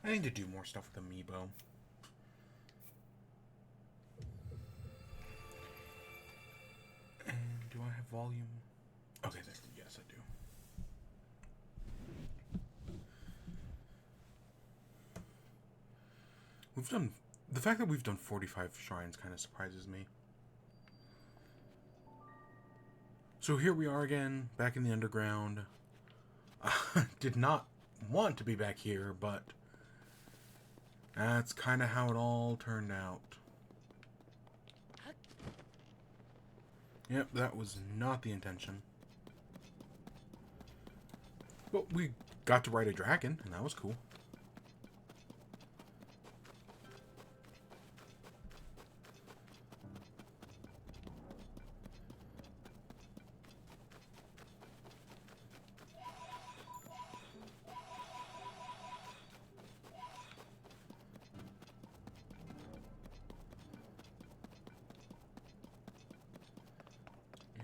I need to do more stuff with Amiibo. And do I have volume? Okay, there. Yes, I do. We've done... The fact that we've done 45 shrines kind of surprises me. So here we are again, back in the underground. Did not want to be back here, but that's kind of how it all turned out. Yep, that was not the intention. But we got to ride a dragon, and that was cool.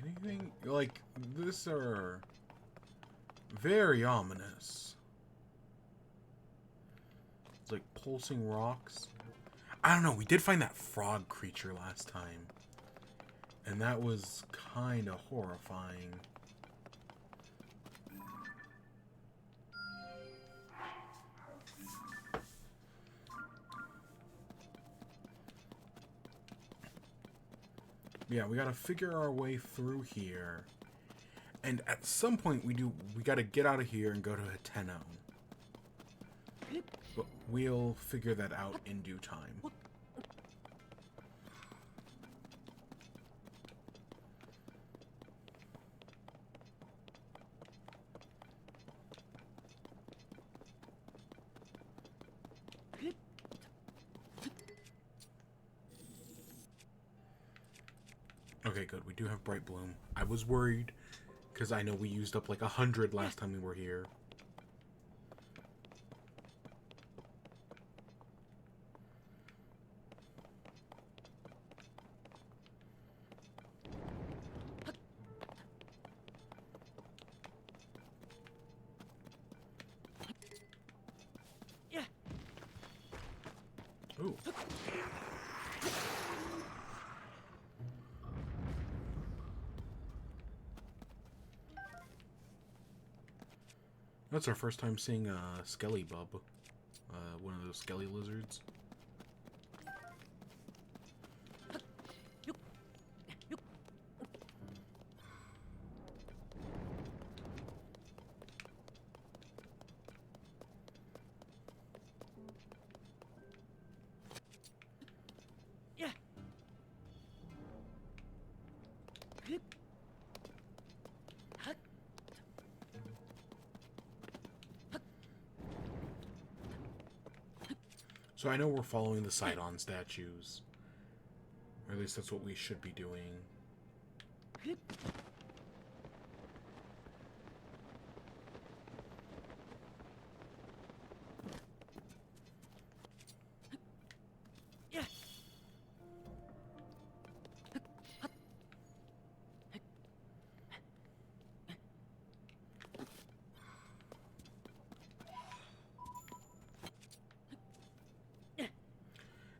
Anything like this are very ominous. It's like pulsing rocks. I don't know, we did find that frog creature last time. And that was kind of horrifying. Yeah, we gotta figure our way through here. And at some point we gotta get out of here and go to Hateno. But we'll figure that out in due time. Okay, good. We do have Bright Bloom. I was worried, because I know we used up like 100 last time we were here. Ooh. That's our first time seeing a Skelly Bub. One of those Skelly lizards. So I know we're following the Sidon statues. Or at least that's what we should be doing.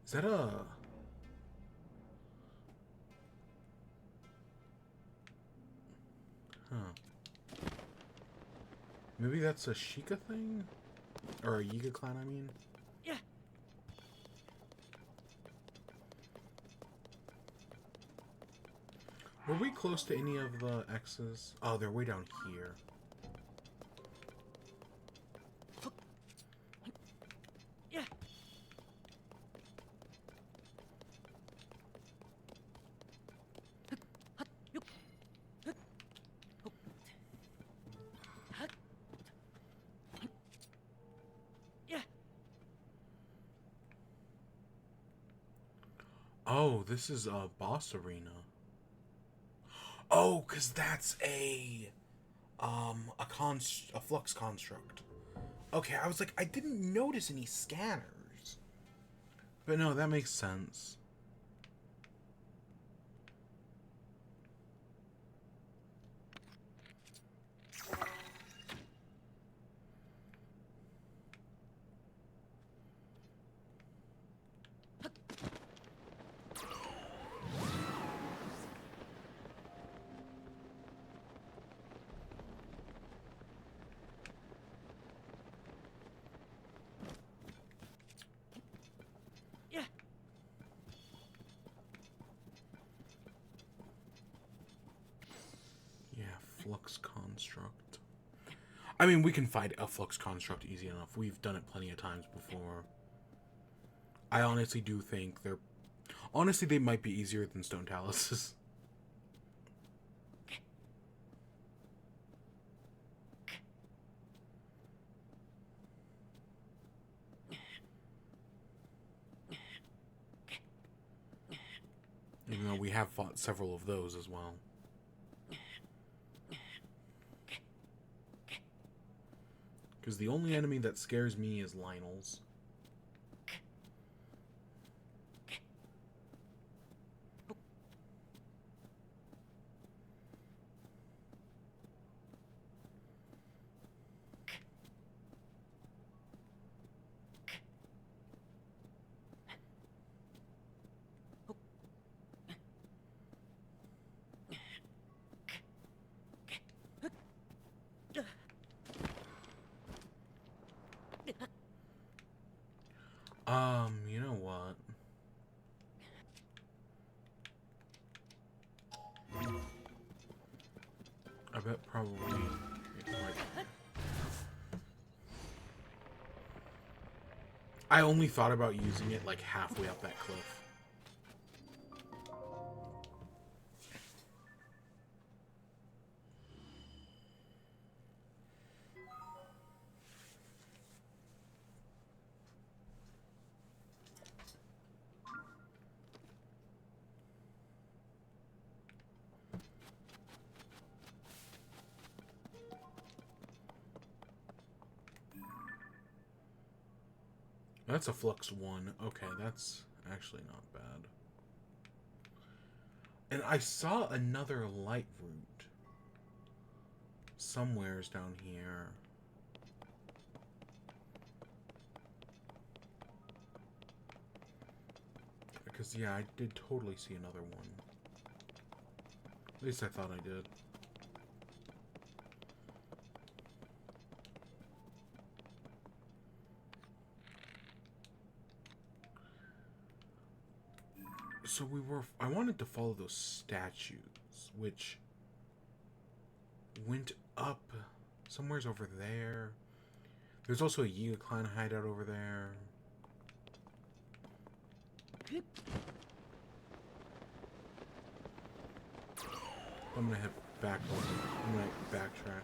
Is that a... Huh. Maybe that's a Sheikah thing? Or a Yiga clan, I mean? Were we close to any of the X's? Oh, they're way down here. Oh, this is a boss arena. Oh, cause that's a flux construct. Okay, I was like, I didn't notice any scanners. But no, that makes sense. Flux Construct. I mean, we can fight a Flux Construct easy enough. We've done it plenty of times before. I honestly do think they're... Honestly, they might be easier than Stone Taluses. Even though we have fought several of those as well. Because the only enemy that scares me is Lionel's. You know what? I bet probably... Like, I only thought about using it like halfway up that cliff. That's a Flux 1. Okay, that's actually not bad. And I saw another light route. Somewhere's down here. Because, yeah, I did totally see another one. At least I thought I did. So I wanted to follow those statues, which went up somewhere's over there. There's also a Yiga Clan hideout over there. I'm gonna head back over. I'm gonna backtrack.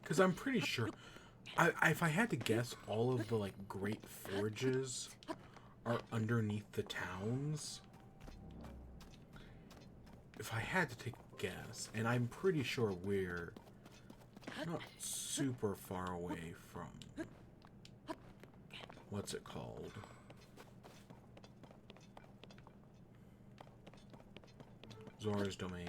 Because I'm pretty sure, if I had to guess, all of the, like, great forges are underneath the towns. If I had to take a guess, and I'm pretty sure we're not super far away from, what's it called? Zora's Domain.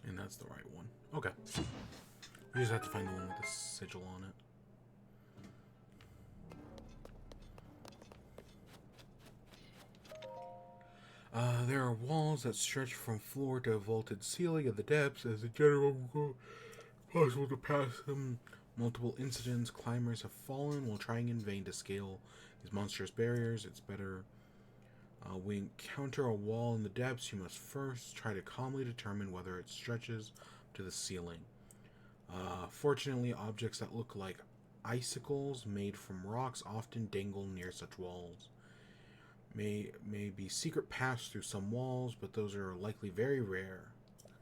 And that's the right one. Okay. We just have to find the one with the sigil on it. There are walls that stretch from floor to vaulted ceiling at the depths. As a general rule, possible to pass them. Multiple incidents, climbers have fallen while trying in vain to scale these monstrous barriers. It's better we encounter a wall in the depths. You must first try to calmly determine whether it stretches to the ceiling. Fortunately, objects that look like icicles made from rocks often dangle near such walls. May be secret paths through some walls, but those are likely very rare.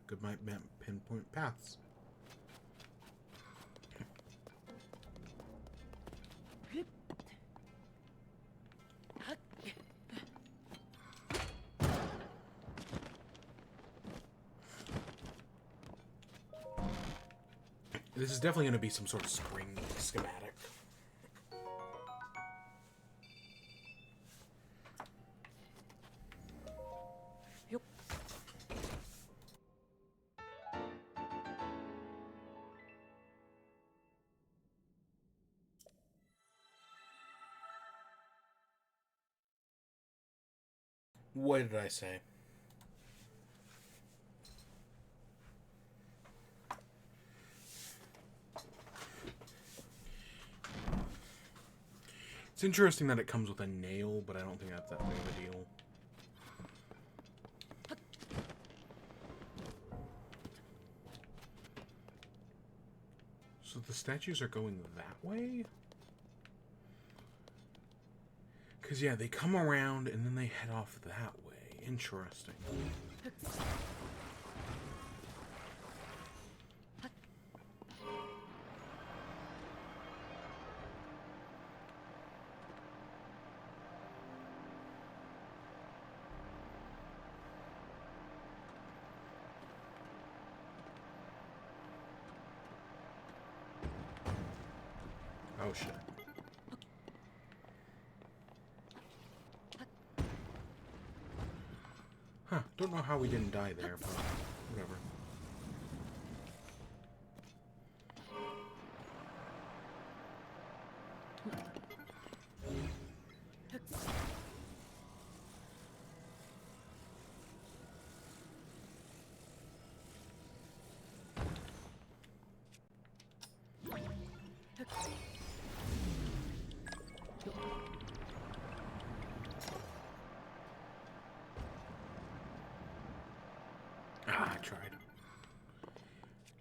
Good might pinpoint paths. This is definitely going to be some sort of spring schematic. Yep. What did I say? It's interesting that it comes with a nail, but I don't think that's that big of a deal. So the statues are going that way? Because, yeah, they come around and then they head off that way. Interesting. Oh, shit. Huh, don't know how we didn't die there, but whatever. Ah, I tried.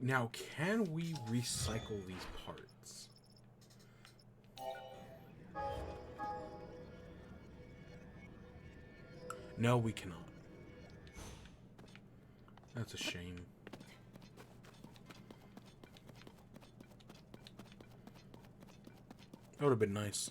Now, can we recycle these parts? No, we cannot. That's a shame. That would have been nice.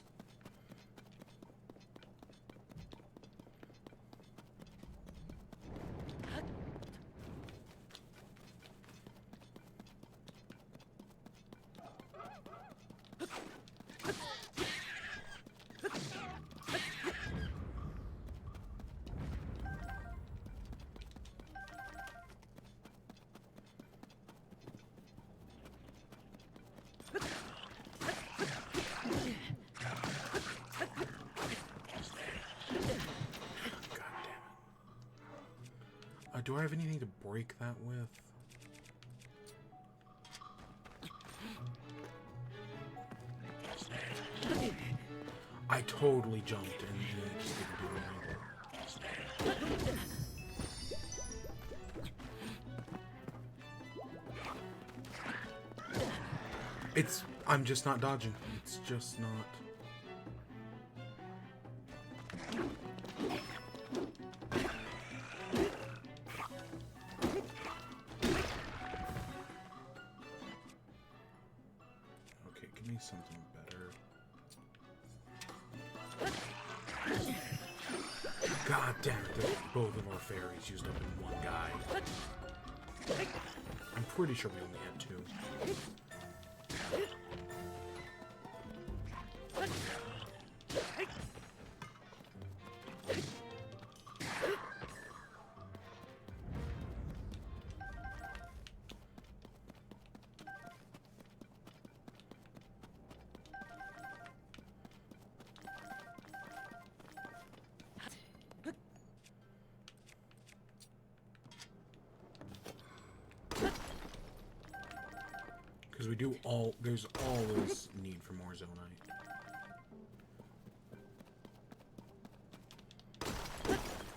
Do I have anything to break that with? I totally jumped and it just didn't do anything. I'm just not dodging. It's just not. Something better. God damn it, both of our fairies used up in one guy. I'm pretty sure we only had two. Because we do all... There's always need for more zonite.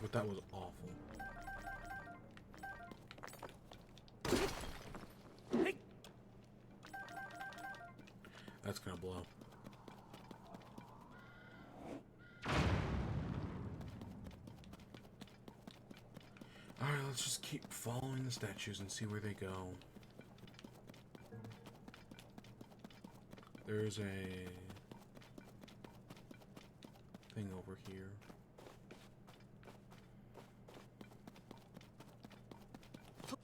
But that was awful. That's gonna blow. Alright, let's just keep following the statues and see where they go. There's a thing over here. Oops.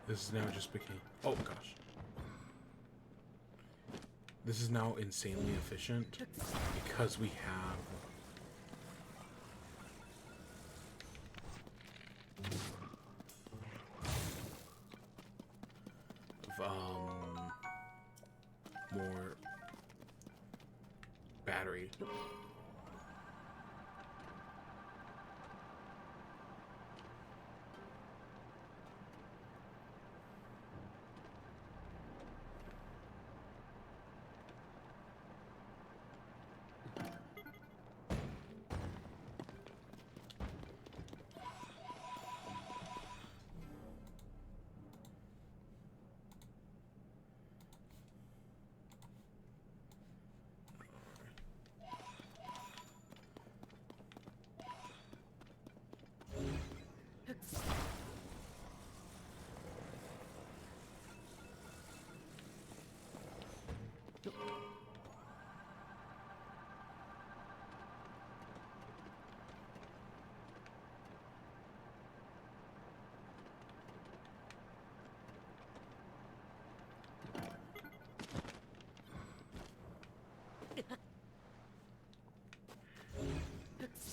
This is now just became... Oh, gosh. This is now insanely efficient because we have... more battery.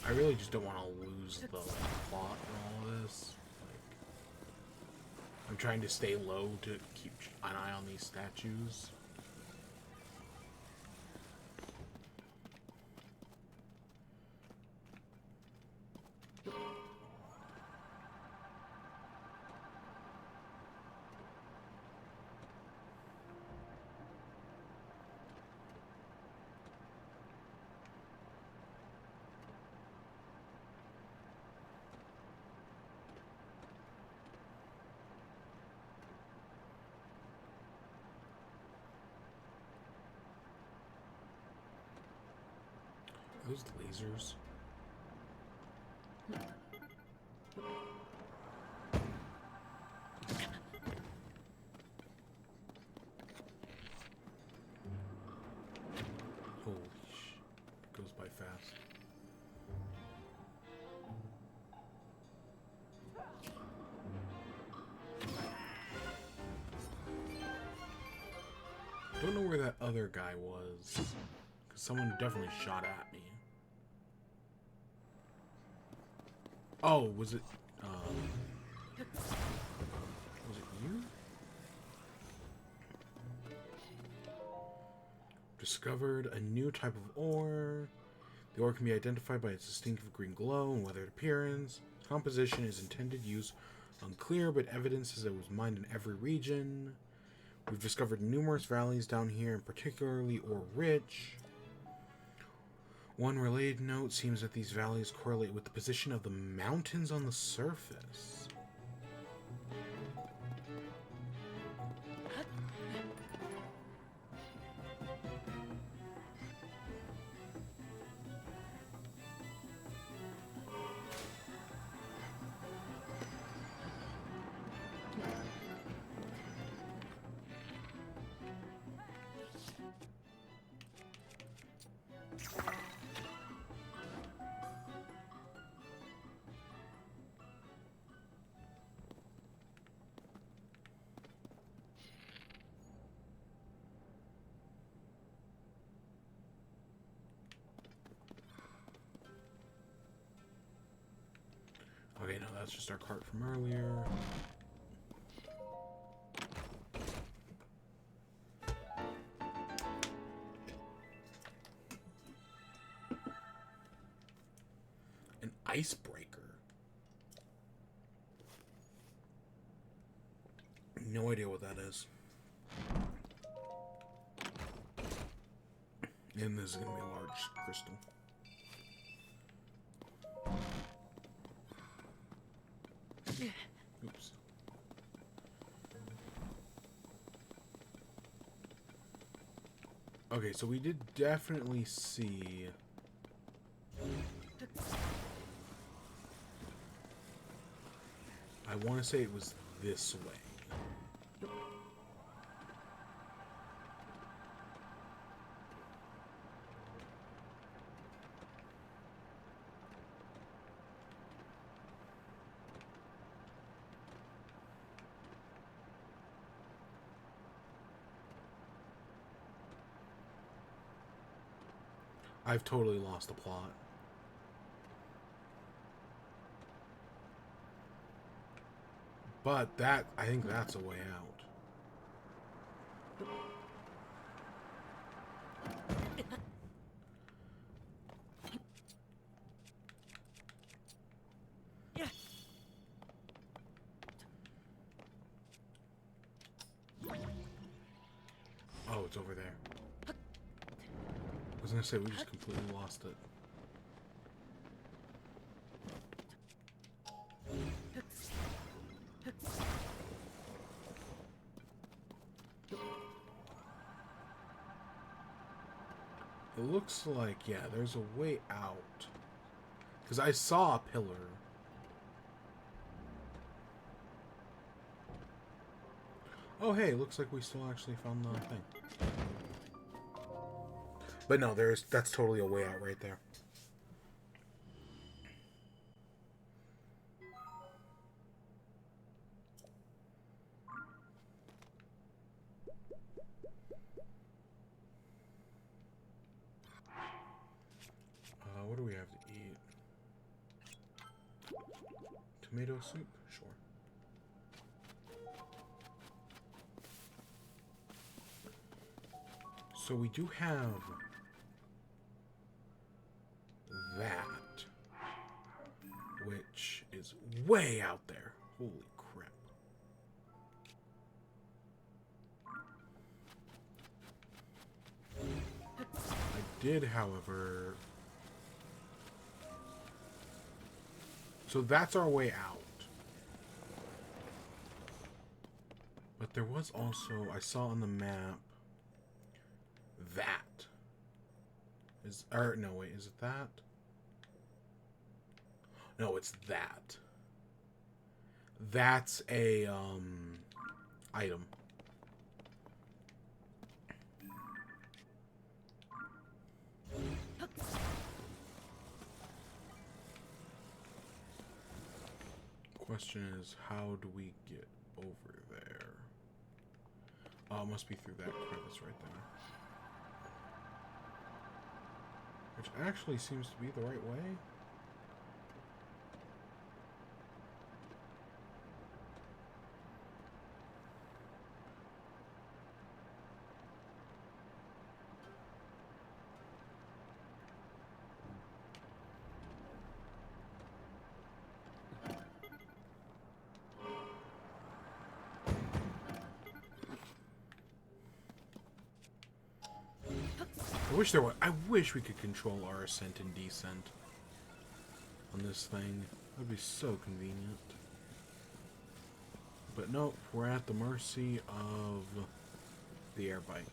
I really just don't want to lose the plot in all of this. Like, I'm trying to stay low to keep an eye on these statues. Those lasers. Holy sh! It goes by fast. Don't know where that other guy was, because someone definitely shot at me. Oh, was it you? Discovered a new type of ore. The ore can be identified by its distinctive green glow and weathered appearance. Its composition is intended use unclear, but evidence is it was mined in every region. We've discovered numerous valleys down here, and particularly ore-rich. One related note seems that these valleys correlate with the position of the mountains on the surface. that's just our cart from earlier. An icebreaker. No idea what that is. And this is going to be a large crystal. Oops. Okay, so we did definitely see... I want to say it was this way. I've totally lost the plot. But that, I think that's a way out. Oh, it's over there. I was gonna say, we just completely lost it. It looks like, yeah, there's a way out. Because I saw a pillar. Oh, hey, looks like we still actually found the thing. But no, that's totally a way out right there. What do we have to eat? Tomato soup? Sure. So we do have that, which is way out there. Holy crap. I did, however... So that's our way out. But there was also, I saw on the map, that. No, wait, is it that? No, it's that. That's a, item. Question is, how do we get over there? Oh, it must be through that crevice right there. Which actually seems to be the right way. I wish we could control our ascent and descent on this thing. That'd be so convenient. But nope, we're at the mercy of the air bike.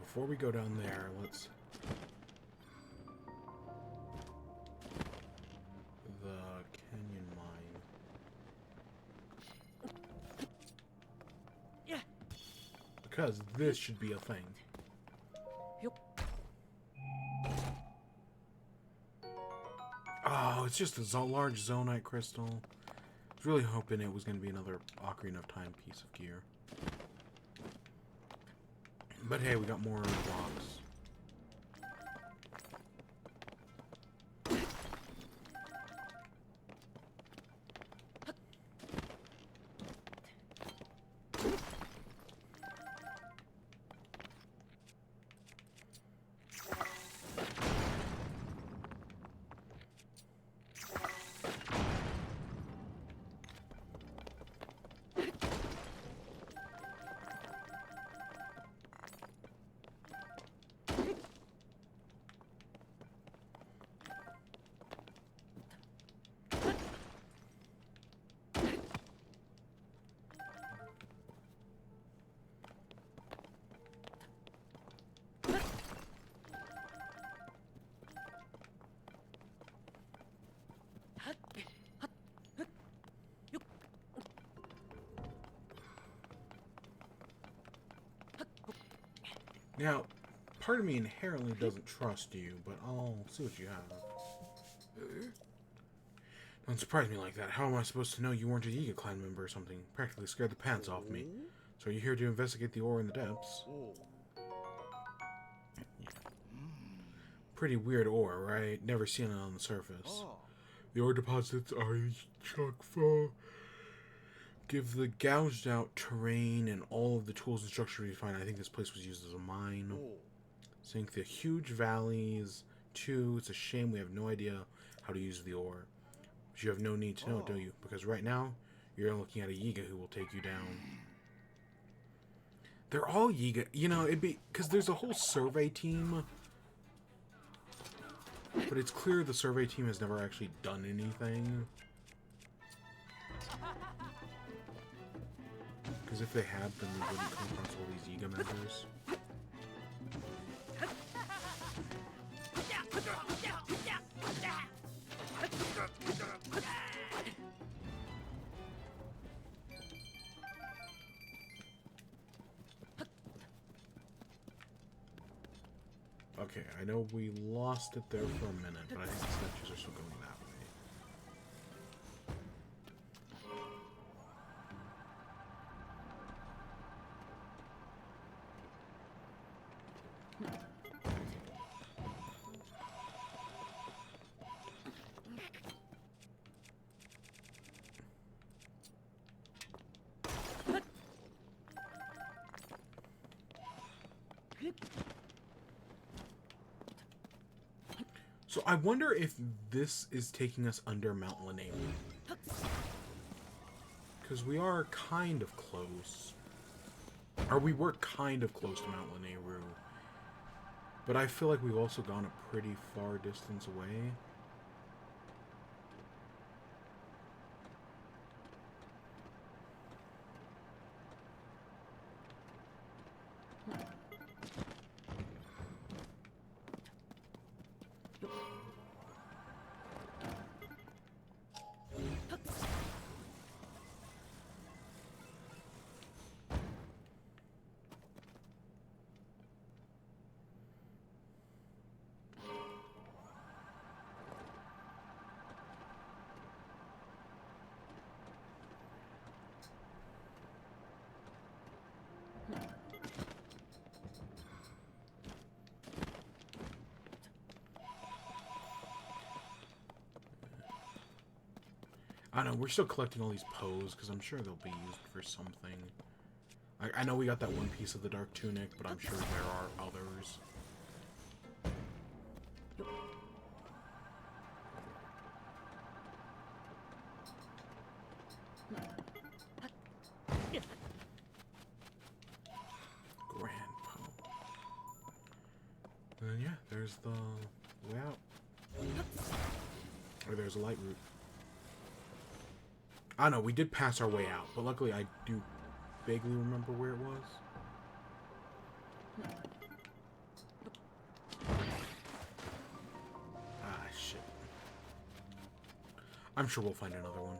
before we go down there, let's... The canyon mine. Yeah. Because this should be a thing. Oh, it's just a large zonite crystal. I was really hoping it was going to be another Ocarina of Time piece of gear. But hey, we got more rocks. Now, part of me inherently doesn't trust you, but I'll see what you have. Don't surprise me like that. How am I supposed to know you weren't a Yiga clan member or something? Practically scared the pants off me. So are you here to investigate the ore in the depths? Pretty weird ore, right? Never seen it on the surface. The ore deposits are chock full. Give the gouged out terrain and all of the tools and structure we find. I think this place was used as a mine. Sink the huge valleys. Too. It's a shame we have no idea how to use the ore. But you have no need to know, do you? Because right now, you're looking at a Yiga who will take you down. They're all Yiga. You know, it'd be... Because there's a whole survey team. But it's clear the survey team has never actually done anything. Because if they had, then we wouldn't come across all these Yiga members. Okay, I know we lost it there for a minute, but I think the statues are still going that way. So I wonder if this is taking us under Mount Lanayru. Because we are kind of close. Or we were kind of close to Mount Lanayru. But I feel like we've also gone a pretty far distance away. I don't know, we're still collecting all these Poes, because I'm sure they'll be used for something. I know we got that one piece of the Dark Tunic, but I'm sure there are others. Grand Poe. And then, yeah, there's the way out. Or there's a light route. I don't know, we did pass our way out, but luckily I do vaguely remember where it was. I'm sure we'll find another one.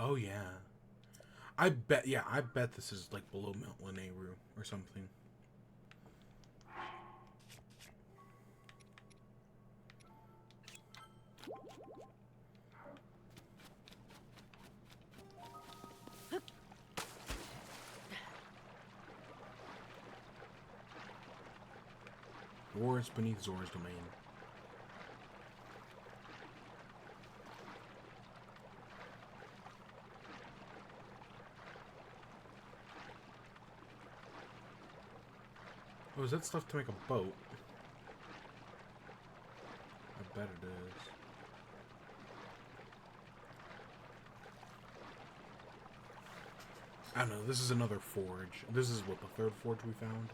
Oh yeah. I bet this is like below Mount Lanayru or something. Or it's beneath Zora's domain. Oh, is that stuff to make a boat? I bet it is. I don't know, this is another forge. This is what, the third forge we found?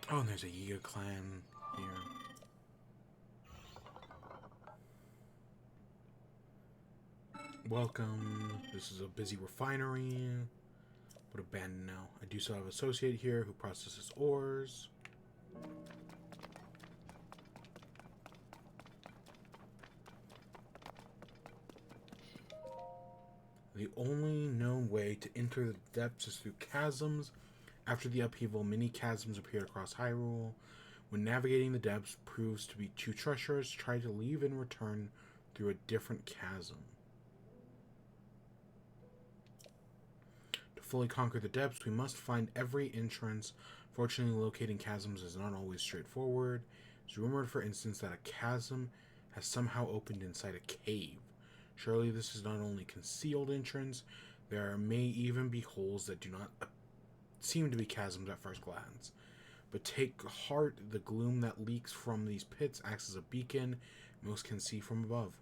Oh, and there's a Yiga clan here. Welcome. This is a busy refinery, but abandoned now. I do still have an associate here who processes ores. The only known way to enter the depths is through chasms. After the upheaval, many chasms appeared across Hyrule. When navigating the depths proves to be too treacherous, try to leave and return through a different chasm. To fully conquer the depths, we must find every entrance. Fortunately, locating chasms is not always straightforward. It's rumored, for instance, that a chasm has somehow opened inside a cave. Surely this is not only concealed entrance, there may even be holes that do not seem to be chasms at first glance. But take heart, the gloom that leaks from these pits acts as a beacon most can see from above.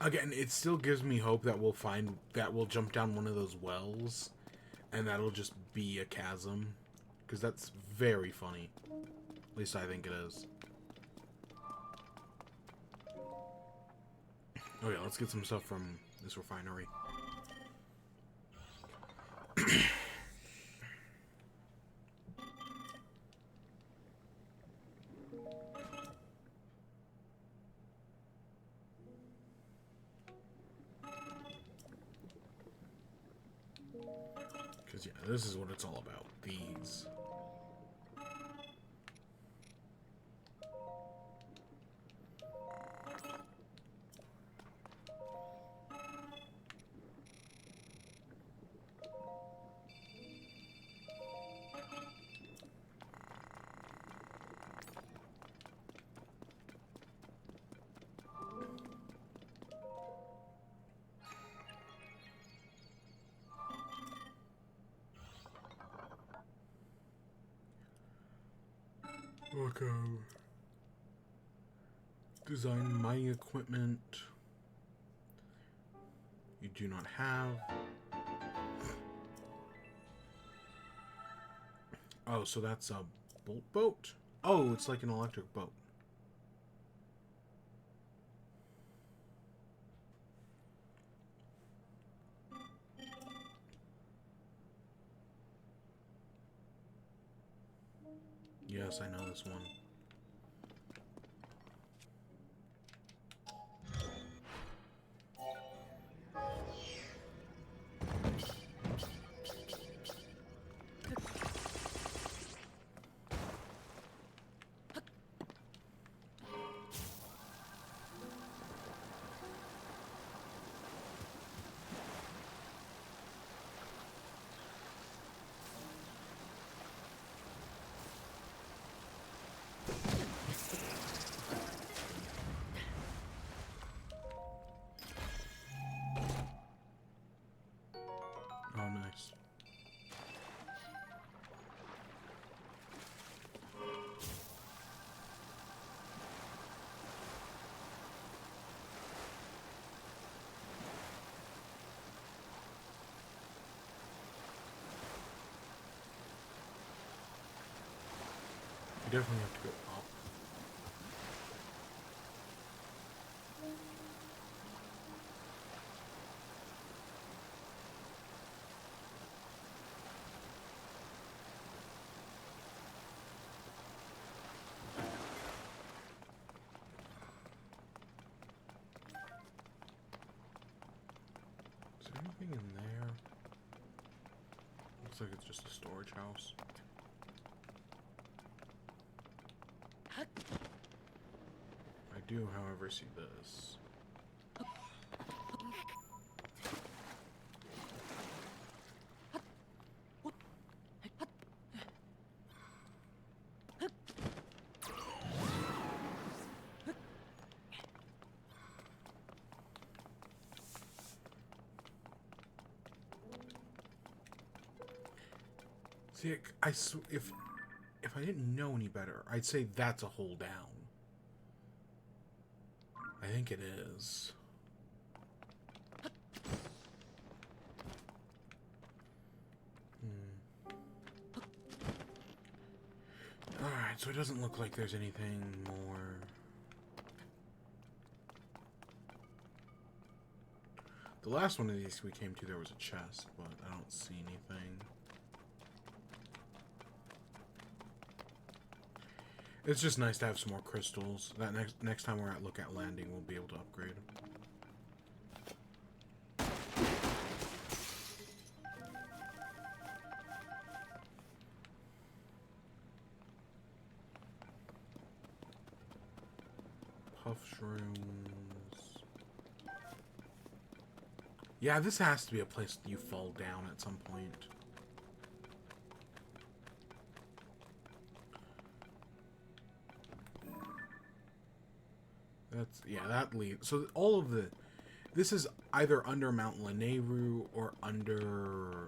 Again, it still gives me hope that we'll jump down one of those wells and that'll just be a chasm, because that's very funny. At least I think it is. Oh yeah, let's get some stuff from this refinery. Because, yeah, this is what it's all about. These. Welcome. Design mining equipment. You do not have. Oh, so that's a bolt boat? Oh, it's like an electric boat. Yes, I know this one. You definitely have to go up. Is there anything in there? Looks like it's just a storage house. I do, however, see this. See, if I didn't know any better, I'd say that's a hole down. I think it is. Alright, so it doesn't look like there's anything more. The last one of these we came to, there was a chest, but I don't see anything. It's just nice to have some more crystals. That next time we're at Look at Landing, we'll be able to upgrade. Puff shrooms. Yeah, this has to be a place that you fall down at some point. That's, yeah, that leads. So all of this is either under Mount Lanayru or under,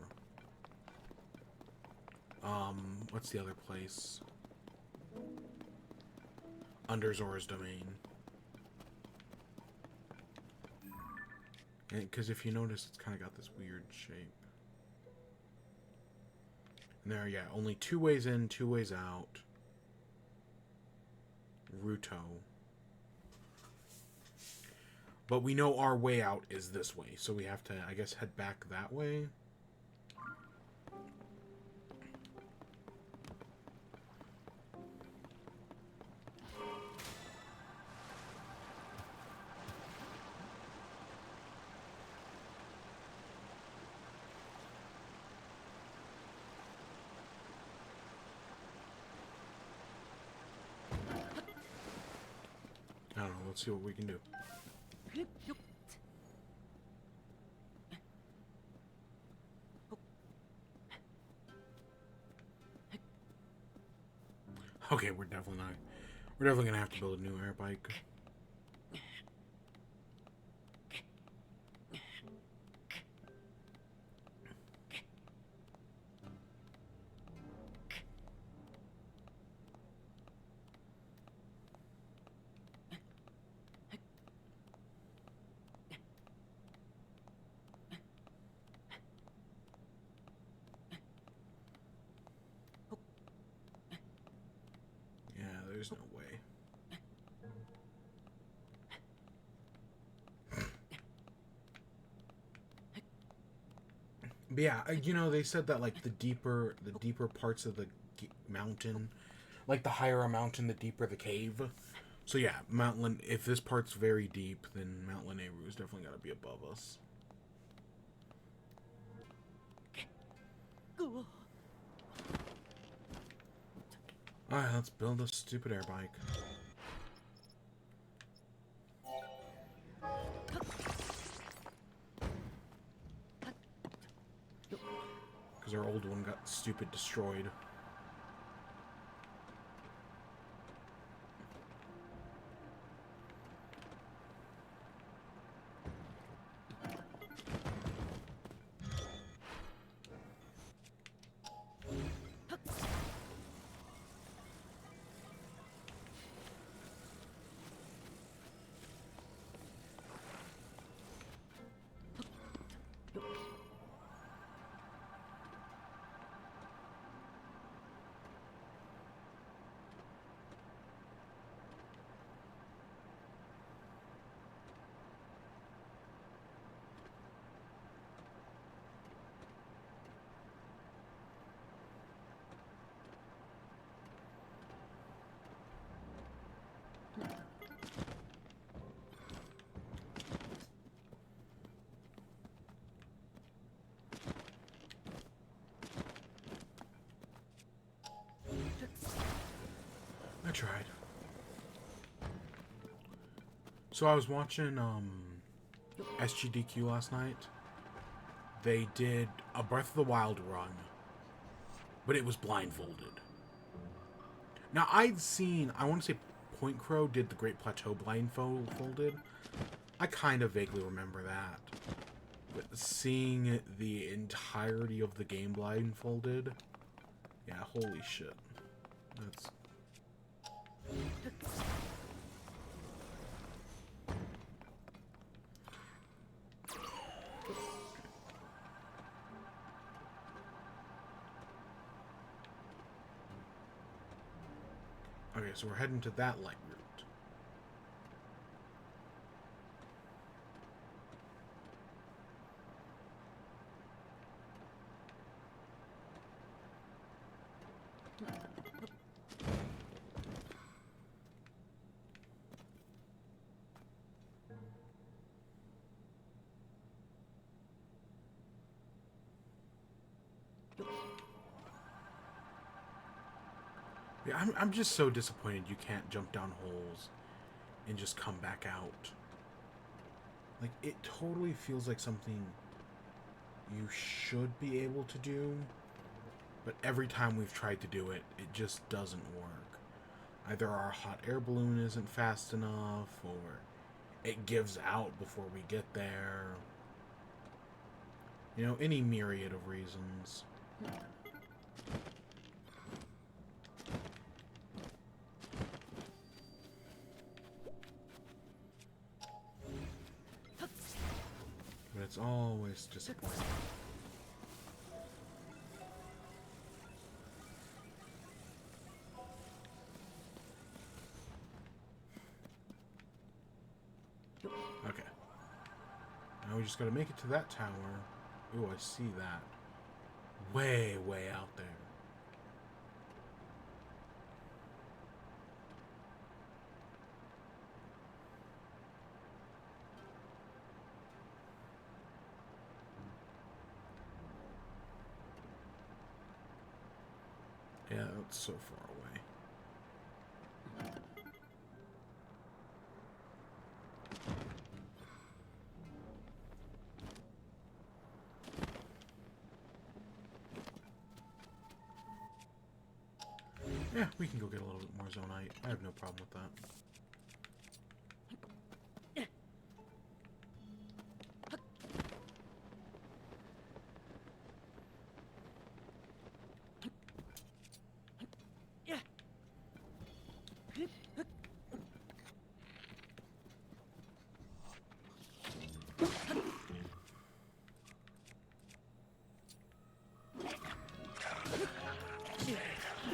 what's the other place? Under Zora's Domain. Because if you notice, it's kind of got this weird shape. And there, yeah, only 2 ways in, 2 ways out. Ruto. But we know our way out is this way, so we have to, I guess, head back that way. I don't know, let's see what we can do. Okay, we're definitely gonna have to build a new air bike. Yeah, there's no way. But yeah, you know, they said that like the deeper parts of the mountain, like the higher a mountain, the deeper the cave. So yeah, if this part's very deep, then Mount Lanayru is definitely got to be above us. Alright, let's build a stupid air bike. Because our old one got stupid destroyed. So I was watching SGDQ last night. They did a Breath of the Wild run, but it was blindfolded. Now I'd seen, I want to say Point Crow did the Great Plateau blindfolded. I kind of vaguely remember that. But seeing the entirety of the game blindfolded, yeah, holy shit. That's... Okay, so we're heading to that light route. Yeah, I'm just so disappointed you can't jump down holes and just come back out. Like, it totally feels like something you should be able to do, but every time we've tried to do it, it just doesn't work. Either our hot air balloon isn't fast enough, or it gives out before we get there. You know, any myriad of reasons. But it's always disappointing. Okay. Now we just gotta make it to that tower. Ooh, I see that. Way, way out there. Yeah, that's so far away. Yeah, we can go get a little bit more Zonite. I have no problem with that.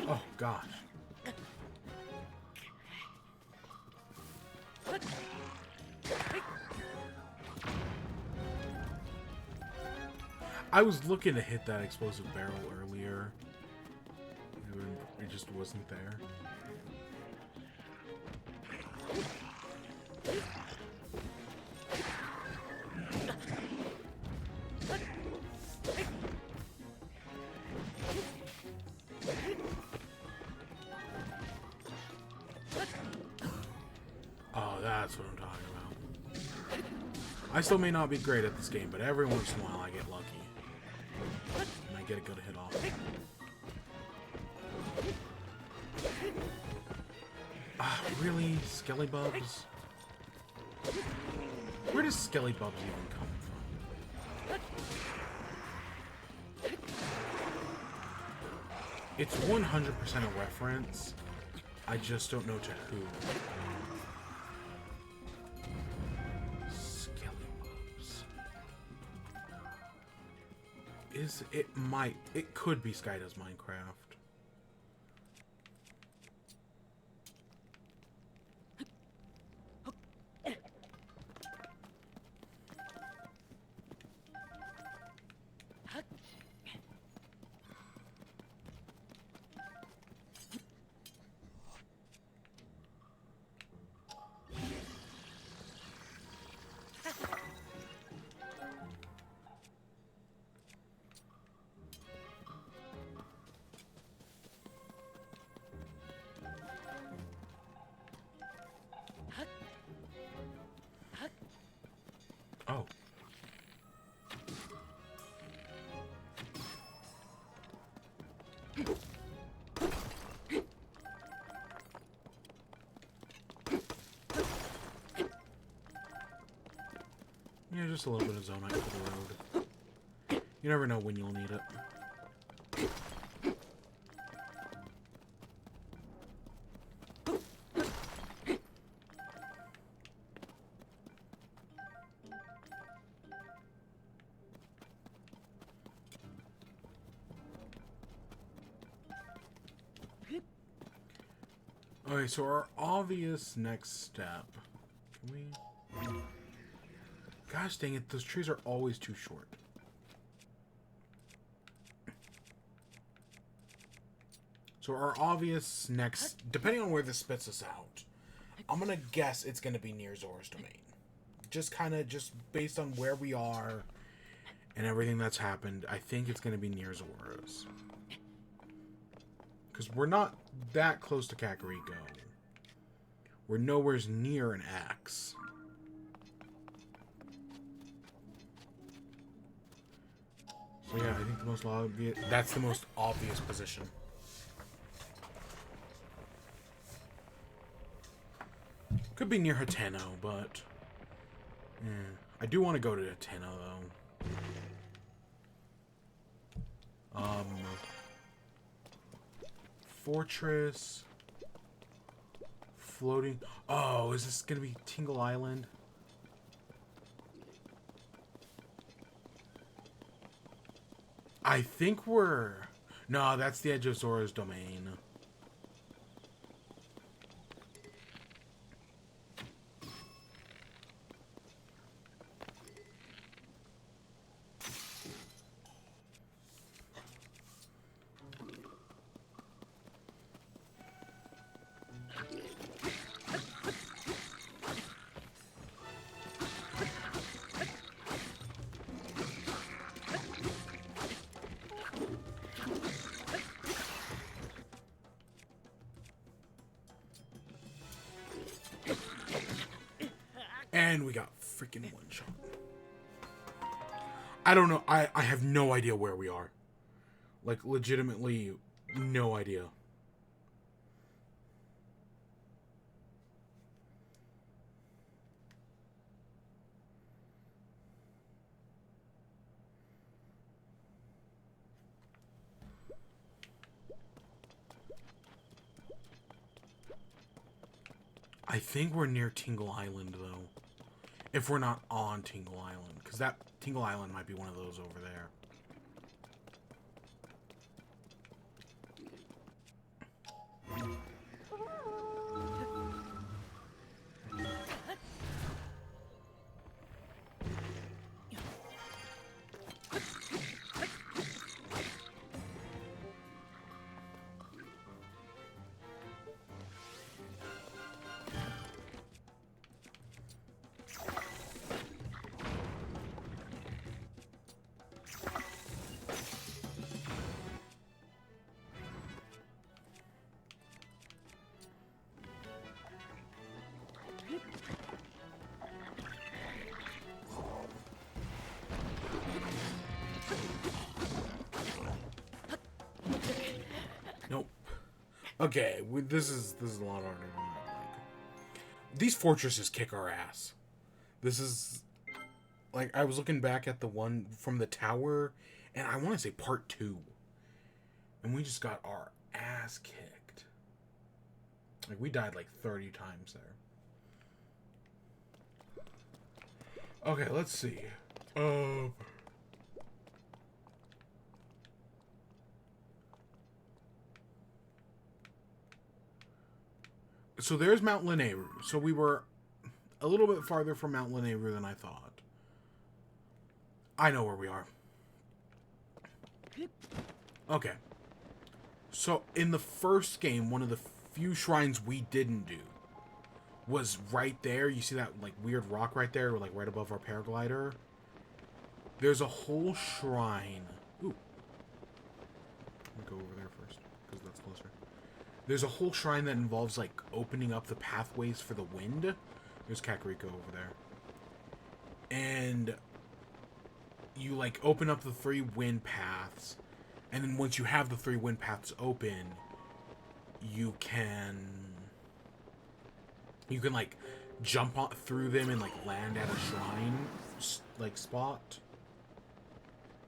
Oh, gosh. I was looking to hit that explosive barrel earlier. It just wasn't there. Oh, that's what I'm talking about. I still may not be great at this game, but every once in a while I get lucky. And I get a good hit off. Ah, really? Skellybubs? Where does Skellybubs even come from? It's 100% a reference. I just don't know to who. It could be Sky Does Minecraft. Yeah, just a little bit of zonite for the road. You never know when you'll need it. Okay, so our obvious next step. Can we... Gosh dang it, those trees are always too short. So our obvious next... Depending on where this spits us out, I'm gonna guess it's gonna be near Zora's Domain. Just based on where we are and everything that's happened, I think it's gonna be near Zora's. Because we're not that close to Kakariko. We're nowhere near an X. So yeah, I think the most obvious... That's the most obvious position. Could be near Hateno, but... Yeah. I do want to go to Hateno, though. Fortress... Floating... Oh, is this gonna be Tingle Island? I think we're... No, that's the edge of Zora's Domain. And we got freaking one shot. I don't know. I have no idea where we are. Like, legitimately, no idea. I think we're near Tingle Island, though. If we're not on Tingle Island. Because that Tingle Island might be one of those over there. Nope. Okay, this is a lot harder than I like. These fortresses kick our ass. This is like I was looking back at the one from the tower, and I want to say part 2, and we just got our ass kicked. Like we died like 30 times there. Okay, let's see. So there's Mount Lanayru. So we were a little bit farther from Mount Lanayru than I thought. I know where we are. Okay. So in the first game, one of the few shrines we didn't do was right there. You see that like weird rock right there, like right above our paraglider? There's a whole shrine. Ooh. Let me go over there first, because that's closer. There's a whole shrine that involves, like, opening up the pathways for the wind. There's Kakariko over there. And you, like, open up the 3 wind paths. And then once you have the 3 wind paths open, you can, like, jump on, through them and like land at a shrine like spot.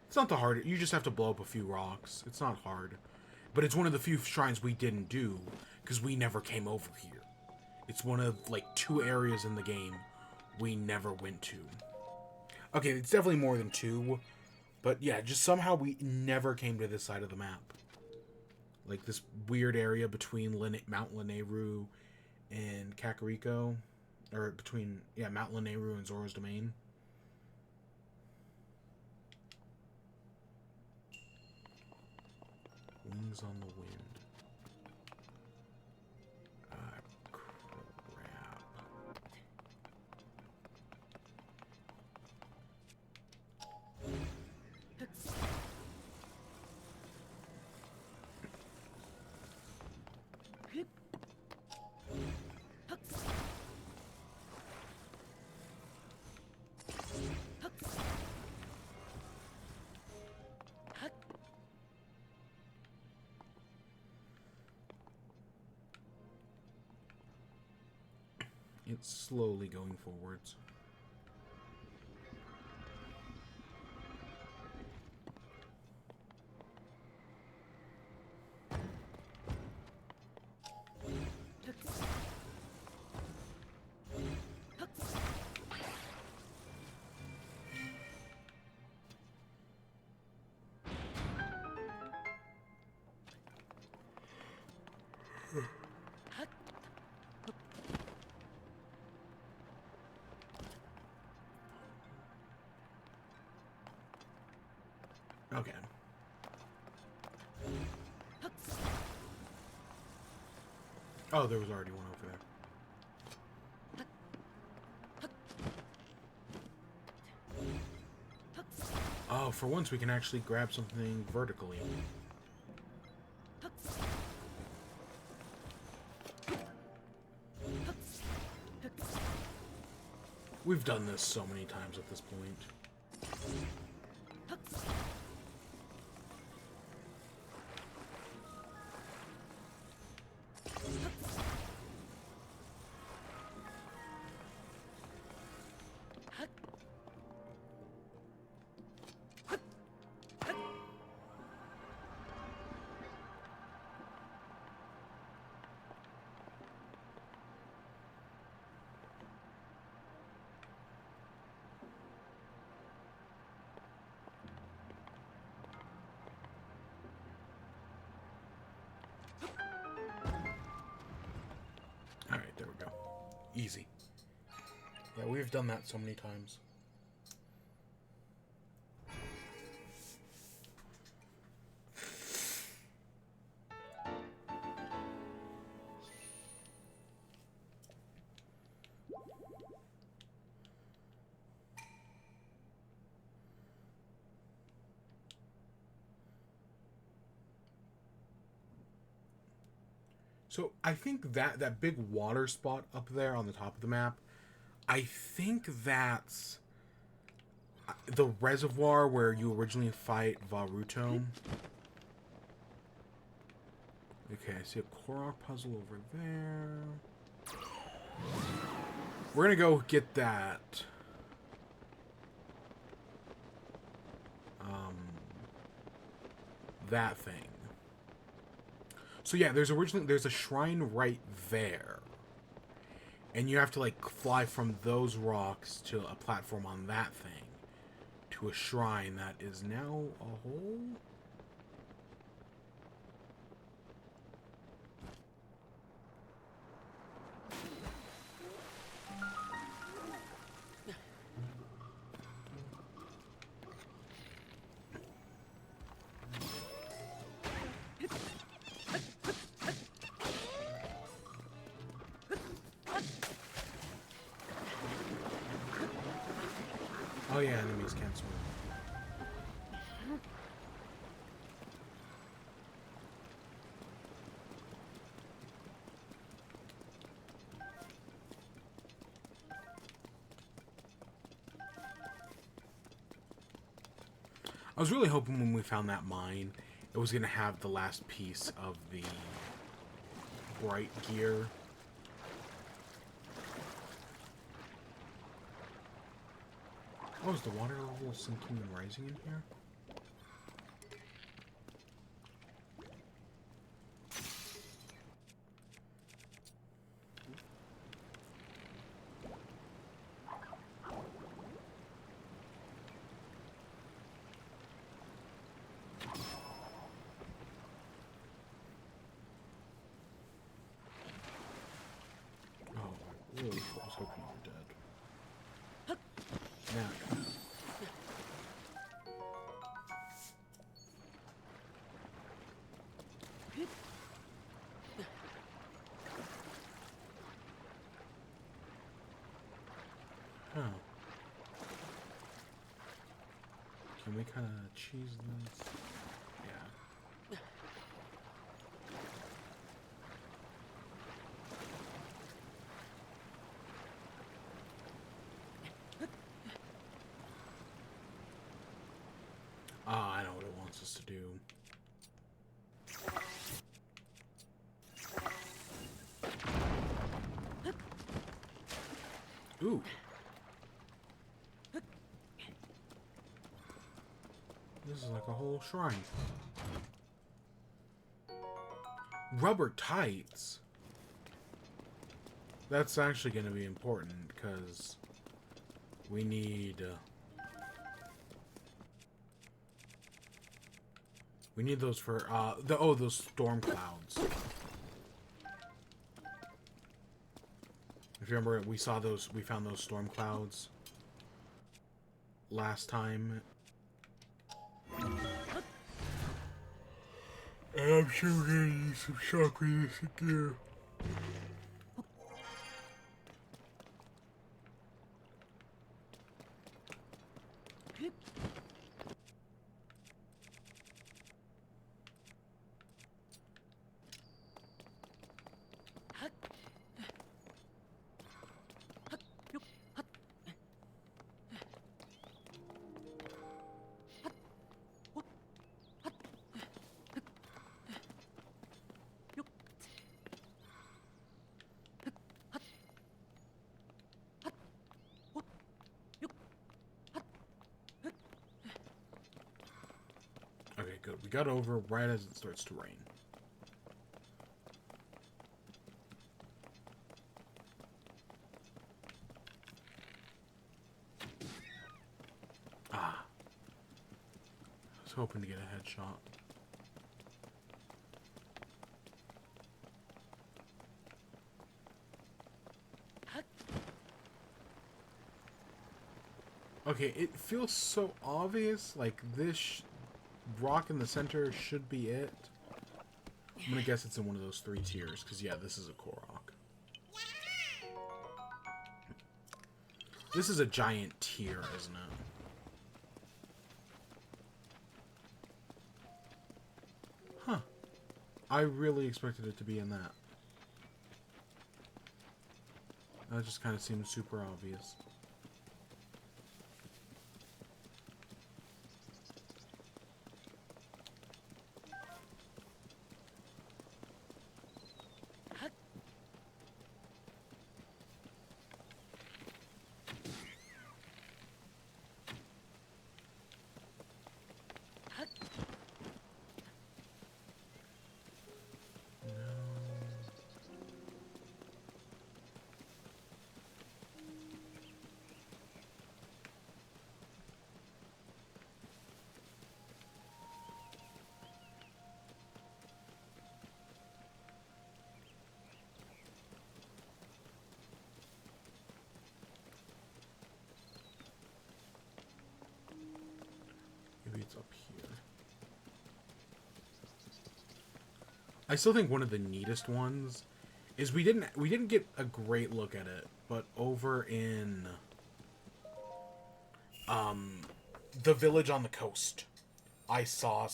It's not the hard. You just have to blow up a few rocks. It's not hard, but it's one of the few shrines we didn't do because we never came over here. It's one of like 2 areas in the game we never went to. Okay, it's definitely more than 2, but yeah, just somehow we never came to this side of the map. Like this weird area between Mount Lanayru and Kakariko. Or between, yeah, Mount Lanayru and Zora's Domain. Wings on the wind. Ah, crap. It's slowly going forwards. Okay. Oh, there was already one over there. Oh, for once we can actually grab something vertically. We've done this so many times at this point. Alright, there we go. Easy. Yeah, we've done that so many times. So I think that big water spot up there on the top of the map, I think that's the reservoir where you originally fight Varuto. Okay, I see a Korok puzzle over there. We're gonna go get that. That thing. So yeah, there's a shrine right there. And you have to like fly from those rocks to a platform on that thing to a shrine that is now a hole. Oh yeah, enemies can't swim. I was really hoping when we found that mine, it was going to have the last piece of the bright gear. Oh, is the water level sinking and rising in here? Really, I was hoping you were dead. Now. Huh. Can we kind of cheese this? Yeah. Ah, I know what it wants us to do. Ooh. This is like a whole shrine. Rubber tights. That's actually going to be important because we need those for those storm clouds. If you remember, we found those storm clouds last time. And I'm sure we're gonna need some chocolates again. Okay, good. We got over right as it starts to rain. Ah. I was hoping to get a headshot. Okay, it feels so obvious, like this rock in the center should be it. I'm gonna guess it's in one of those 3 tiers, because yeah, this is a Korok. This is a giant tier, isn't it? Huh. I really expected it to be in that. That just kind of seems super obvious. Maybe it's up here. I still think one of the neatest ones is we didn't get a great look at it, but over in the village on the coast, I saw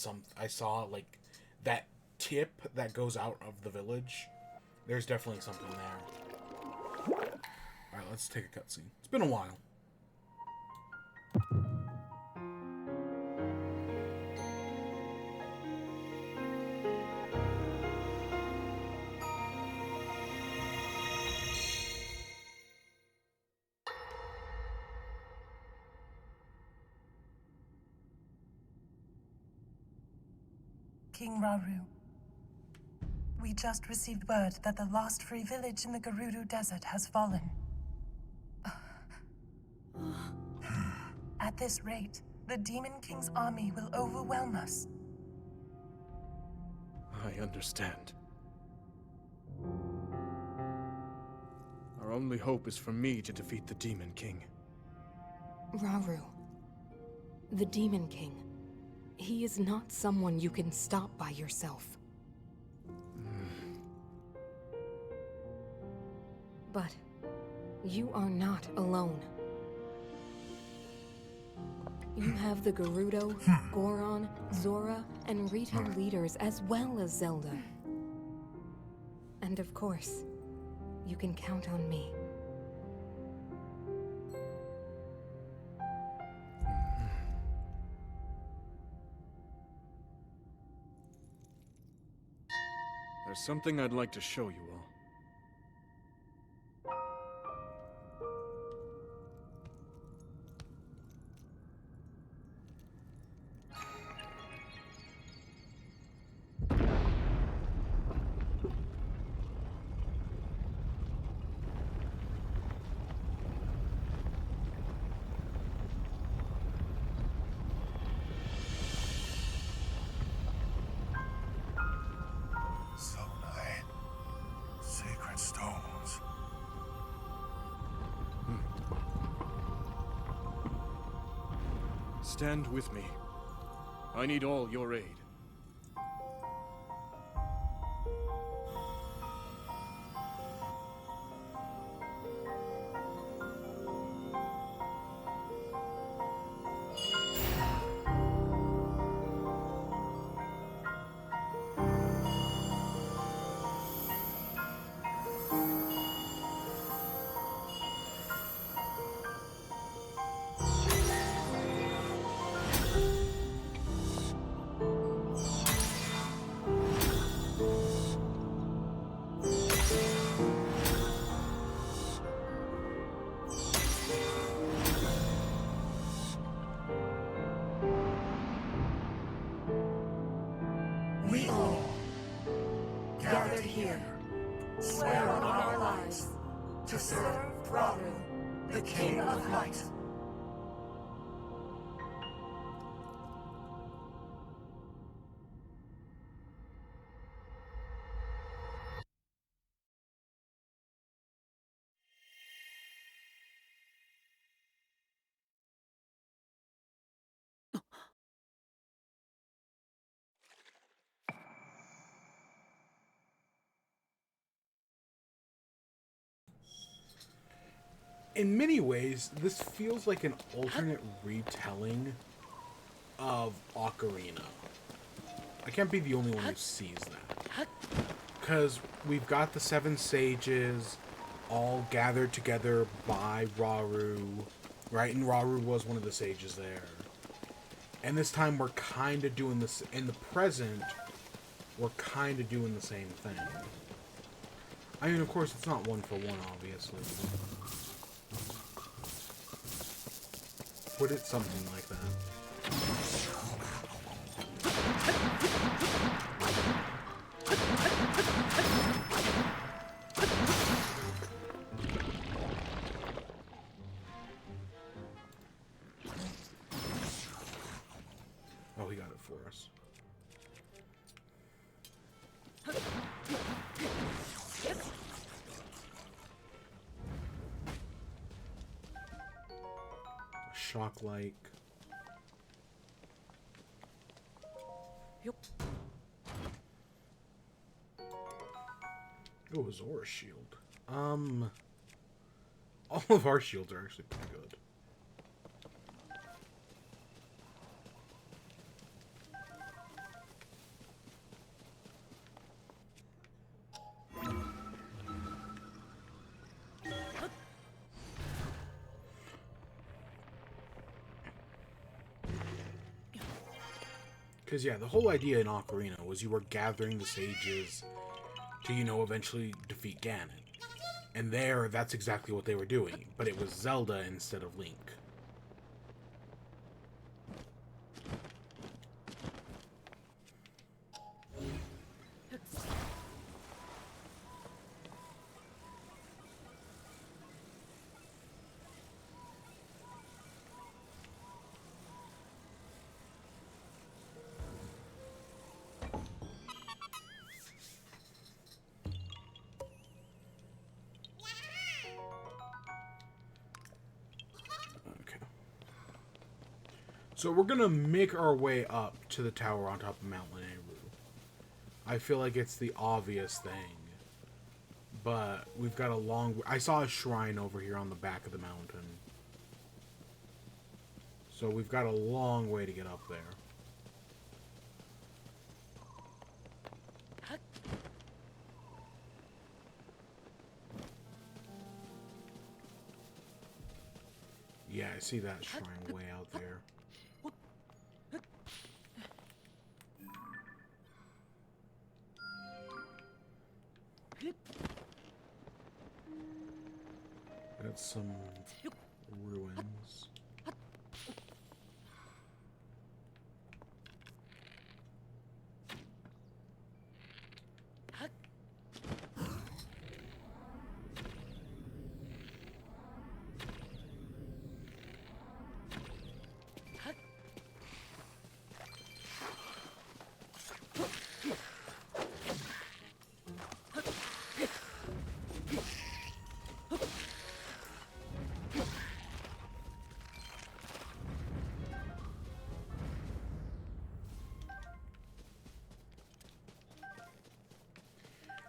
like that tip that goes out of the village. There's definitely something there. Alright, let's take a cutscene. It's been a while. King Rauru. We just received word that the lost free village in the Gerudo Desert has fallen. At this rate, the Demon King's army will overwhelm us. I understand. Our only hope is for me to defeat the Demon King. Rauru. The Demon King. He is not someone you can stop by yourself. But you are not alone. You have the Gerudo, Goron, Zora, and Rito leaders as well as Zelda. And of course, you can count on me. There's something I'd like to show you all. Sacred stones. Stand with me. I need all your aid. We all, gathered here, swear on our lives to serve Rauru, the King of Light. In many ways, this feels like an alternate retelling of Ocarina. I can't be the only one who sees that. Because we've got the 7 sages all gathered together by Rauru, right? And Rauru was one of the sages there. And this time we're kind of doing this, in the present, we're kind of doing the same thing. I mean, of course, it's not one for one, obviously. Put it something like that. Oh, he got it for us. Shock-like. Yep. Oh, a Zora shield. All of our shields are actually pretty good. Because, yeah, the whole idea in Ocarina was you were gathering the sages to, you know, eventually defeat Ganon. And there, that's exactly what they were doing. But it was Zelda instead of Link. So we're gonna make our way up to the tower on top of Mount Lanayru. I feel like it's the obvious thing. But we've got a long... I saw a shrine over here on the back of the mountain. So we've got a long way to get up there. Yeah, I see that shrine way out there. Got some ruins.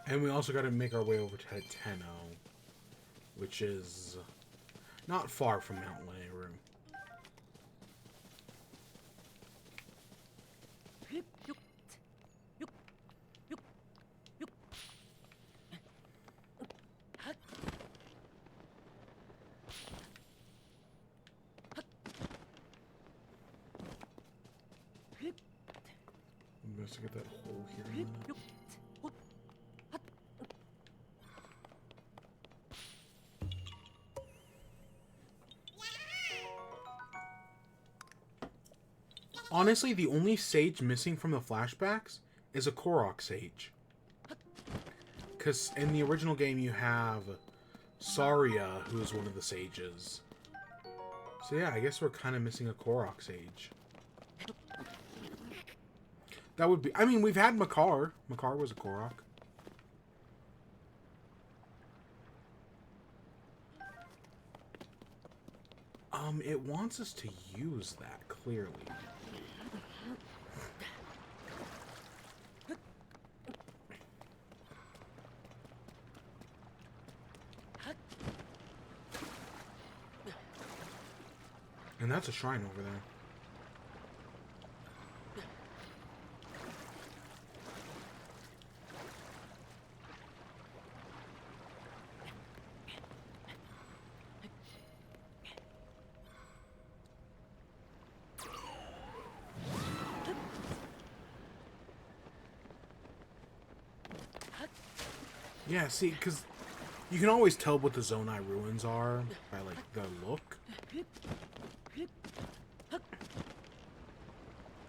And we also got to make our way over to Tenno, which is not far from Mount Lanayru. Investigate that hole here. In a minute. Honestly, the only sage missing from the flashbacks is a Korok sage. Because in the original game you have Saria, who's one of the sages. So yeah, I guess we're kind of missing a Korok sage. That would be... I mean, we've had Makar. Makar was a Korok. It wants us to use that, clearly. And that's a shrine over there. Yeah, see, because you can always tell what the Zonai ruins are by, like, their look.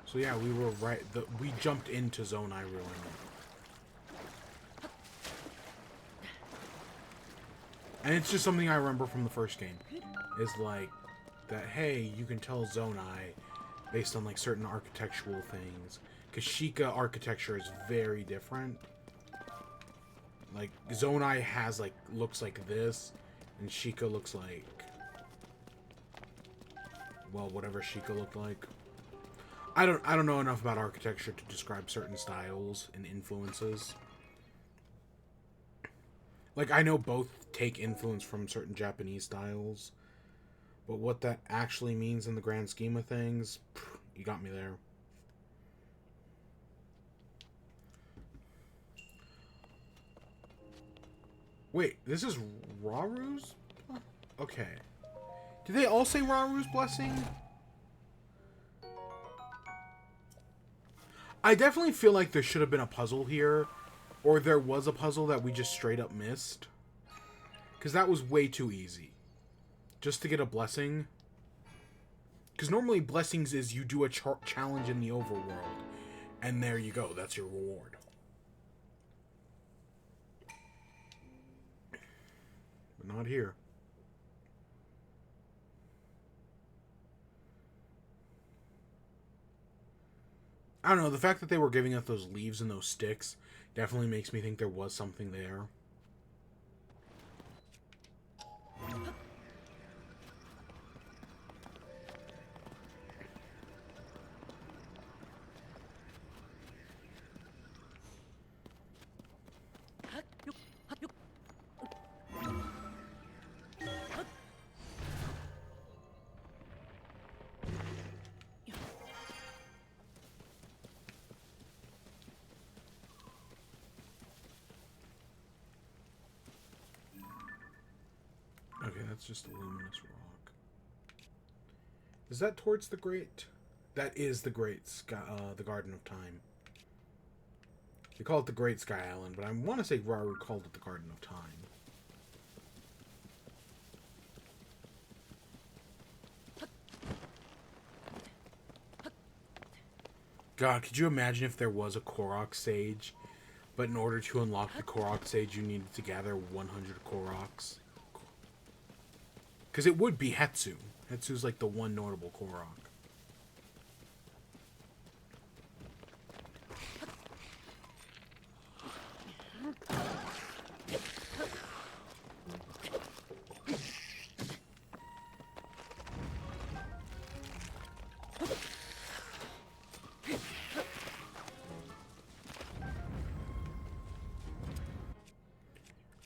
So yeah, we were right. We jumped into Zonai ruin. And it's just something I remember from the first game. Is like, that, hey, you can tell Zonai based on, like, certain architectural things. Because Sheikah architecture is very different. Like, Zonai has, like, looks like this, and Sheikah looks like, well, whatever Sheikah looked like. I don't know enough about architecture to describe certain styles and influences. Like, I know both take influence from certain Japanese styles, but what that actually means in the grand scheme of things, you got me there. Wait, this is Raru's? Okay. Did they all say Raru's blessing? I definitely feel like there should have been a puzzle here. Or there was a puzzle that we just straight up missed. Because that was way too easy. Just to get a blessing. Because normally blessings is you do a challenge in the overworld. And there you go. That's your reward. But not here. I don't know, the fact that they were giving us those leaves and those sticks definitely makes me think there was something there. that's just a luminous rock. Is that towards the Great? That is the Great Sky, the Garden of Time. They call it the Great Sky Island, but I want to say Rauru called it the Garden of Time. God, could you imagine if there was a Korok Sage, but in order to unlock the Korok Sage, you needed to gather 100 Koroks? Because it would be Hetsu. Hetsu's like the one notable Korok.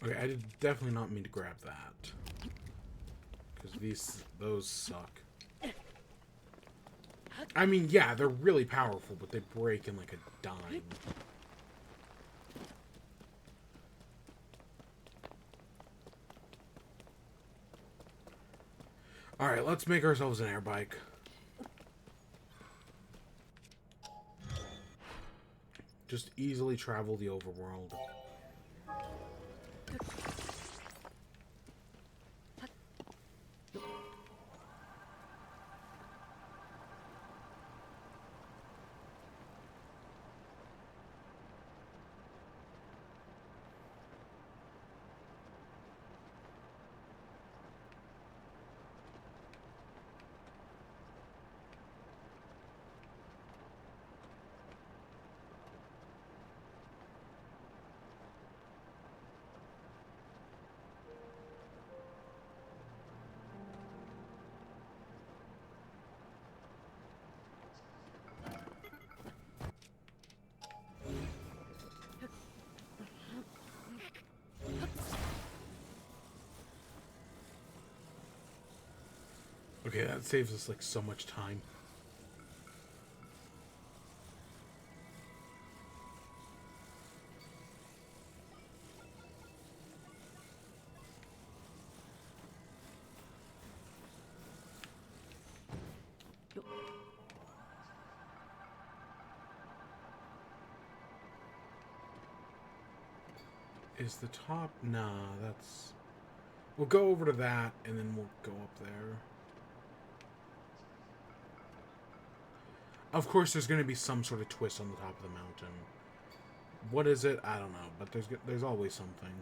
Okay, I did definitely not mean to grab that. Because those suck. I mean, yeah, they're really powerful, but they break in like a dime. Alright, let's make ourselves an air bike. Just easily travel the overworld. Okay, that saves us like so much time. Is the top? Nah, that's... We'll go over to that, and then we'll go up there. Of course, there's going to be some sort of twist on the top of the mountain. What is it? I don't know, but there's always something.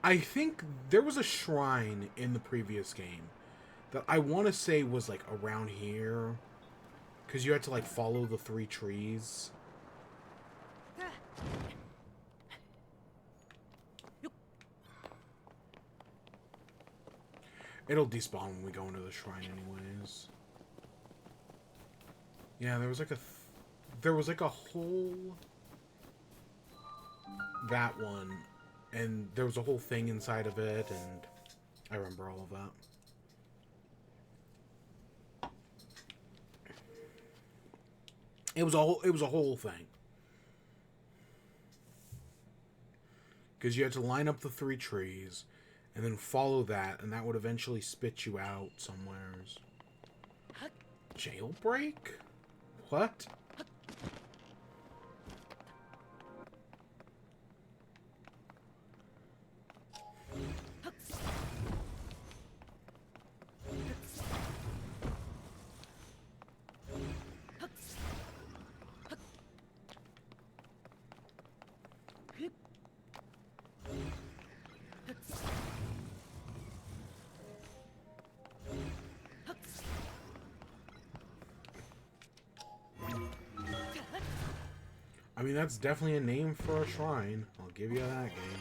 I think there was a shrine in the previous game that I want to say was, like, around here. Because you had to, like, follow the 3 trees. It'll despawn when we go into the shrine anyways. Yeah, there was like a whole... That one. And there was a whole thing inside of it, and I remember all of that. It was a whole thing. Because you had to line up the 3 trees, and then follow that, and that would eventually spit you out somewheres. Jailbreak? What? I mean, that's definitely a name for a shrine. I'll give you that, game.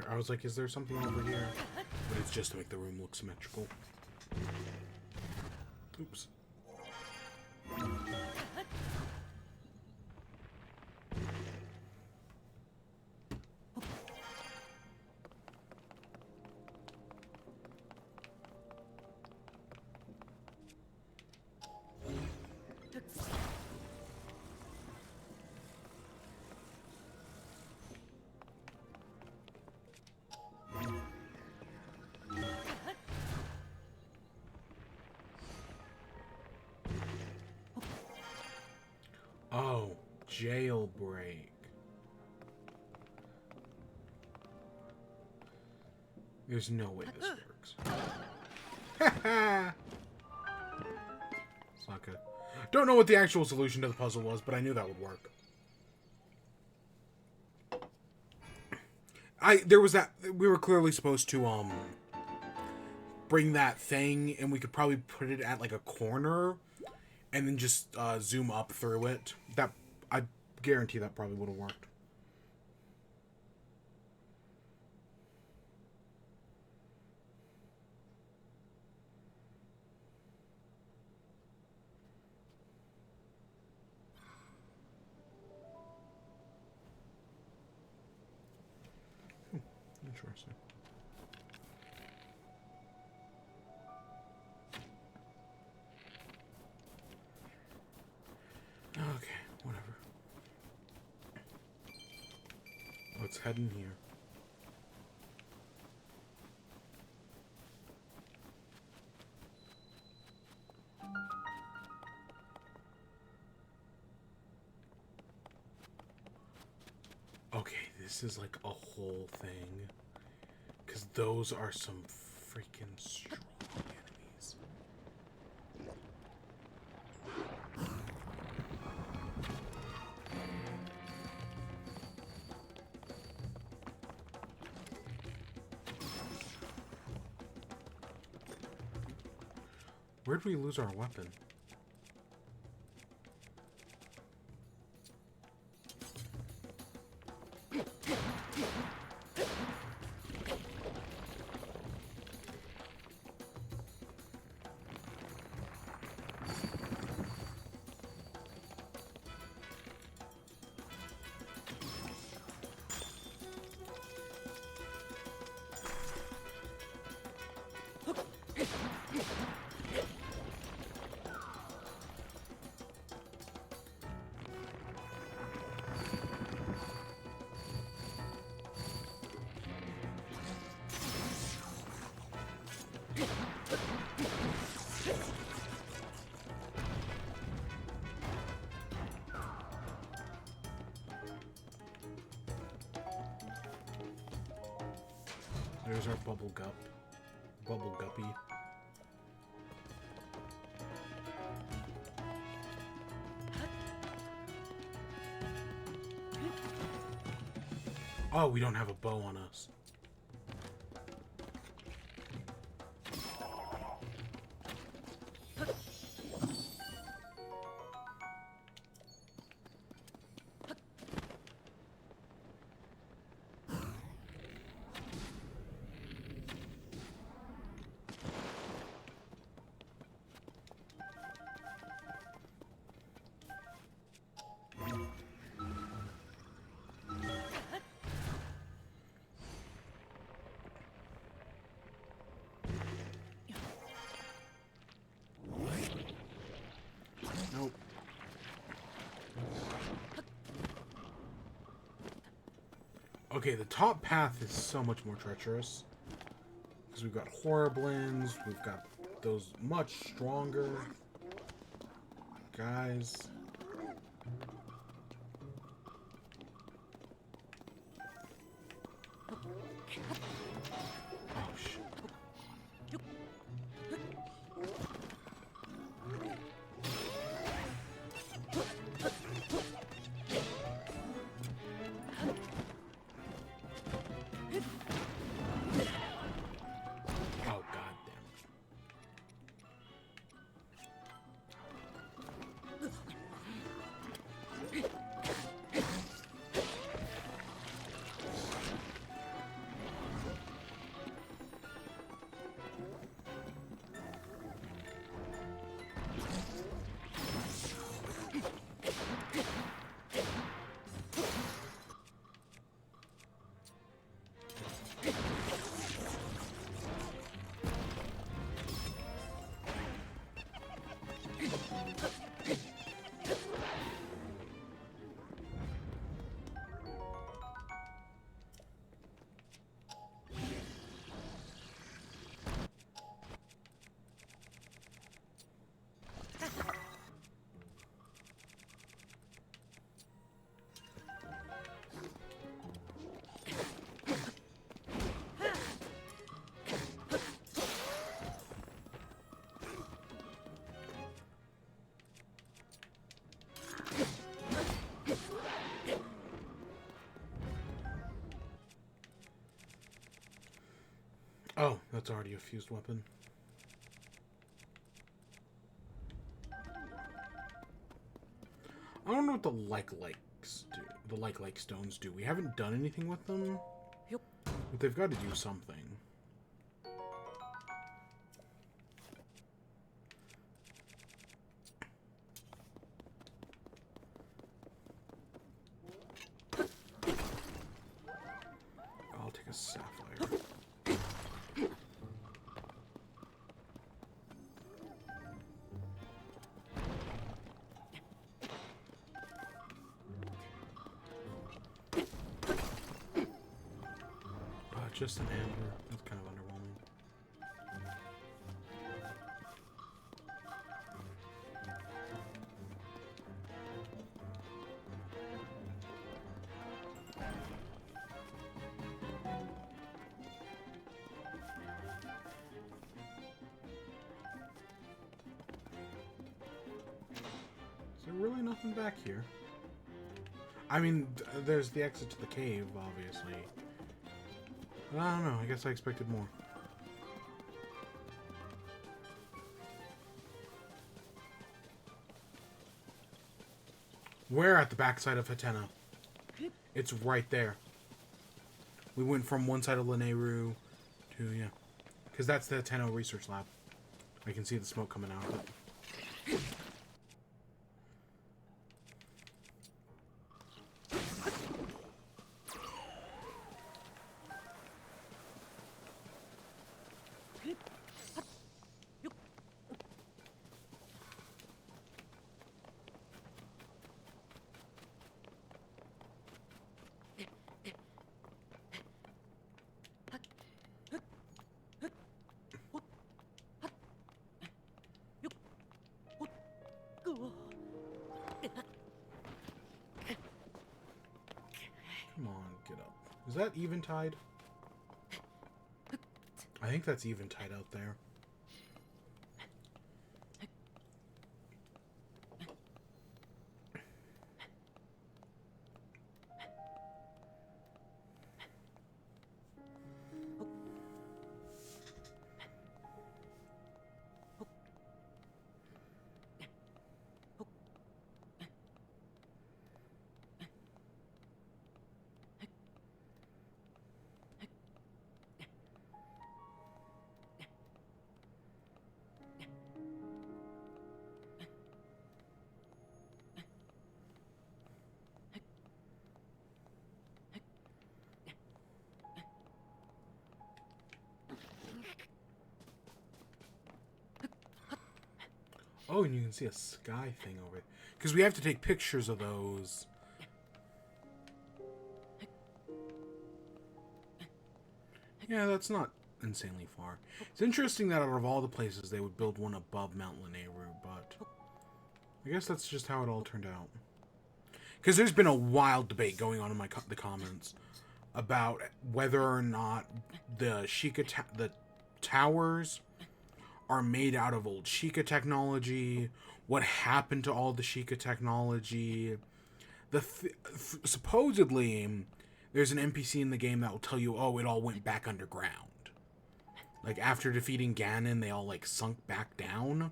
I was like, is there something over here? But it's just to make the room look symmetrical. Oops. Oh, jailbreak. There's no way this works. It's not good. Don't know what the actual solution to the puzzle was, but I knew that would work. There was that we were clearly supposed to bring that thing, and we could probably put it at like a corner and then just zoom up through it. That I guarantee that probably would have worked. Interesting. Okay, whatever. Let's head in here. Okay, this is like a whole thing. Because those are some freaking strong enemies. Where'd we lose our weapon? There's our bubble guppy. Oh, we don't have a bow on us. Nope. Okay, the top path is so much more treacherous. Because we've got Horriblins, we've got those much stronger guys. Oh, shit. Oh, goddamn. Oh, that's already a fused weapon. I don't know what the like-likes do. The like-like stones do. We haven't done anything with them. Yep. But they've got to do something. I'll take a sapphire. Just an amber. That's kind of underwhelming. Is there really nothing back here? I mean, there's the exit to the cave, obviously. I don't know. I guess I expected more. We're at the backside of Hatena. It's right there. We went from one side of Lanayru to, yeah. Because that's the Hatena research lab. I can see the smoke coming out of it. Come on, get up. Is that Eventide? I think that's Eventide out there. Oh, and you can see a sky thing over it. Because we have to take pictures of those. Yeah, that's not insanely far. It's interesting that out of all the places, they would build one above Mount Lanayru, but I guess that's just how it all turned out. Because there's been a wild debate going on in the comments about whether or not the the towers are made out of old Sheikah technology. What happened to all the Sheikah technology? Supposedly, there's an NPC in the game that will tell you, oh, it all went back underground. Like, after defeating Ganon, they all, like, sunk back down.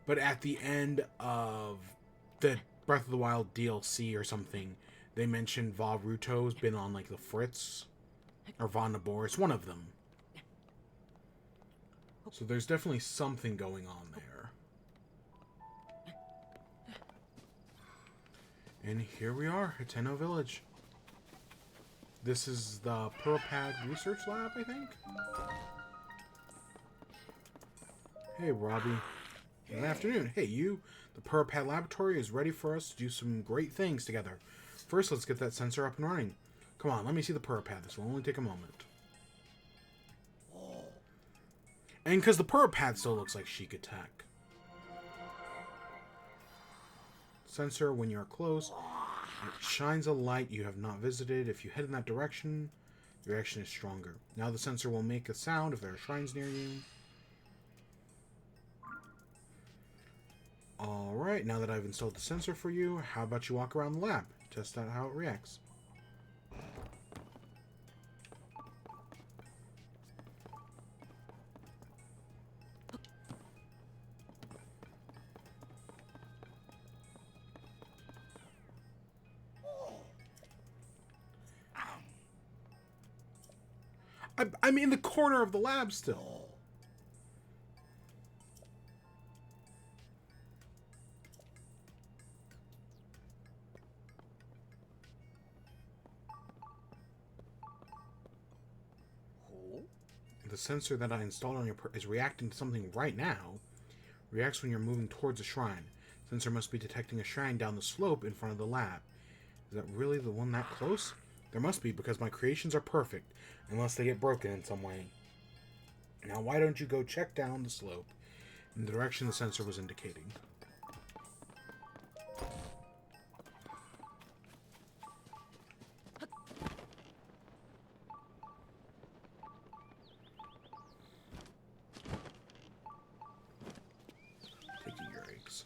But at the end of the Breath of the Wild DLC or something, they mentioned Va Ruto's been on, like, the Fritz. Or Va Naboris, one of them. So there's definitely something going on there. And here we are, Hateno Village. This is the Purpad Research Lab, I think? Hey, Robbie. Good afternoon. Hey, you. The Purpad Laboratory is ready for us to do some great things together. First, let's get that sensor up and running. Come on, let me see the Purpad. This will only take a moment. And because the Purpad still looks like Sheikah tech. Sensor, when you're close, it shines a light you have not visited. If you head in that direction, your reaction is stronger. Now the sensor will make a sound if there are shrines near you. Alright, now that I've installed the sensor for you, how about you walk around the lab? Test out how it reacts. I'm in the corner of the lab still. The sensor that I installed on your is reacting to something right now. Reacts when you're moving towards a shrine. Sensor must be detecting a shrine down the slope in front of the lab. Is that really the one that close? There must be, because my creations are perfect, unless they get broken in some way. Now why don't you go check down the slope in the direction the sensor was indicating? Taking your eggs.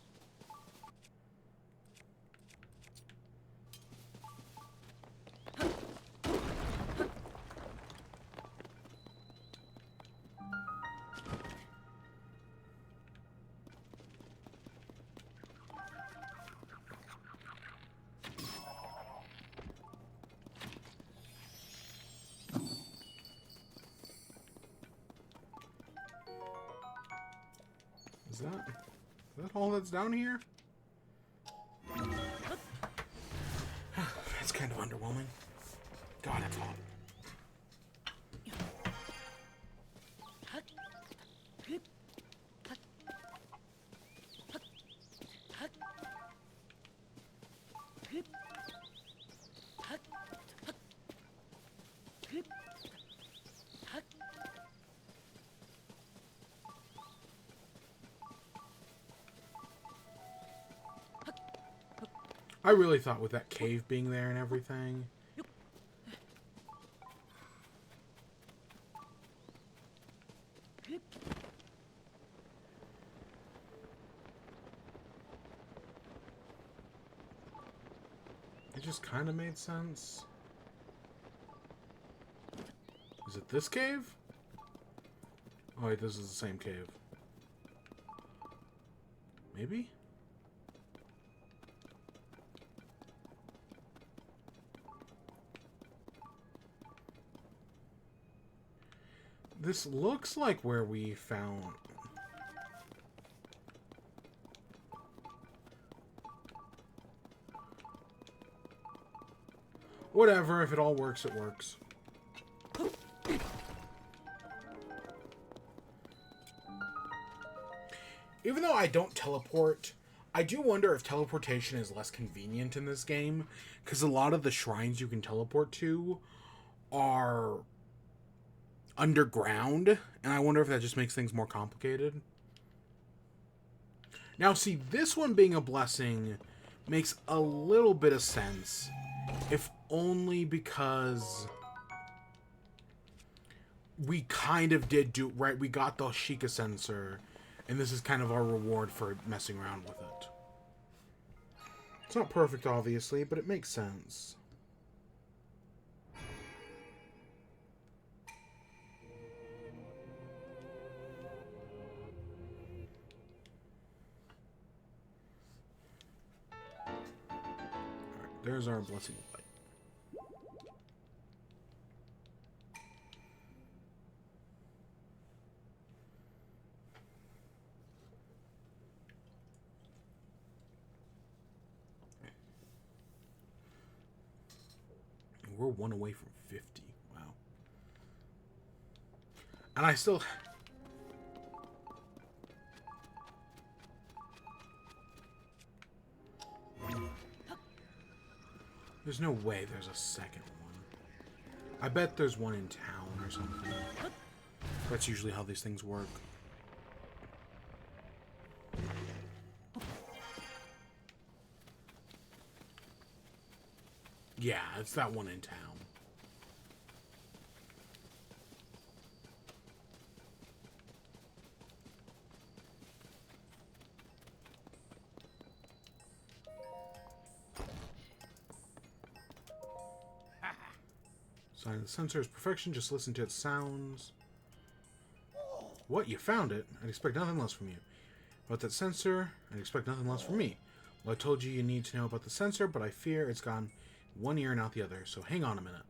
Is that all that's down here? That's kind of underwhelming. God, it's hot. I really thought with that cave being there and everything. It just kind of made sense. Is it this cave? Oh wait, this is the same cave. Maybe? This looks like where we found... Whatever, if it all works, it works. Even though I don't teleport, I do wonder if teleportation is less convenient in this game, because a lot of the shrines you can teleport to are underground, and I wonder if that just makes things more complicated. Now, see, this one being a blessing makes a little bit of sense, if only because we kind of did do, right, we got the Sheikah sensor, and this is kind of our reward for messing around with it. It's not perfect, obviously, but it makes sense. Alright, there's our blessing of light. We're one away from 50. Wow. And I still... There's no way there's a second one. I bet there's one in town or something. That's usually how these things work. Yeah, it's that one in town. Sign of the sensor is perfection. Just listen to its sounds. What? You found it? I'd expect nothing less from you. About that sensor, I'd expect nothing less from me. Well, I told you need to know about the sensor, but I fear it's gone one ear and out the other, so hang on a minute.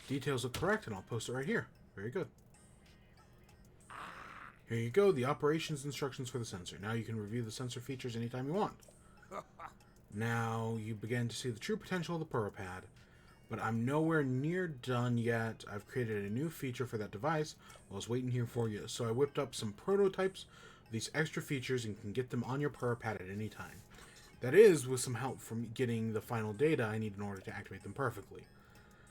Details look correct, and I'll post it right here. Very good. Here you go, the operations instructions for the sensor. Now you can review the sensor features anytime you want. Now you begin to see the true potential of the PuraPad. But I'm nowhere near done yet. I've created a new feature for that device while I was waiting here for you. So I whipped up some prototypes of these extra features and can get them on your PuraPad at any time. That is, with some help from getting the final data I need in order to activate them perfectly.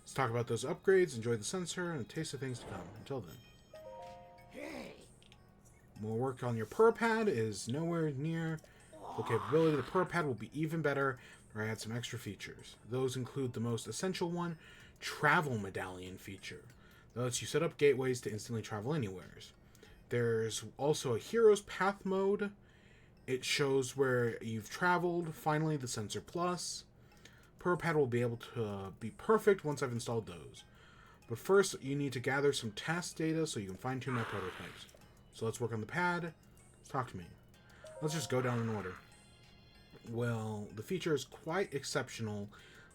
Let's talk about those upgrades, enjoy the sensor, and a taste of things to come. Until then. More work on your PuraPad is nowhere near full capability. The PuraPad will be even better where I add some extra features. Those include the most essential one, Travel Medallion feature. That lets you set up gateways to instantly travel anywheres. There's also a Hero's Path mode. It shows where you've traveled. Finally, the Sensor Plus. PuraPad will be able to be perfect once I've installed those. But first, you need to gather some test data so you can fine-tune my prototypes. So let's work on the pad. Talk to me. Let's just go down in order. Well, the feature is quite exceptional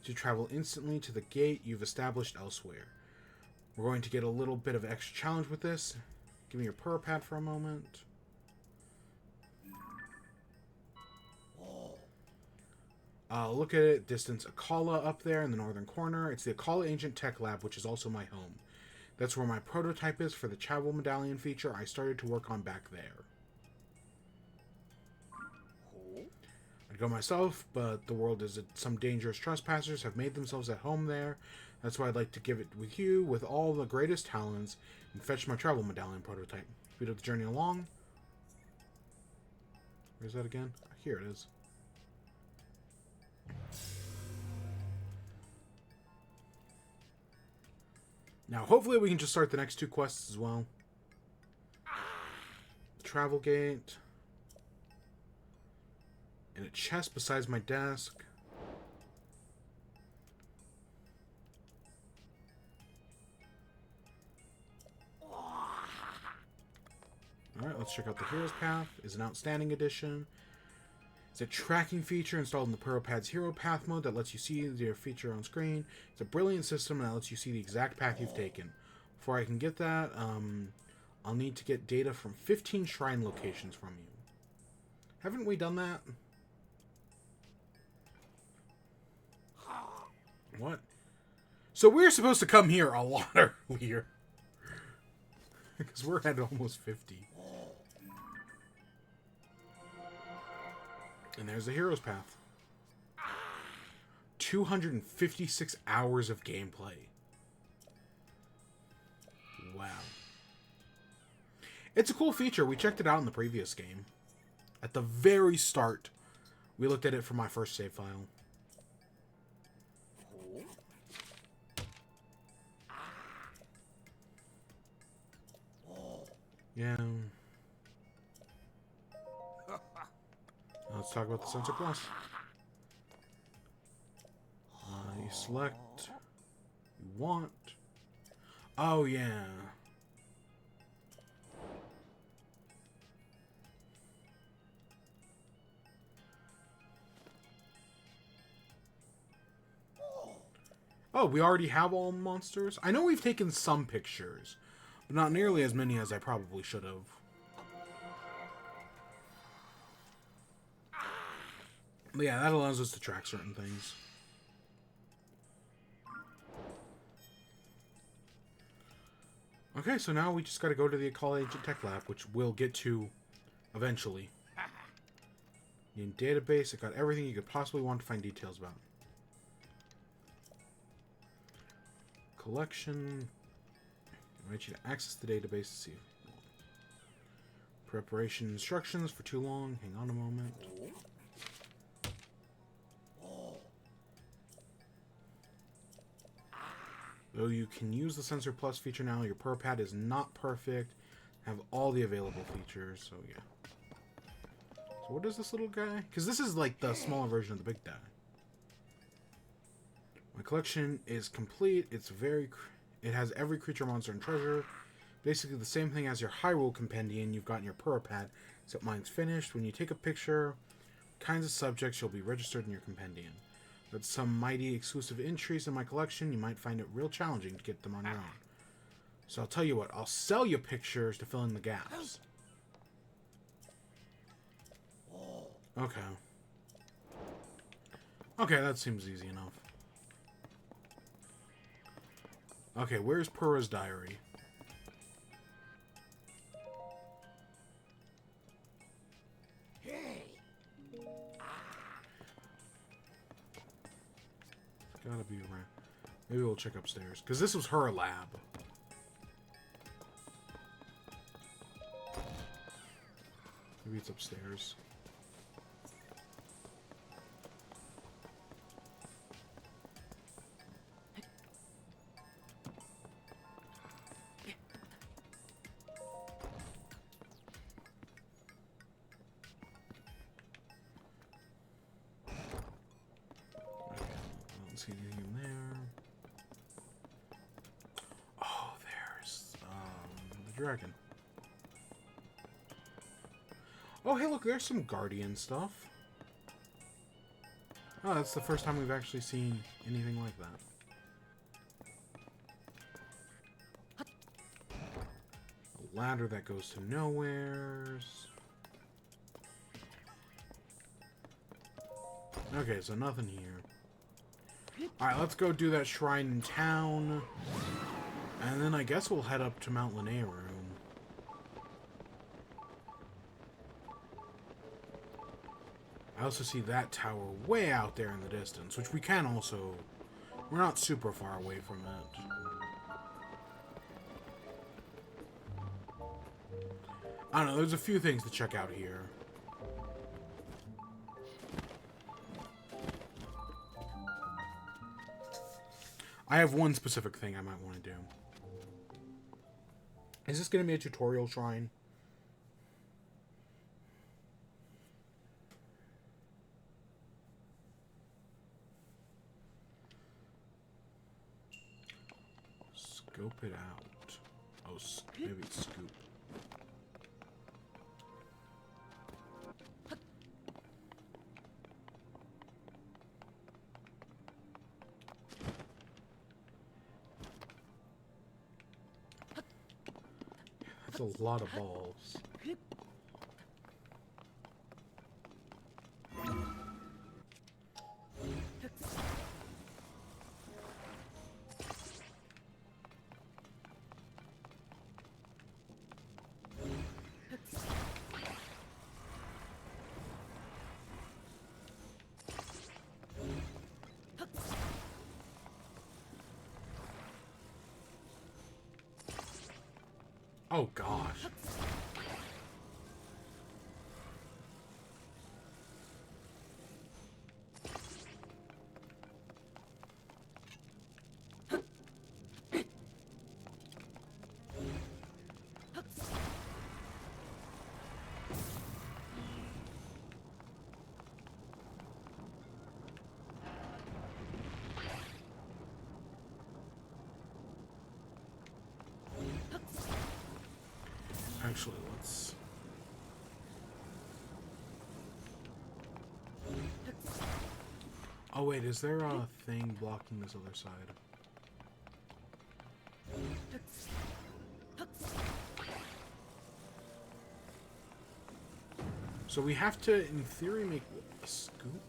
to travel instantly to the gate you've established elsewhere. We're going to get a little bit of extra challenge with this. Give me your PuraPad for a moment. Look at it. Distance Akala up there in the northern corner. It's the Akala Ancient Tech Lab, which is also my home. That's where my prototype is for the Travel Medallion feature I started to work on back there. I'd go myself, but the world is some dangerous trespassers have made themselves at home there. That's why I'd like to give it with you with all the greatest talents and fetch my Travel Medallion prototype. Speed up the journey along. Where's that again? Here it is. Now, hopefully we can just start the next two quests as well. Travel gate. And a chest beside my desk. Alright, let's check out the Hero's Path. It's an outstanding addition. It's a tracking feature installed in the PuraPad's Hero Path mode that lets you see your feature on screen. It's a brilliant system that lets you see the exact path you've taken. Before I can get that, I'll need to get data from 15 shrine locations from you. Haven't we done that? What? So we're supposed to come here a lot earlier. Because we're at almost 50. And there's the Hero's Path. 256 hours of gameplay. Wow. It's a cool feature. We checked it out in the previous game. At the very start, we looked at it for my first save file. Yeah. Let's talk about the Sensor Plus. You select. You want. Oh, yeah. Oh, we already have all monsters? I know we've taken some pictures, but not nearly as many as I probably should have. But yeah, that allows us to track certain things. Okay, so now we just gotta go to the Akala Ancient Tech Lab, which we'll get to eventually. In database, it got everything you could possibly want to find details about. Collection. I want you to access the database to see. Preparation instructions for too long. Hang on a moment. Though you can use the Sensor Plus feature now, your PuraPad is not perfect. Have all the available features, so yeah. So what is this little guy? Because this is like the smaller version of the big guy. My collection is complete. It has every creature, monster, and treasure. Basically the same thing as your Hyrule Compendium you've got in your PuraPad, except mine's finished. When you take a picture, kinds of subjects you'll be registered in your compendium. That's some mighty exclusive entries in my collection. You might find it real challenging to get them on your own. So I'll tell you what, I'll sell you pictures to fill in the gaps. Okay. Okay, that seems easy enough. Okay, where's Purah's diary? It's gotta be around. Maybe we'll check upstairs. Because this was her lab. Maybe it's upstairs. See anything in there? Oh, there's the dragon. Oh, hey, look, there's some Guardian stuff. Oh, that's the first time we've actually seen anything like that. A ladder that goes to nowheres. Okay, so nothing here. Alright, let's go do that shrine in town. And then I guess we'll head up to Mount Linnea Room. I also see that tower way out there in the distance, which we can also... We're not super far away from it. I don't know, there's a few things to check out here. I have one specific thing I might want to do. Is this going to be a tutorial shrine? Scope it out. Oh, maybe it's scoop. That's a lot of balls. Oh gosh. Actually, let's... Oh wait, is there a thing blocking this other side? So we have to, in theory, make a scoop?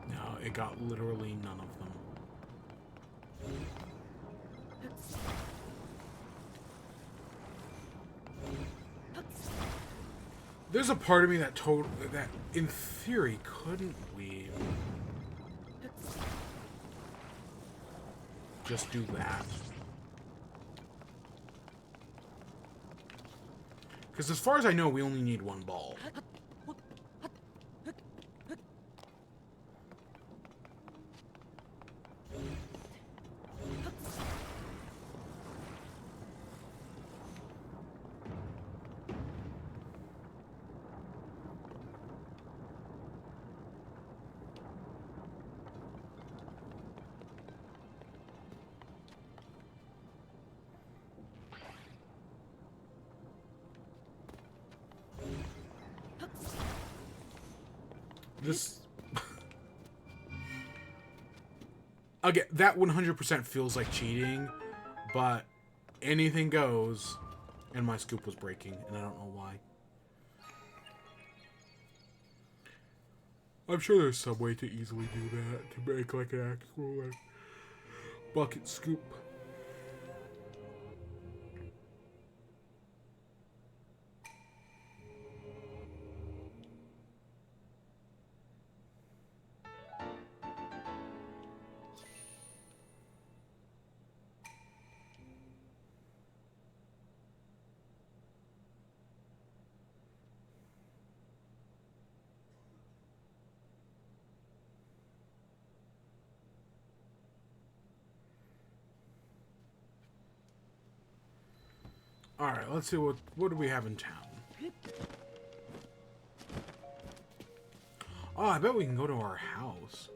No, it got literally none of them. There's a part of me that that in theory couldn't we just do that? Because as far as I know, we only need one ball. This... Again, that 100% feels like cheating, but anything goes, and my scoop was breaking, and I don't know why. I'm sure there's some way to easily do that, to make like an actual like, bucket scoop. Alright, let's see what do we have in town. Oh, I bet we can go to our house.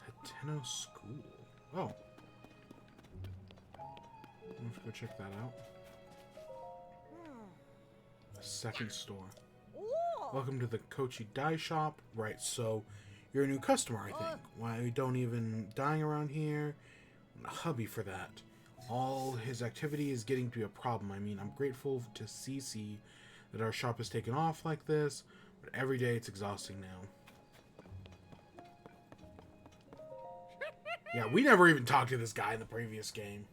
Hateno School. Oh. Let's go check that out. A second store. Welcome to the Kochi Dye Shop. Right, so you're a new customer, I think. Why don't even dying around here? I'm a hubby for that. All his activity is getting to be a problem. I mean, I'm grateful to CC that our shop has taken off like this, but every day it's exhausting now. Yeah, we never even talked to this guy in the previous game.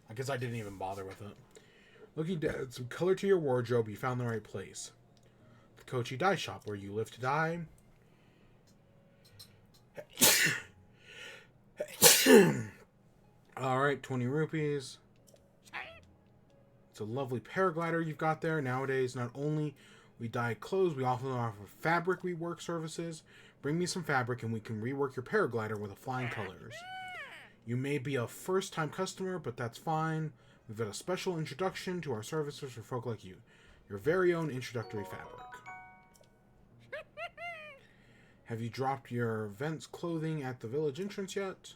I guess I didn't even bother with it. Looking to add some color to your wardrobe, you found the right place. Kochi Dye Shop, where you live to dye. Alright, 20 rupees. It's a lovely paraglider you've got there. Nowadays, not only we dye clothes, we often offer fabric rework services. Bring me some fabric and we can rework your paraglider with the flying colors. You may be a first-time customer, but that's fine. We've got a special introduction to our services for folk like you. Your very own introductory fabric. Have you dropped your Vents clothing at the village entrance yet?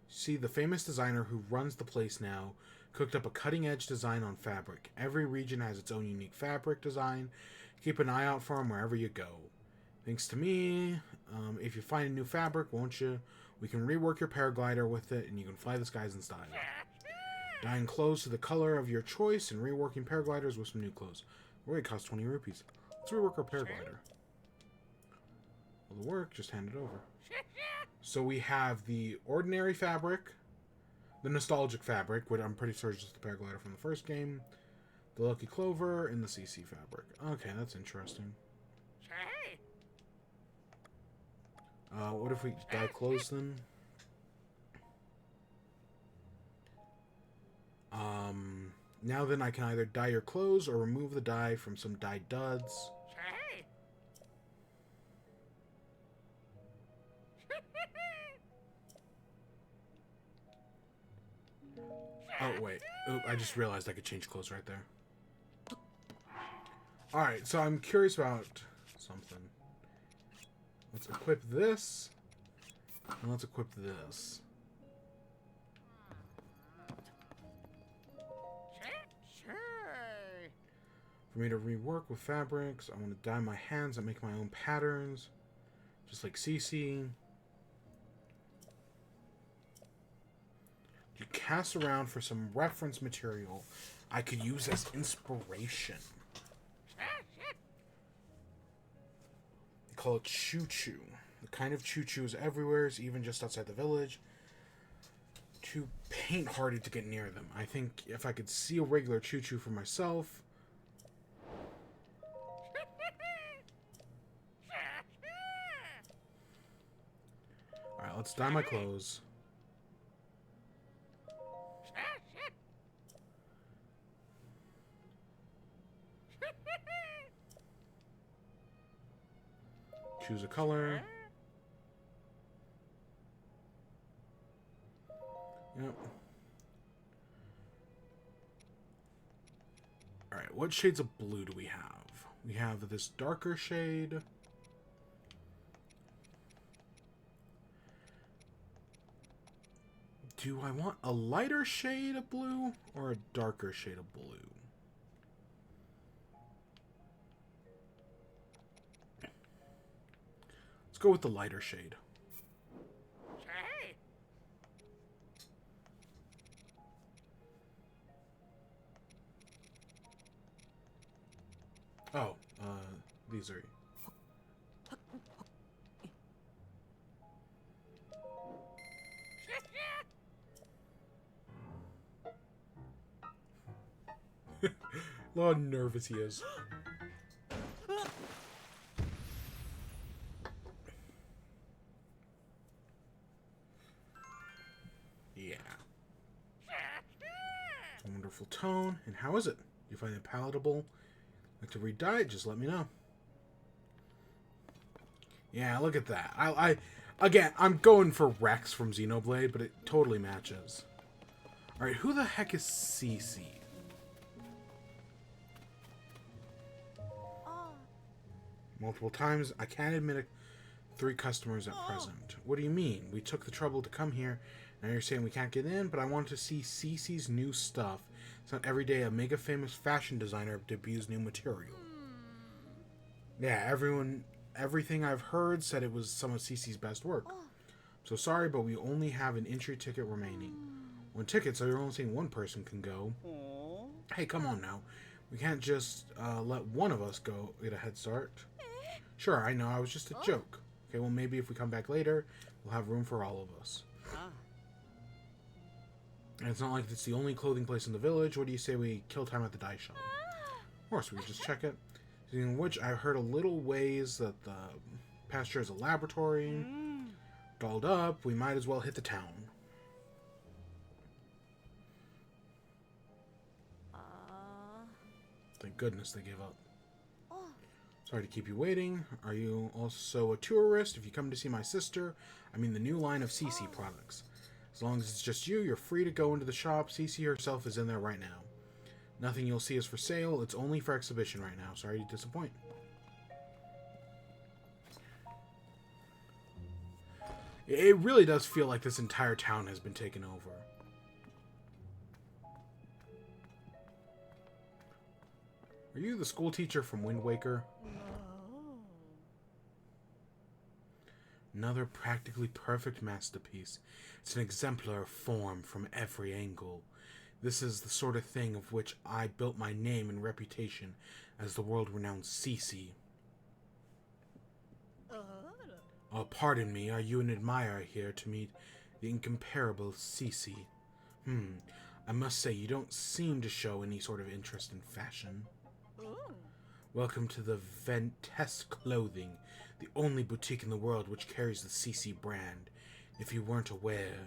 See, the famous designer who runs the place now cooked up a cutting-edge design on fabric. Every region has its own unique fabric design. Keep an eye out for them wherever you go. Thanks to me, if you find a new fabric, won't you? We can rework your paraglider with it, and you can fly the skies in style. Dyeing clothes to the color of your choice and reworking paragliders with some new clothes. It costs 20 rupees. Let's rework our paraglider. Will it work? Just hand it over. So we have the ordinary fabric, the nostalgic fabric, which I'm pretty sure is just the paraglider from the first game, the Lucky Clover, and the CC fabric. Okay, that's interesting. What if we dye clothes then? Now then I can either dye your clothes or remove the dye from some dyed duds. Oh, wait. Oop, I just realized I could change clothes right there. Alright, so I'm curious about something. Let's equip this. And let's equip this. For me to rework with fabrics, I want to dye my hands and make my own patterns. Just like CC. You cast around for some reference material I could use as inspiration. They call it Choo Choo. The kind of choo-choos everywhere, even just outside the village. Too paint-hearted to get near them. I think if I could see a regular choo-choo for myself... Alright, let's dye my clothes. Choose a color. Yep. Alright, what shades of blue do we have? We have this darker shade. Do I want a lighter shade of blue or a darker shade of blue? Let's go with the lighter shade. Oh, these are... Look how nervous he is. Yeah. Wonderful tone. And how is it? You find it palatable? Like to re-dye it? Just let me know. Yeah, look at that. Again, I'm going for Rex from Xenoblade, but it totally matches. Alright, who the heck is Cece? Multiple times. I can't admit 3 customers at present. What do you mean? We took the trouble to come here. Now you're saying we can't get in, but I want to see Cece's new stuff. It's not every day a mega famous fashion designer debuts new material. Yeah, everything I've heard said it was some of Cece's best work. So sorry, but we only have an entry ticket remaining. 1 ticket, so you're only saying 1 person can go. Hey, come on now. We can't just let one of us go get a head start. Sure, I know, I was just a joke. Okay, well maybe if we come back later, we'll have room for all of us. And it's not like it's the only clothing place in the village. What do you say we kill time at the dye shop? Of course, we can just check it. In which I heard a little ways that the pasture is a laboratory. Dolled up, we might as well hit the town. Thank goodness they gave up. Sorry to keep you waiting. Are you also a tourist? If you come to see my sister, I mean the new line of CC products. As long as it's just you, you're free to go into the shop. CC herself is in there right now. Nothing you'll see is for sale. It's only for exhibition right now. Sorry to disappoint. It really does feel like this entire town has been taken over. Are you the school teacher from Wind Waker? Another practically perfect masterpiece. It's an exemplar of form from every angle. This is the sort of thing of which I built my name and reputation as the world-renowned Cece. Oh, pardon me, are you an admirer here to meet the incomparable Cece? I must say, you don't seem to show any sort of interest in fashion. Welcome to the Ventes Clothing, the only boutique in the world which carries the CC brand, if you weren't aware.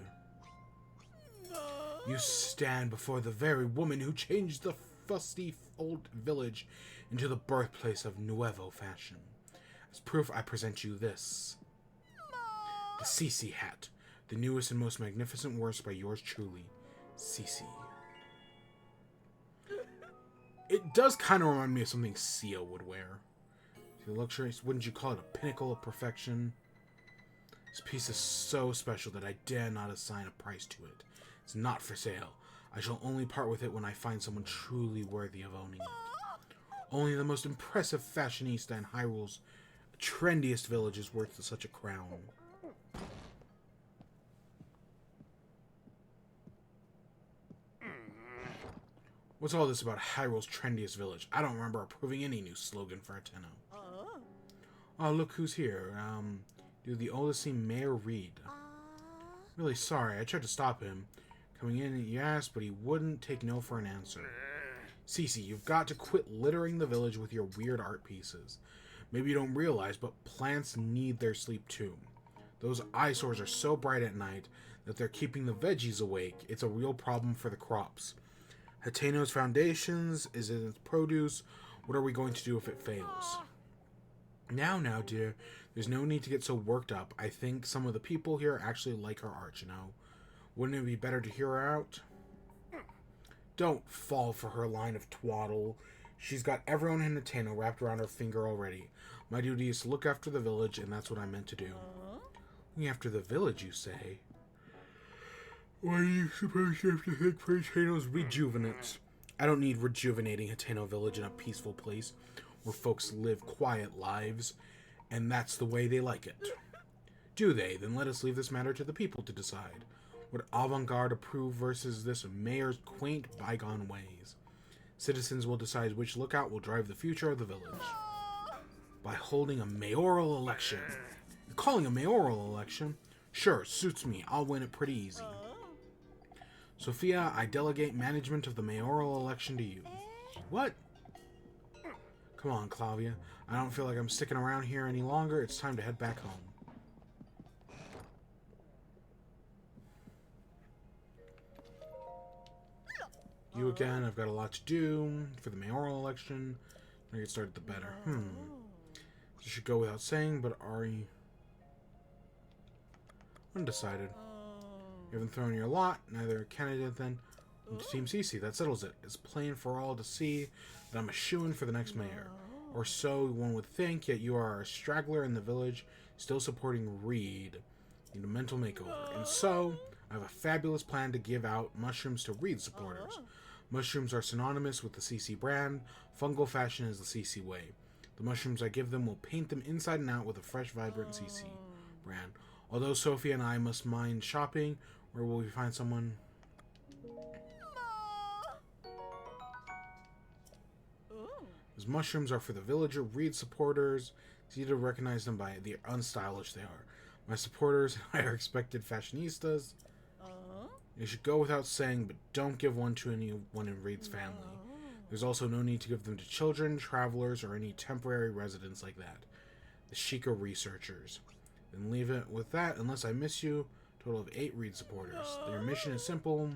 You stand before the very woman who changed the fusty old village into the birthplace of Nuevo fashion. As proof, I present you this. The CC hat, the newest and most magnificent work by yours truly, CC. It does kind of remind me of something Sia would wear. The luxurious, wouldn't you call it a pinnacle of perfection? This piece is so special that I dare not assign a price to it. It's not for sale. I shall only part with it when I find someone truly worthy of owning it. Only the most impressive fashionista in Hyrule's trendiest village is worth such a crown. What's all this about Hyrule's trendiest village? I don't remember approving any new slogan for a Tenno. Oh, look who's here. Dude, the oldest seemed Mayor Reed. Really sorry, I tried to stop him. Coming in, he asked, but he wouldn't take no for an answer. Cece, you've got to quit littering the village with your weird art pieces. Maybe you don't realize, but plants need their sleep too. Those eyesores are so bright at night that they're keeping the veggies awake. It's a real problem for the crops. Hateno's foundations is in its produce. What are we going to do if it fails? Now, dear, there's no need to get so worked up. I think some of the people here actually like her art, you know. Wouldn't it be better to hear her out? Don't fall for her line of twaddle. She's got everyone in Hateno wrapped around her finger already. My duty is to look after the village, and that's what I meant to do. Looking after the village, you say? Why do you suppose you have to think for Hateno's rejuvenates? I don't need rejuvenating Hateno Village in a peaceful place where folks live quiet lives, and that's the way they like it. Do they? Then let us leave this matter to the people to decide. Would avant-garde approve versus this mayor's quaint bygone ways? Citizens will decide which lookout will drive the future of the village. By holding a mayoral election. You're calling a mayoral election? Sure, suits me. I'll win it pretty easy. Sophia, I delegate management of the mayoral election to you. What? Come on, Clavia. I don't feel like I'm sticking around here any longer. It's time to head back home. You again. I've got a lot to do for the mayoral election. The get started, the better. This should go without saying, but are you undecided? You haven't thrown your lot. Neither candidate then. Into Team CC. That settles it. It's plain for all to see that I'm a shoo-in for the next mayor. Or so one would think, yet you are a straggler in the village, still supporting Reed. Need a mental makeover. And so, I have a fabulous plan to give out mushrooms to Reed supporters. Mushrooms are synonymous with the CC brand. Fungal fashion is the CC way. The mushrooms I give them will paint them inside and out with a fresh, vibrant CC brand. Although Sophie and I must mind shopping, where will we find someone? Those mushrooms are for the villager Reed supporters. It's easy to recognize them by the unstylish they are. My supporters and I are expected fashionistas. It should go without saying, but don't give one to anyone in Reed's family. There's also no need to give them to children, travelers, or any temporary residents like that. The Sheikah researchers. Then leave it with that, unless I miss you. Total of 8 Reed supporters. Their mission is simple.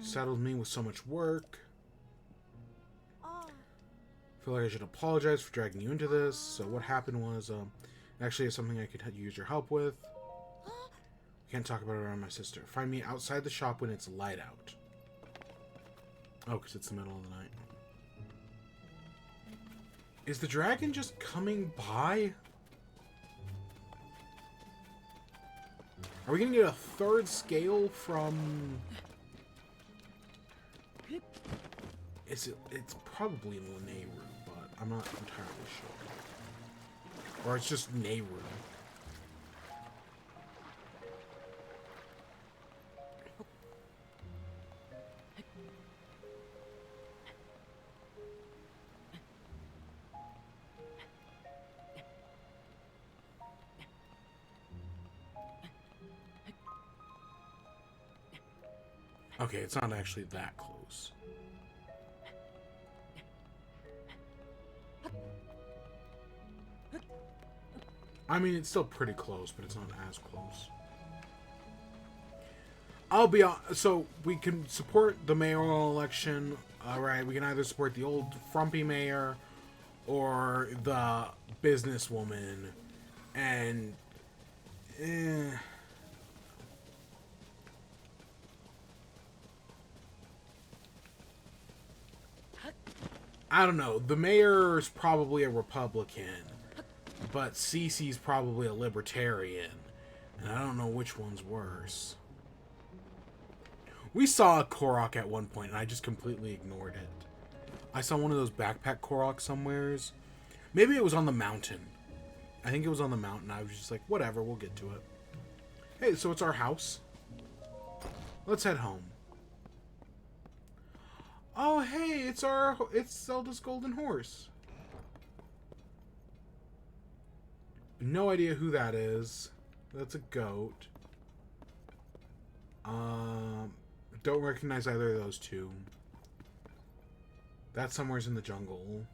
Saddled me with so much work. I feel like I should apologize for dragging you into this. So what happened was, actually it's something I could use your help with. Can't talk about it around my sister. Find me outside the shop when it's light out. Oh, because it's the middle of the night. Is the dragon just coming by? Are we gonna get a third scale from... It's probably Nehru, but I'm not entirely sure. Or it's just Nehru. Okay, it's not actually that close. I mean, it's still pretty close, but it's not as close. I'll be honest, so we can support the mayoral election, alright? We can either support the old frumpy mayor or the businesswoman, and I don't know. The mayor's probably a Republican, but Cece's probably a libertarian, and I don't know which one's worse. We saw a Korok at one point, and I just completely ignored it. I saw one of those backpack Koroks somewheres. Maybe it was on the mountain. I think it was on the mountain. I was just like, whatever, we'll get to it. Hey, so it's our house. Let's head home. Oh, hey, it's Zelda's golden horse. No idea who that is. That's a goat. Don't recognize either of those two. That somewhere's in the jungle.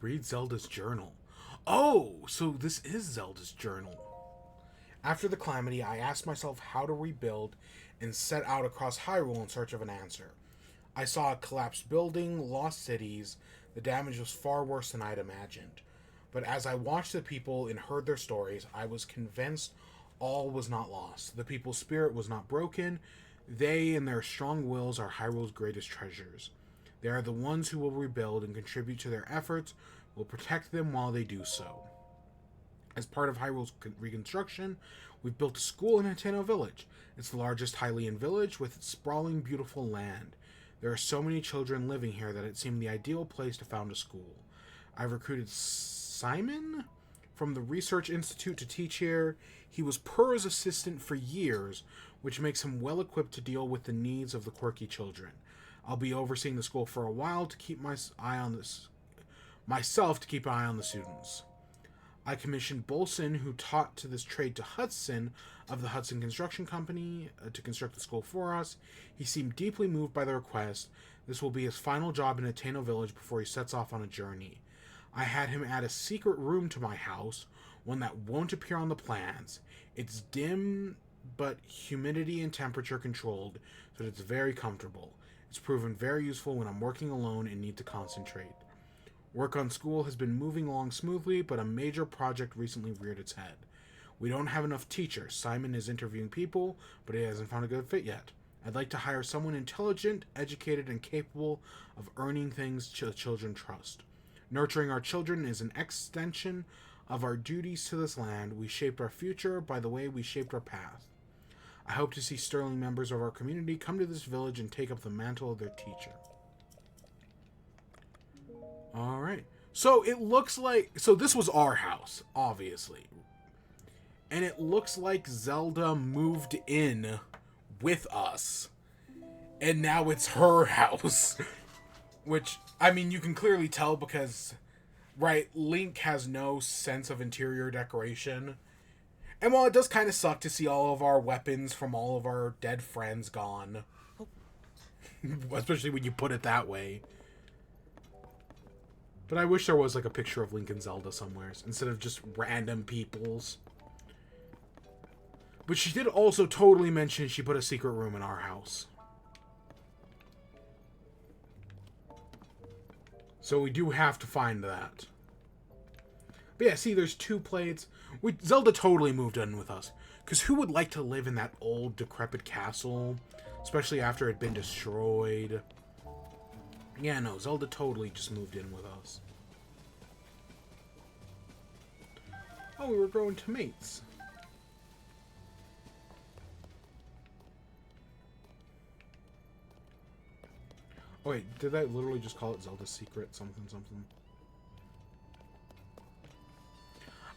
Read Zelda's journal. Oh, so this is Zelda's journal. After the calamity, I asked myself how to rebuild and set out across Hyrule in search of an answer. I saw a collapsed building, lost cities. The damage was far worse than I'd imagined. But as I watched the people and heard their stories, I was convinced all was not lost. The people's spirit was not broken. They and their strong wills are Hyrule's greatest treasures. They are the ones who will rebuild and contribute to their efforts, will protect them while they do so. As part of Hyrule's reconstruction, we've built a school in Hateno Village. It's the largest Hylian village with its sprawling, beautiful land. There are so many children living here that it seemed the ideal place to found a school. I've recruited Simon from the Research Institute to teach here. He was Purr's assistant for years, which makes him well equipped to deal with the needs of the quirky children. I'll be overseeing the school for a while to keep myself to keep an eye on the students. I commissioned Bolson, who taught to this trade to Hudson of the Hudson Construction Company, to construct the school for us. He seemed deeply moved by the request. This will be his final job in Hateno Village before he sets off on a journey. I had him add a secret room to my house, one that won't appear on the plans. It's dim, but humidity and temperature controlled, so that it's very comfortable. It's proven very useful when I'm working alone and need to concentrate. Work on school has been moving along smoothly, but a major project recently reared its head. We don't have enough teachers. Simon is interviewing people, but he hasn't found a good fit yet. I'd like to hire someone intelligent, educated, and capable of earning things children trust. Nurturing our children is an extension of our duties to this land. We shaped our future by the way we shaped our past. I hope to see sterling members of our community come to this village and take up the mantle of their teacher. Alright. So it looks like... So this was our house, obviously. And it looks like Zelda moved in with us. And now it's her house. Which, I mean, you can clearly tell because... Right, Link has no sense of interior decoration. And while it does kind of suck to see all of our weapons from all of our dead friends gone. Especially when you put it that way. But I wish there was like a picture of Link and Zelda somewhere instead of just random people's. But she did also totally mention she put a secret room in our house. So we do have to find that. But yeah, see, there's 2 plates. Zelda totally moved in with us. Because who would like to live in that old, decrepit castle? Especially after it had been destroyed. Yeah, no, Zelda totally just moved in with us. Oh, we were growing tomatoes. Oh wait, did I literally just call it Zelda's Secret something something?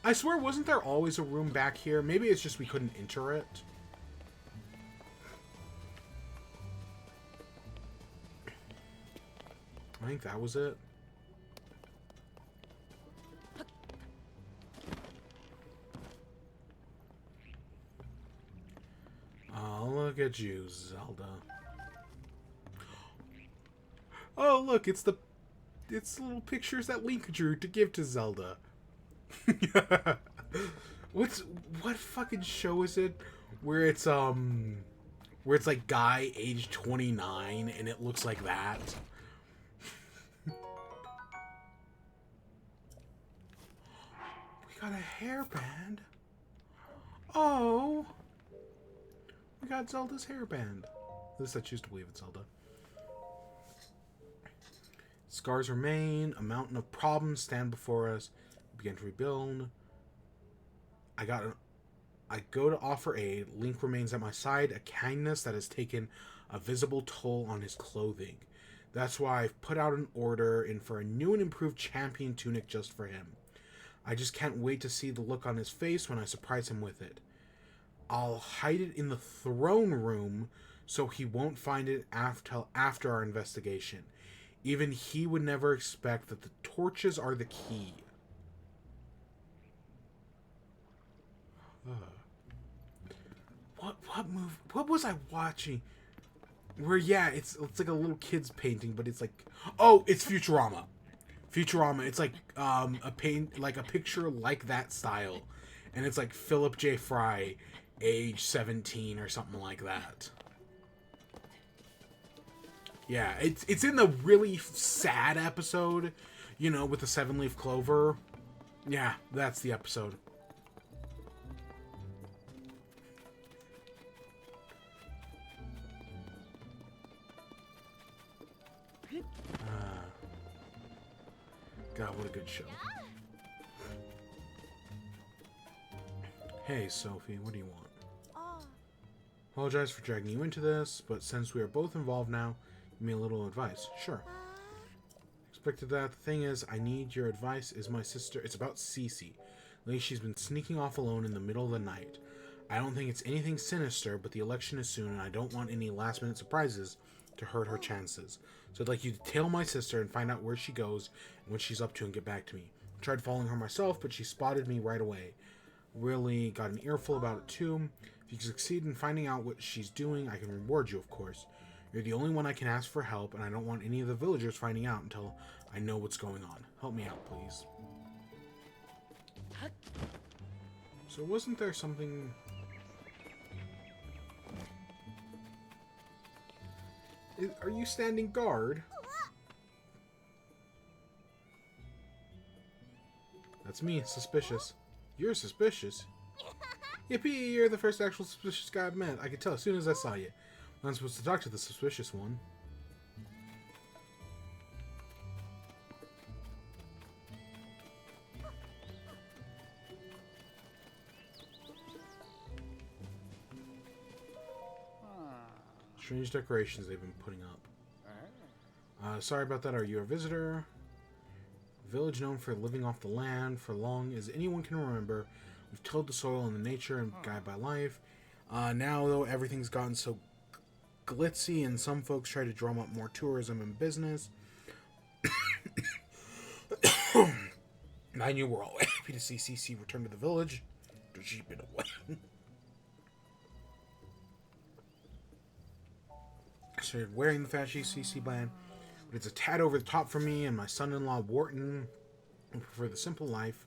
I swear, wasn't there always a room back here? Maybe it's just we couldn't enter it. I think that was it. Oh, look at you, Zelda. Oh, look, it's little pictures that Link drew to give to Zelda. What fucking show is it where it's like guy age 29 and it looks like that? We got a hairband. Oh, we got Zelda's hairband. At least I choose to believe it's Zelda. Scars remain. A mountain of problems stand before us. We begin to rebuild. I go to offer aid. Link remains at my side. A kindness that has taken a visible toll on his clothing. That's why I've put out an order in for a new and improved champion tunic just for him. I just can't wait to see the look on his face when I surprise him with it. I'll hide it in the throne room so he won't find it after our investigation. Even he would never expect that the torches are the key. What was I watching? Where it's like a little kid's painting, but it's like, oh, it's Futurama. Futurama. It's like a picture like that style, and it's like Philip J. Fry, age 17 or something like that. Yeah, it's in the really sad episode, with the 7-leaf clover. Yeah, that's the episode. God, what a good show. Hey, Sophie, what do you want? Apologize for dragging you into this, but since we are both involved now, give me a little advice. Sure. Expected that. The thing is, I need your advice. Is my sister... It's about Cece. Lately, she's been sneaking off alone in the middle of the night. I don't think it's anything sinister, but the election is soon, and I don't want any last-minute surprises to hurt her chances. So I'd like you to tail my sister and find out where she goes and what she's up to and get back to me. I tried following her myself, but she spotted me right away. Really got an earful about it too. If you succeed in finding out what she's doing, I can reward you, of course. You're the only one I can ask for help, and I don't want any of the villagers finding out until I know what's going on. Help me out, please. So wasn't there something... Are you standing guard? That's me, suspicious. You're suspicious? Yippee, you're the first actual suspicious guy I've met. I could tell as soon as I saw you. I'm not supposed to talk to the suspicious one. Strange decorations they've been putting up. Sorry about that. Are you a visitor? Village known for living off the land for long as anyone can remember. We've tilled the soil and the nature and guide by life. Now, though, everything's gotten so glitzy and some folks try to drum up more tourism and business. I knew we're all happy to see CC return to the village. She's been away. I started wearing the fashy CC band, but it's a tad over the top for me and my son-in-law Wharton. I prefer the simple life.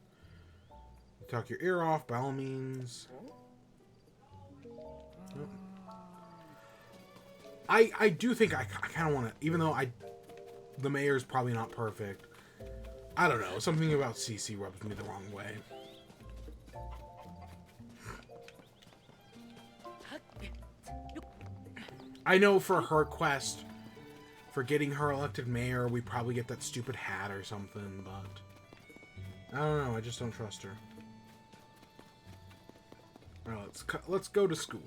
You talk your ear off, by all means. Oh. I do think I kind of want to, even though the mayor's probably not perfect. I don't know, something about CC rubs me the wrong way. I know for her quest, for getting her elected mayor, we probably get that stupid hat or something, but I don't know, I just don't trust her. Alright, let's go to school.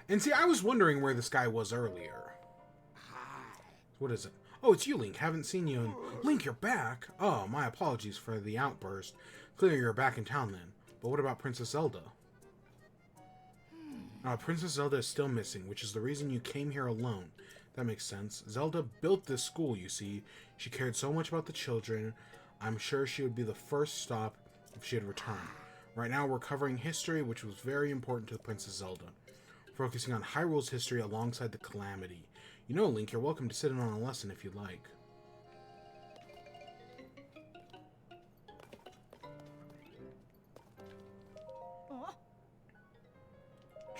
And see, I was wondering where this guy was earlier. What is it? Oh, it's you, Link. Haven't seen you in... Link, you're back? Oh, my apologies for the outburst. Clearly you're back in town then. But what about Princess Zelda? Princess Zelda is still missing, which is the reason you came here alone. That makes sense. Zelda built this school, you see. She cared so much about the children. I'm sure she would be the first stop if she had returned. Right now we're covering history, which was very important to Princess Zelda. Focusing on Hyrule's history alongside the Calamity. You know, Link, you're welcome to sit in on a lesson if you'd like.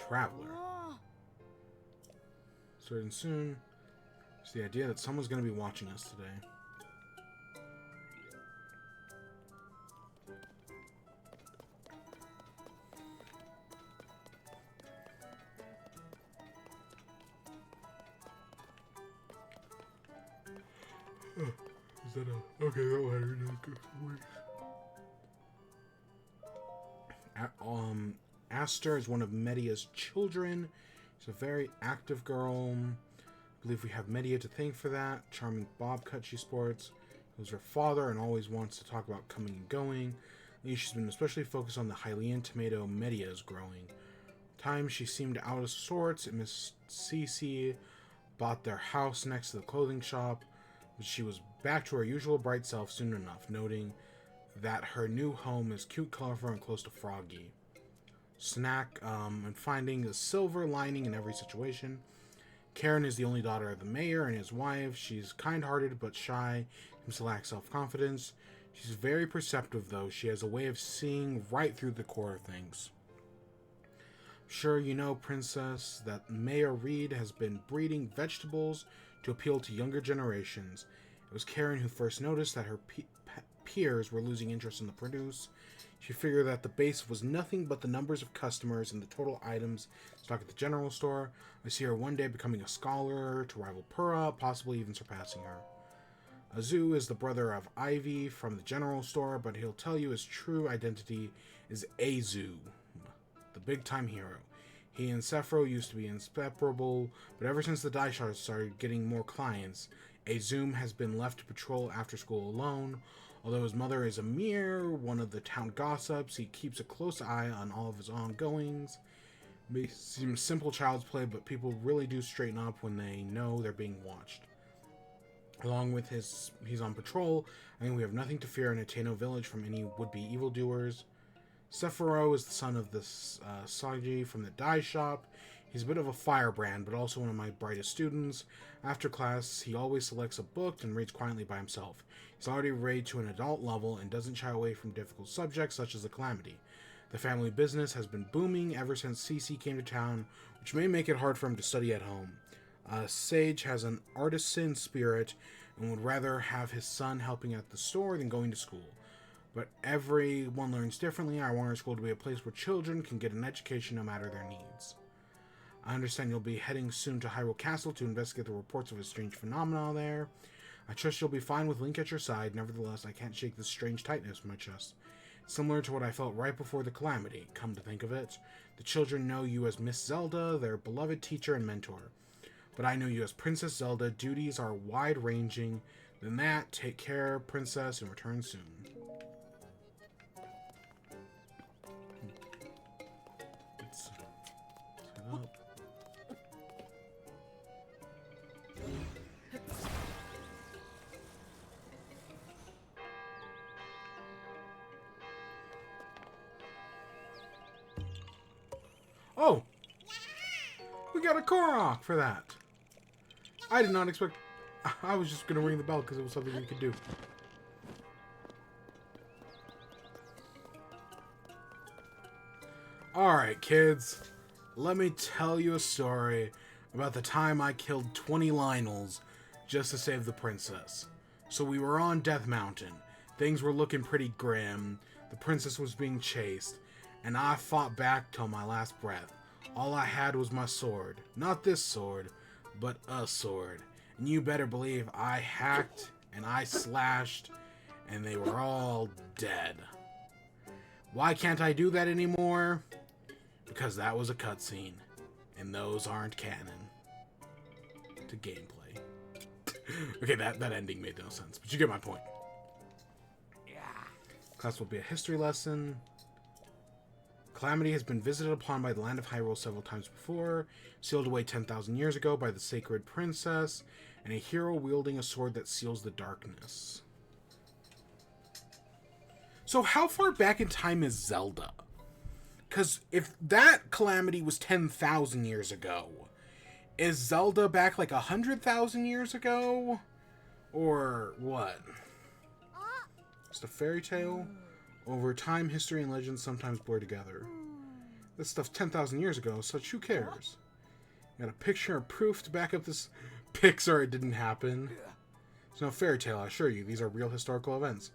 Traveler. Starting soon. It's the idea that someone's going to be watching us today. Is that a... Okay, that ladder does go Aster is one of Media's children. She's a very active girl. I believe we have Media to thank for that. Charming bob cut she sports. Who's her father and always wants to talk about coming and going. She's been especially focused on the Hylian tomato Media is growing. Times she seemed out of sorts, and Miss Cece bought their house next to the clothing shop, but she was back to her usual bright self soon enough, noting that her new home is cute, colorful, and close to Froggy. Snack, and finding a silver lining in every situation. Karen is the only daughter of the mayor and his wife. She's kind-hearted but shy, seems to lack self-confidence. She's very perceptive, though. She has a way of seeing right through the core of things. Sure you know, Princess, that Mayor Reed has been breeding vegetables to appeal to younger generations. It was Karen who first noticed that her peers were losing interest in the produce. She figured that the base was nothing but the numbers of customers and the total items stocked at the general store. I see her one day becoming a scholar to rival Pura, possibly even surpassing her. Azu is the brother of Ivy from the general store, but he'll tell you his true identity is Azu, the big-time hero. He and Sephiroth used to be inseparable, but ever since the die shots started getting more clients, Azum has been left to patrol after school alone. Although his mother is a mere one of the town gossips, he keeps a close eye on all of his ongoings. It may seem simple child's play, but people really do straighten up when they know they're being watched. Along with he's on patrol, I think we have nothing to fear in Ateno village from any would-be evildoers. Sephiroth is the son of the Saji from the dye shop. He's a bit of a firebrand, but also one of my brightest students. After class, he always selects a book and reads quietly by himself. He's already raised to an adult level and doesn't shy away from difficult subjects such as the Calamity. The family business has been booming ever since Cece came to town, which may make it hard for him to study at home. Sage has an artisan spirit and would rather have his son helping at the store than going to school. But everyone learns differently. I want our school to be a place where children can get an education no matter their needs. I understand you'll be heading soon to Hyrule Castle to investigate the reports of a strange phenomena there. I trust you'll be fine with Link at your side. Nevertheless, I can't shake this strange tightness from my chest. Similar to what I felt right before the Calamity, come to think of it. The children know you as Miss Zelda, their beloved teacher and mentor. But I know you as Princess Zelda. Duties are wide-ranging. Than that, take care, Princess, and return soon. Let's set up. Oh! We got a Korok for that. I did not expect... I was just going to ring the bell because it was something we could do. Alright, kids. Let me tell you a story about the time I killed 20 Lionels just to save the princess. So we were on Death Mountain. Things were looking pretty grim. The princess was being chased. And I fought back till my last breath. All I had was my sword. Not this sword, but a sword. And you better believe I hacked and I slashed, and they were all dead. Why can't I do that anymore? Because that was a cutscene, and those aren't canon to gameplay. Okay, that ending made no sense, but you get my point. Class will be a history lesson. Calamity has been visited upon by the land of Hyrule several times before, sealed away 10,000 years ago by the sacred princess, and a hero wielding a sword that seals the darkness. So how far back in time is Zelda? Because if that Calamity was 10,000 years ago, is Zelda back like 100,000 years ago? Or what? Just a fairy tale? Over time, history and legend sometimes blur together. This stuff's 10,000 years ago, so who cares? Got a picture or proof to back up this Pixar it didn't happen. It's no fairy tale, I assure you. These are real historical events.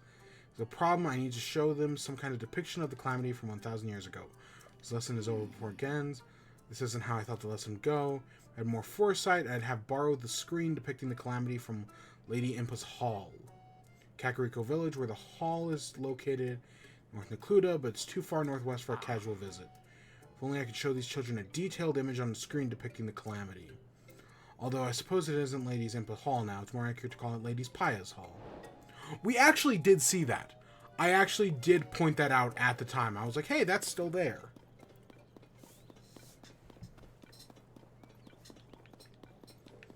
There's a problem, I need to show them some kind of depiction of the Calamity from 1,000 years ago. This lesson is over before it ends. This isn't how I thought the lesson would go. I had more foresight, I'd have borrowed the screen depicting the Calamity from Lady Impa's Hall. Kakariko Village, where the hall is located, North Nakluda, but it's too far northwest for a casual visit. If only I could show these children a detailed image on the screen depicting the calamity. Although I suppose it isn't Ladies Impa Hall now, it's more accurate to call it Ladies Pia's Hall. We actually did see that. I actually did point that out at the time. I was like, hey, that's still there.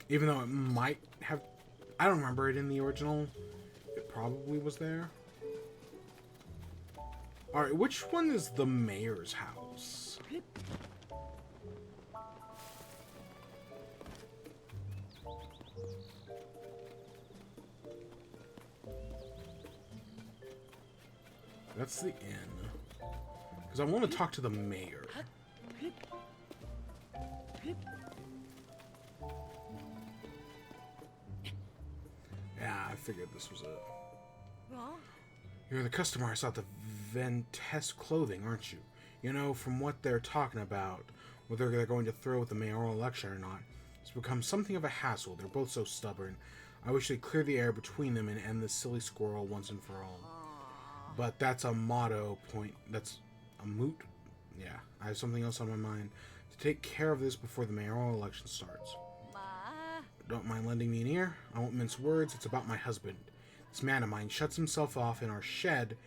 Even though it might have... I don't remember it in the original. It probably was there. Alright, which one is the mayor's house? That's the inn. Because I want to talk to the mayor. Yeah, I figured this was it. You're the customer I saw at the Ventest clothing, aren't you? You know, from what they're talking about, whether they're going to throw with the mayoral election or not, it's become something of a hassle. They're both so stubborn. I wish they'd clear the air between them and end this silly squirrel once and for all. But that's a motto point. That's a moot? Yeah, I have something else on my mind. To take care of this before the mayoral election starts. Don't mind lending me an ear? I won't mince words. It's about my husband. This man of mine shuts himself off in our shed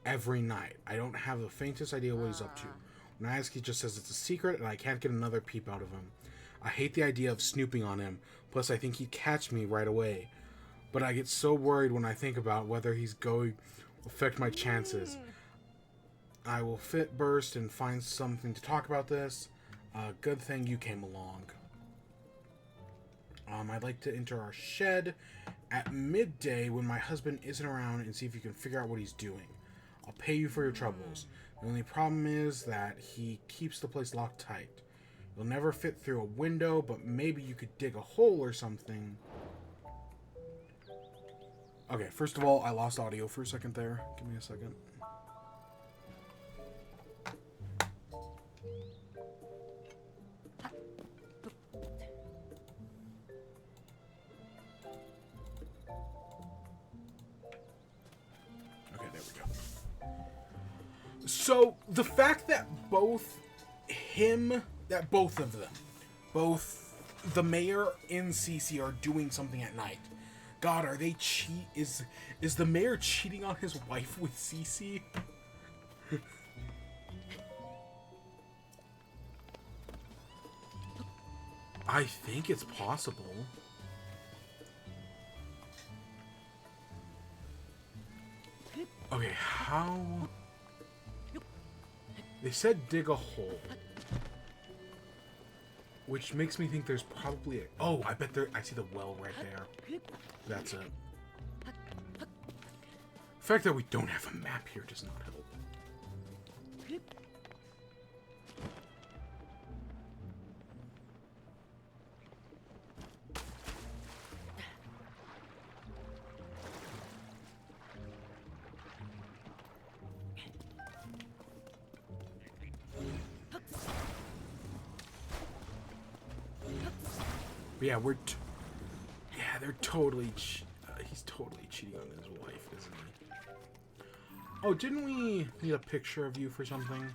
every night. I don't have the faintest idea what he's up to. When I ask, he just says it's a secret and I can't get another peep out of him. I hate the idea of snooping on him. Plus, I think he'd catch me right away. But I get so worried when I think about whether he's going to affect my chances. I will fit burst and find something to talk about this. Good thing you came along. I'd like to enter our shed at midday when my husband isn't around and see if you can figure out what he's doing. I'll pay you for your troubles. The only problem is that he keeps the place locked tight. You'll never fit through a window, but maybe you could dig a hole or something. Okay, first of all, I lost audio for a second there. Give me a second. So, the fact that both of them, both the mayor and Cece are doing something at night. God, are they is the mayor cheating on his wife with Cece? I think it's possible. Okay, how... They said dig a hole. Which makes me think there's probably a... Oh, I bet there... I see the well right there. That's it. The fact that we don't have a map here does not help. But yeah, they're totally... he's totally cheating on his wife, isn't he? Oh, didn't we need a picture of you for something?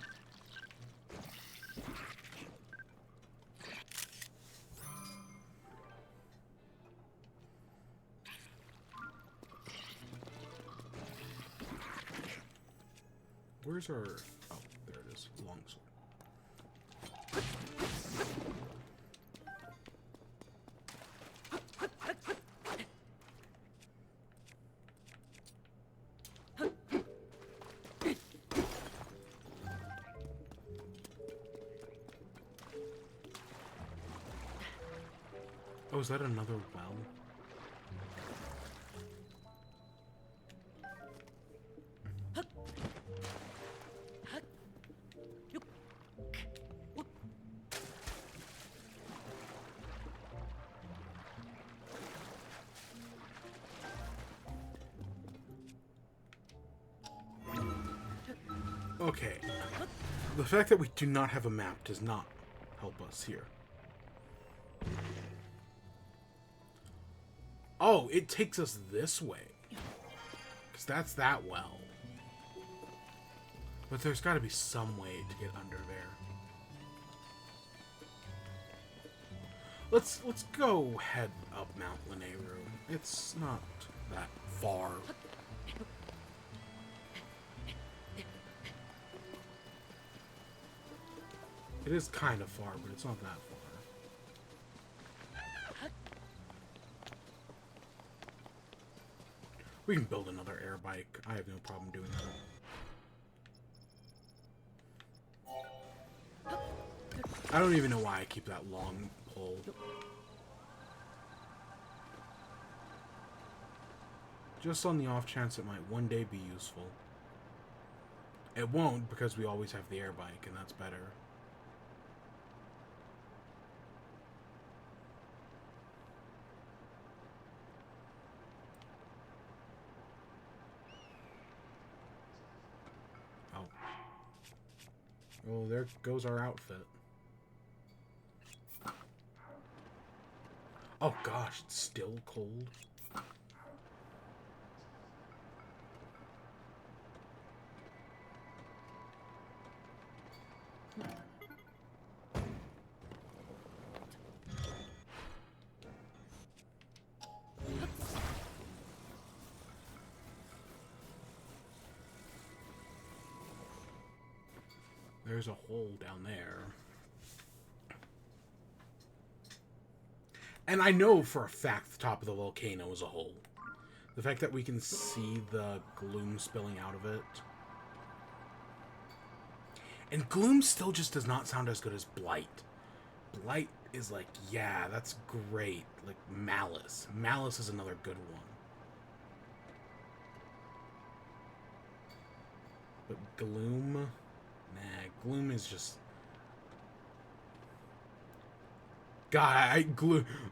Where's our... Oh, there it is. Longsword. Oh, is that another well? Okay. The fact that we do not have a map does not help us here. Oh, it takes us this way. Because that's that well. But there's got to be some way to get under there. Let's go head up Mount Lanayru. It's not that far. It is kind of far, but it's not that far. We can build another air bike. I have no problem doing that. I don't even know why I keep that long pole. Just on the off chance it might one day be useful. It won't, because we always have the air bike, and that's better. Oh, there goes our outfit. Oh gosh, it's still cold. There's a hole down there. And I know for a fact the top of the volcano is a hole. The fact that we can see the gloom spilling out of it. And gloom still just does not sound as good as blight. Blight is like, yeah, that's great. Like malice. Malice is another good one. But gloom... Nah, gloom is just... God,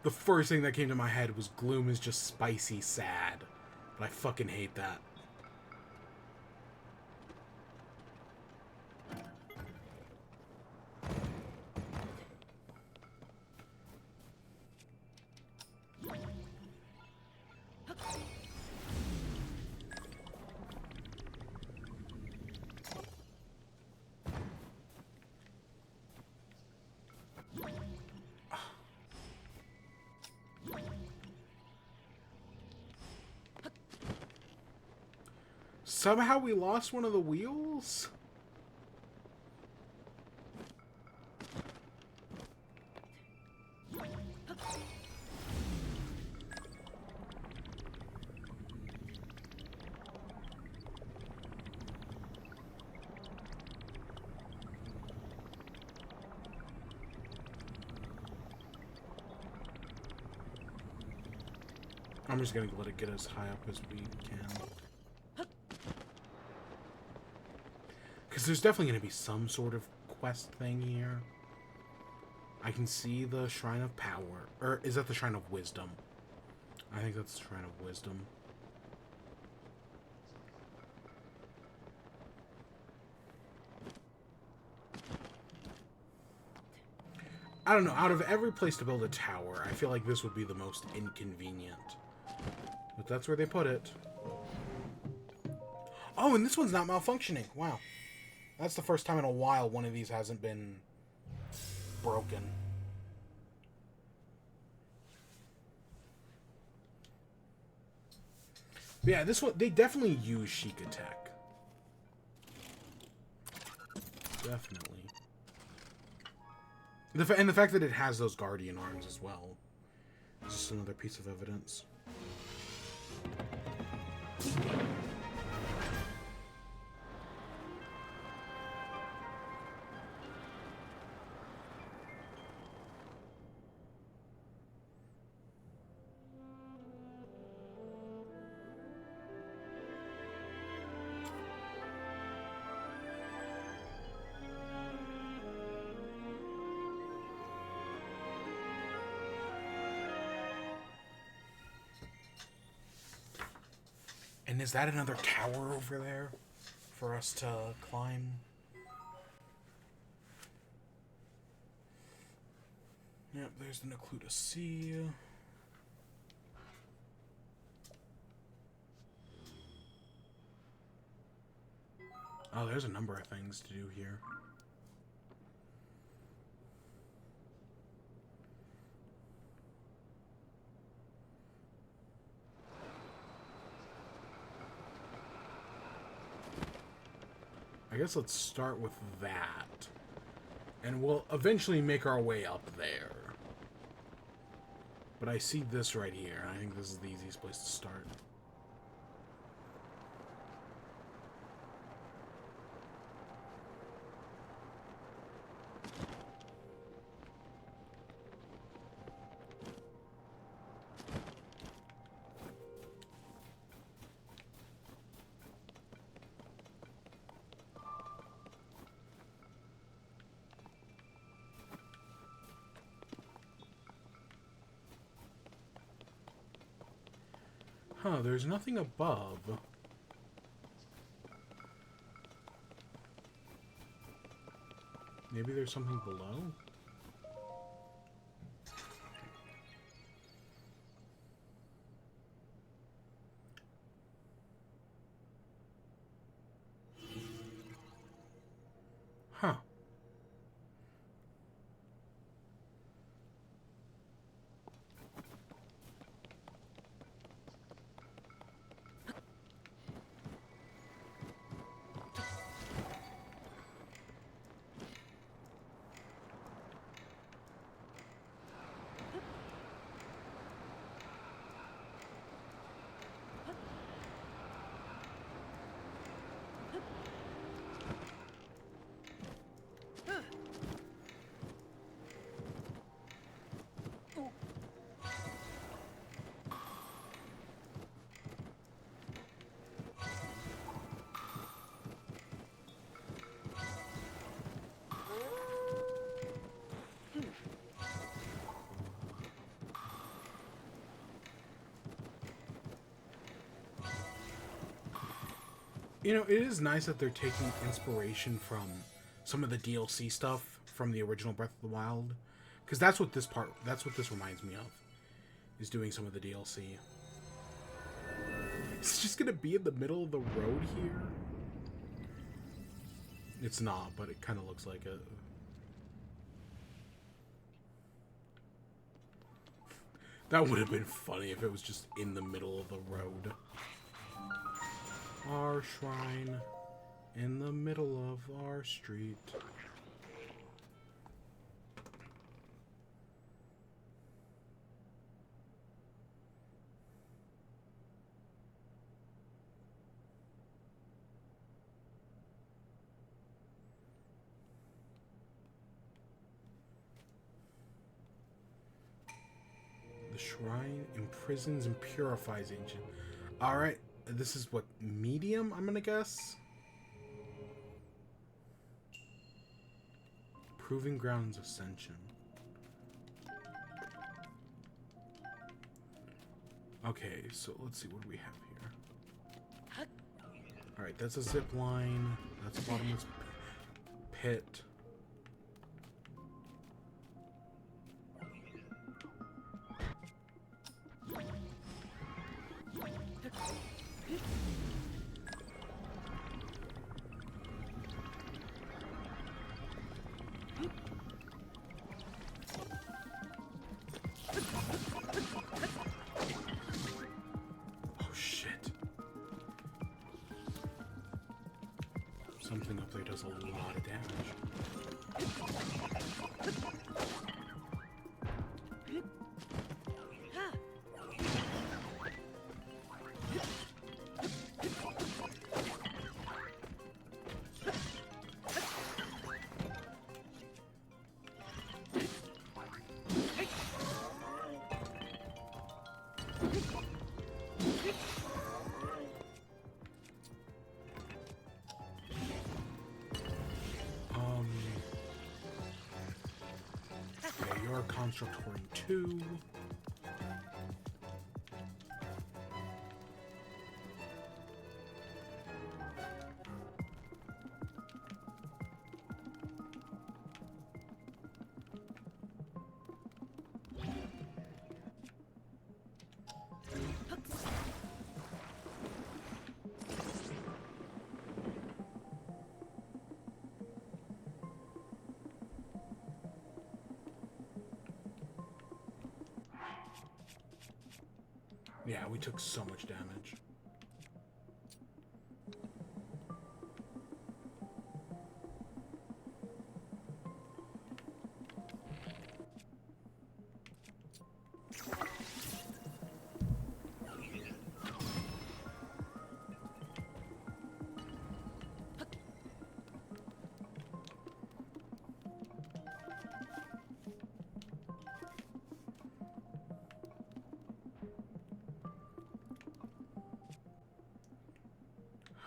the first thing that came to my head was gloom is just spicy sad. But I fucking hate that. Somehow we lost one of the wheels? I'm just gonna let it get as high up as we can. Because there's definitely going to be some sort of quest thing here. I can see the Shrine of Power. Or is that the Shrine of Wisdom? I think that's the Shrine of Wisdom. I don't know. Out of every place to build a tower, I feel like this would be the most inconvenient. But that's where they put it. Oh, and this one's not malfunctioning. Wow. That's the first time in a while one of these hasn't been broken. But yeah, this one, they definitely use Sheikah tech. Definitely. And the fact that it has those guardian arms as well is just another piece of evidence. And is that another tower over there for us to climb? Yep, there's the Necluda Sea. Oh, there's a number of things to do here. I guess let's start with that. And we'll eventually make our way up there. But I see this right here, and I think this is the easiest place to start. Huh, there's nothing above. Maybe there's something below? Huh. You know, it is nice that they're taking inspiration from some of the DLC stuff from the original Breath of the Wild. Because that's what this reminds me of. Is doing some of the DLC. It's just gonna be in the middle of the road here. It's not, but it kind of looks like it. That would have been funny if it was just in the middle of the road. Our shrine in the middle of our street. The shrine imprisons and purifies ancient. Alright, this is what, medium, I'm gonna guess? Proving Grounds Ascension. Okay, so let's see, what do we have here? Alright, that's a zip line. That's a bottomless pit. Oh shit. Something up there does a lot of damage. Yeah, you're a construct horn 2. Yeah, we took so much damage.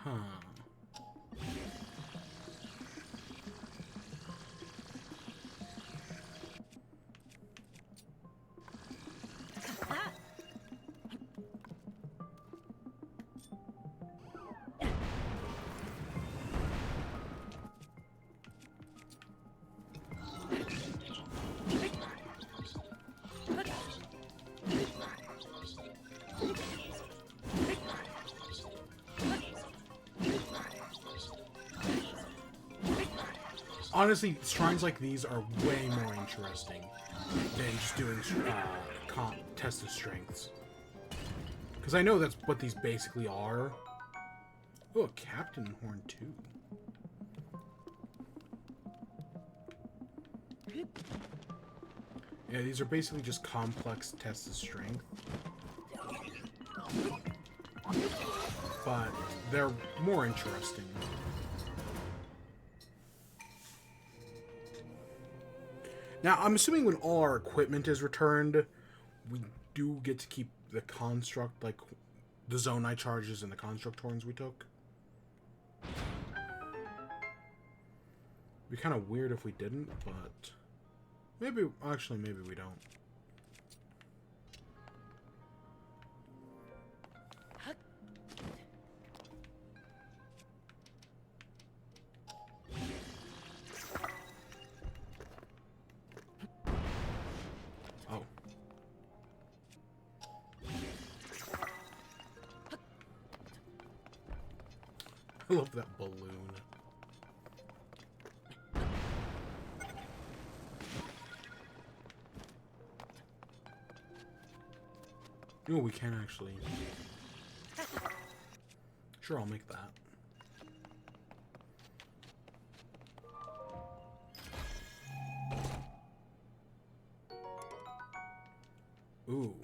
Huh. Honestly, shrines like these are way more interesting than just doing test of strengths. Because I know that's what these basically are. Oh, a Captain Horn too. Yeah, these are basically just complex tests of strength. But they're more interesting. Now, I'm assuming when all our equipment is returned, we do get to keep the construct, like the Zonai charges and the construct horns we took. It'd be kind of weird if we didn't, but maybe, actually, maybe we don't. Oh. I love that balloon. Oh, we can actually. Sure, I'll make that. Ooh.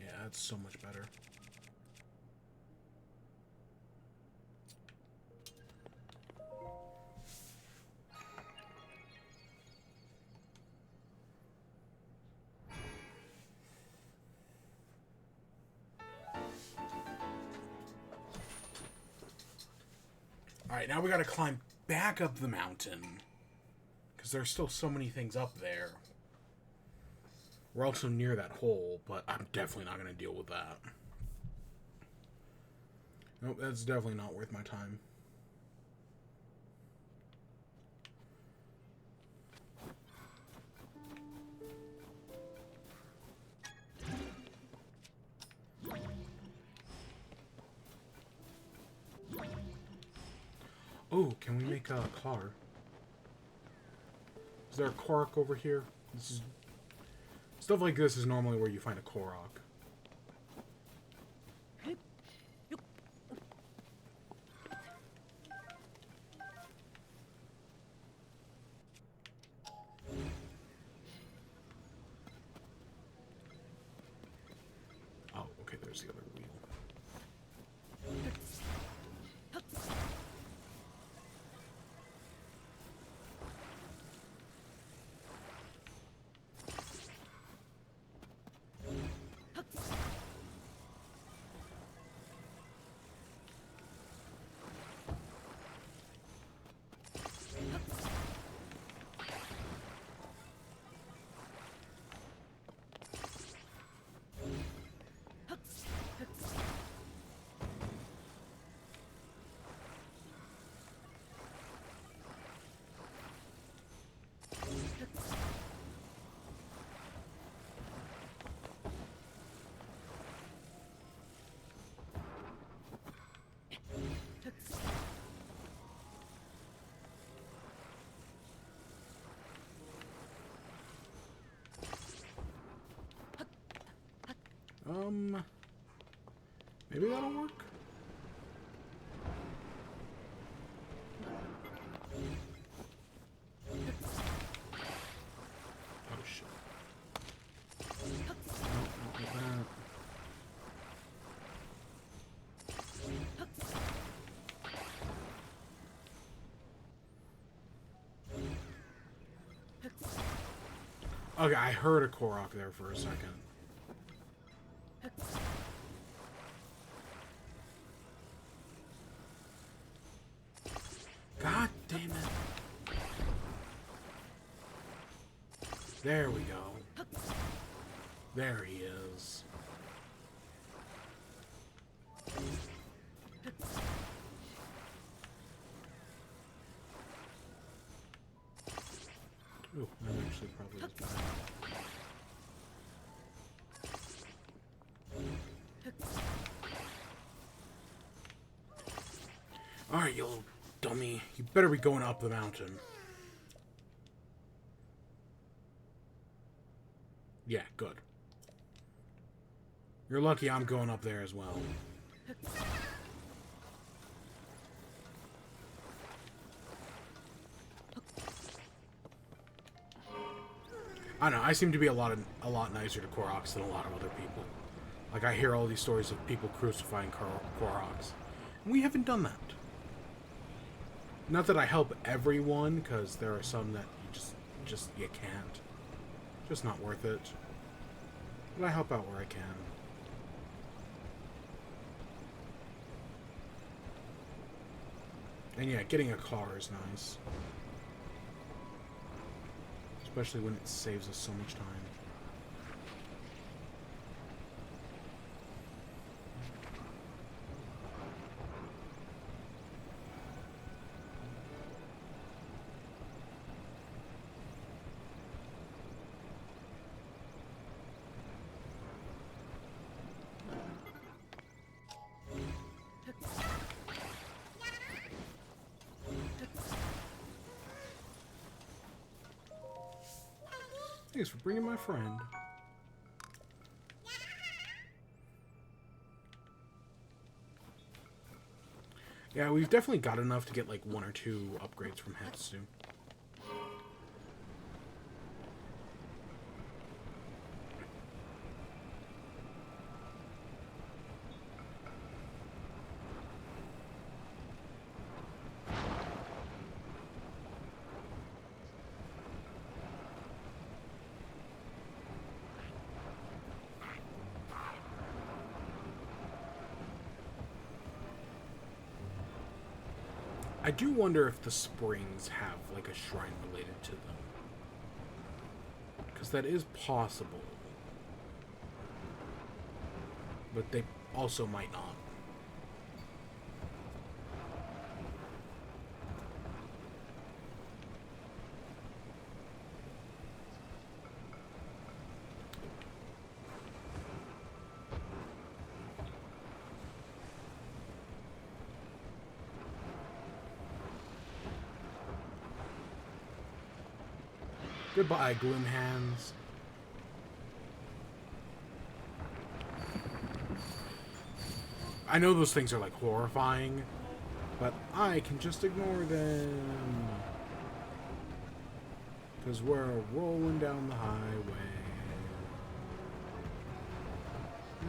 Yeah, that's so much better. Alright, now we gotta climb back up the mountain. Because there's still so many things up there. We're also near that hole, but I'm definitely not gonna deal with that. Nope, that's definitely not worth my time. Oh, can we make a car? Is there a Korok over here? This is stuff like this is normally where you find a Korok. Oh, okay, there's the other wheel. Maybe that'll work? Oh shit. No, not like that. Okay, I heard a Korok there for a second. God damn it. There we go. There he is. Ooh, that actually probably is bad. Alright, you little dummy. You better be going up the mountain. Yeah, good. You're lucky I'm going up there as well. I don't know, I seem to be a lot nicer to Koroks than a lot of other people. Like, I hear all these stories of people crucifying Koroks. We haven't done that. Not that I help everyone, because there are some that you you can't. Just not worth it. But I help out where I can. And yeah, getting a car is nice. Especially when it saves us so much time. Thanks for bringing my friend. Yeah, we've definitely got enough to get like 1 or 2 upgrades from Hetsu. I do wonder if the springs have, like, a shrine related to them. Because that is possible. But they also might not. Goodbye, Gloom Hands. I know those things are like horrifying, but I can just ignore them. Because we're rolling down the highway.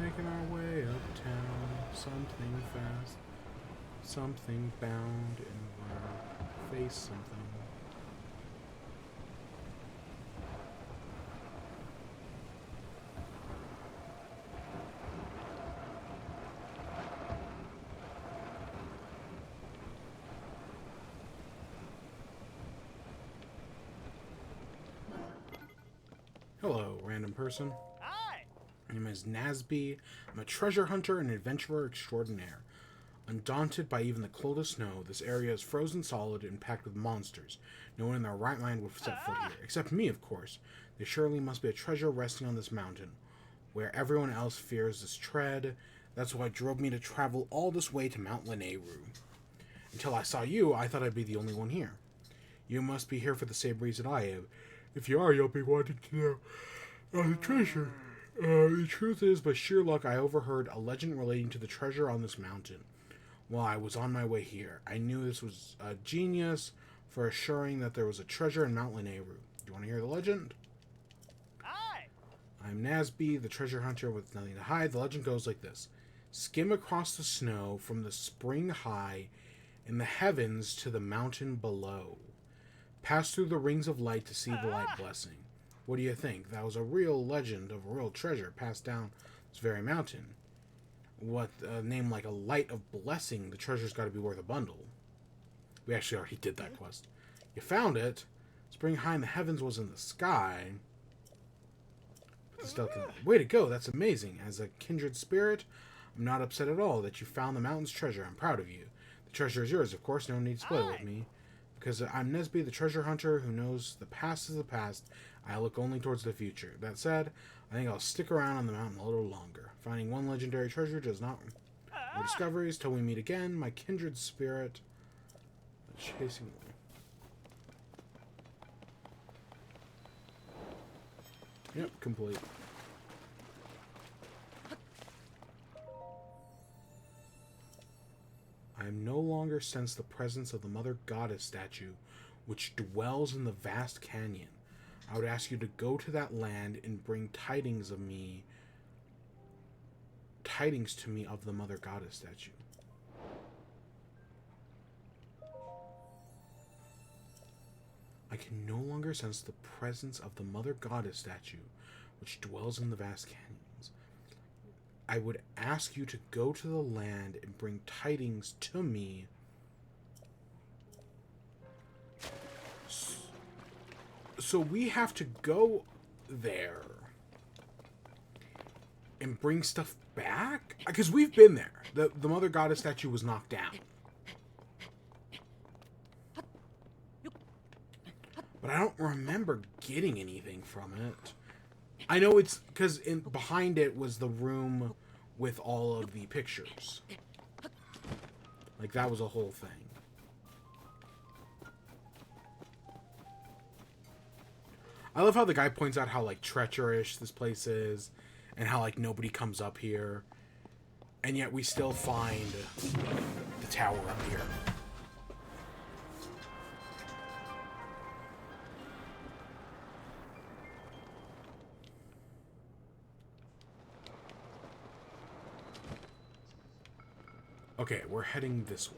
Making our way uptown. Something fast. Something bound in our face something. Hello, random person. Hi! My name is Nasby. I'm a treasure hunter and adventurer extraordinaire. Undaunted by even the coldest snow, this area is frozen solid and packed with monsters. No one in their right mind would set foot here. Except me, of course. There surely must be a treasure resting on this mountain, where everyone else fears its tread. That's what drove me to travel all this way to Mount Lanayru. Until I saw you, I thought I'd be the only one here. You must be here for the same reason I am. If you are, you'll be wanting to know the treasure. The truth is, by sheer luck, I overheard a legend relating to the treasure on this mountain. While I was on my way here, I knew this was a genius for assuring that there was a treasure in Mount Lanayru. Do you want to hear the legend? Hi! I'm Nasby, the treasure hunter with nothing to hide. The legend goes like this. Skim across the snow from the spring high in the heavens to the mountain below. Pass through the rings of light to see the light blessing. What do you think? That was a real legend of a real treasure passed down this very mountain. What a name like a Light of Blessing, the treasure's got to be worth a bundle. We actually already did that quest. You found it. Spring high in the heavens was in the sky. Way to go, that's amazing. As a kindred spirit, I'm not upset at all that you found the mountain's treasure. I'm proud of you. The treasure is yours, of course, no need to split it with me. Because I'm Nesby, the treasure hunter who knows the past is the past. I look only towards the future. That said, I think I'll stick around on the mountain a little longer. Finding one legendary treasure does not... More discoveries till we meet again. My kindred spirit... Chasing me. Yep, complete. I am no longer sense the presence of the Mother Goddess statue, which dwells in the vast canyon. I would ask you to go to that land and bring tidings to me of the Mother Goddess statue. I can no longer sense the presence of the Mother Goddess statue, which dwells in the vast canyons. I would ask you to go to the land and bring tidings to me. So we have to go there and bring stuff back? Because we've been there. The Mother Goddess statue was knocked down. But I don't remember getting anything from it. I know it's because behind it was the room with all of the pictures. Like, that was a whole thing. I love how the guy points out how, like, treacherous this place is. And how, like, nobody comes up here. And yet we still find the tower up here. Okay, we're heading this way.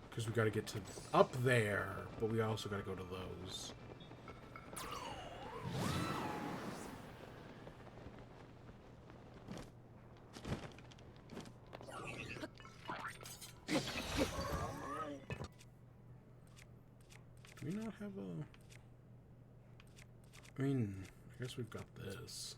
Because we got to get to up there, but we also got to go to those. Do we not have a... I mean, I guess we've got this.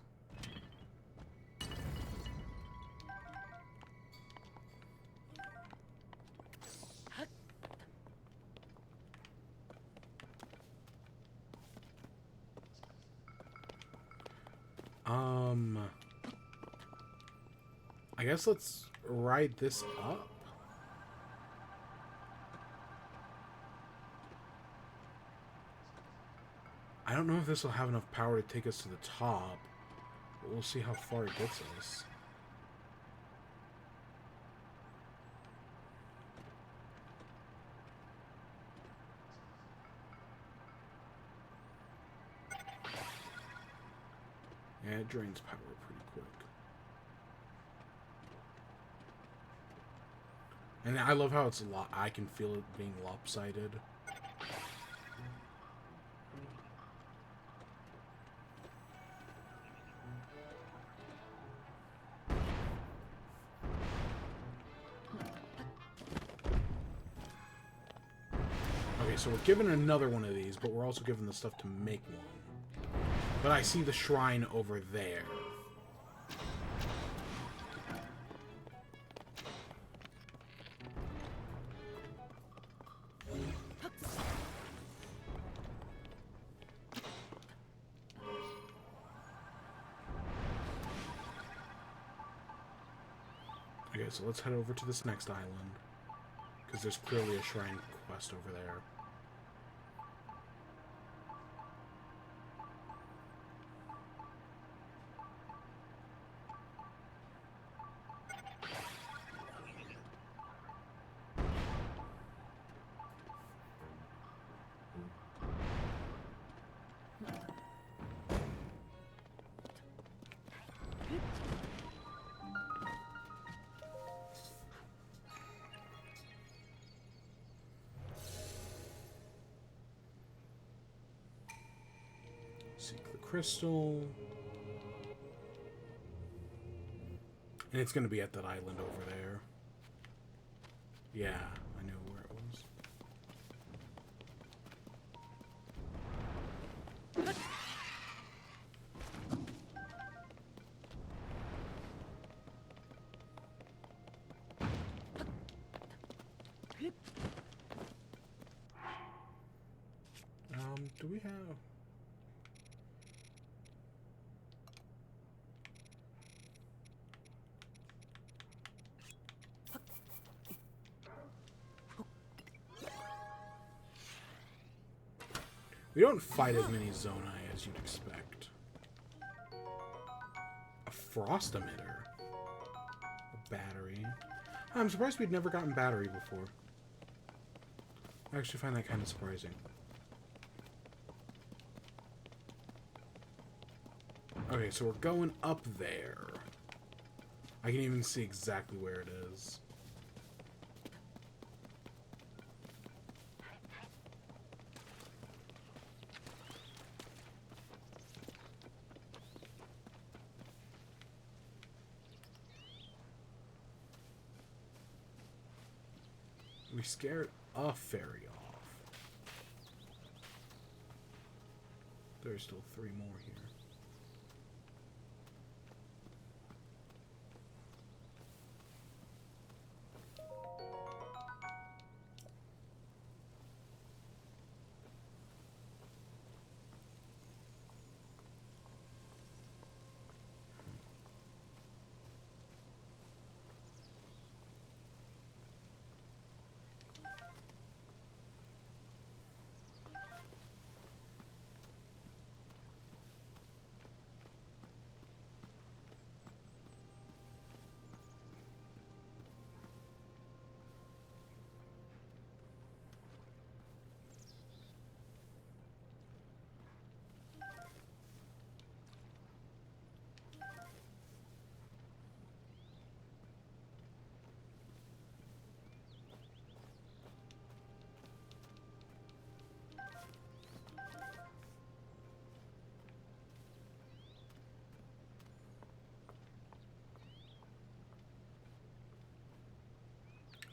I guess let's ride this up. I don't know if this will have enough power to take us to the top, but we'll see how far it gets us. Yeah, it drains power pretty quick. And I love how it's I can feel it being lopsided. Okay, so we're given another one of these, but we're also given the stuff to make one. But I see the shrine over there. Okay, so let's head over to this next island. Because there's clearly a shrine quest over there. Seek the crystal. And it's gonna be at that island over there. Yeah, I knew where it was. Do we have... We don't fight as many Zonai as you'd expect. A frost emitter. A battery. I'm surprised we'd never gotten battery before. I actually find that kind of surprising. Okay, so we're going up there. I can even see exactly where it is. We scared a fairy off. There's still 3 more here.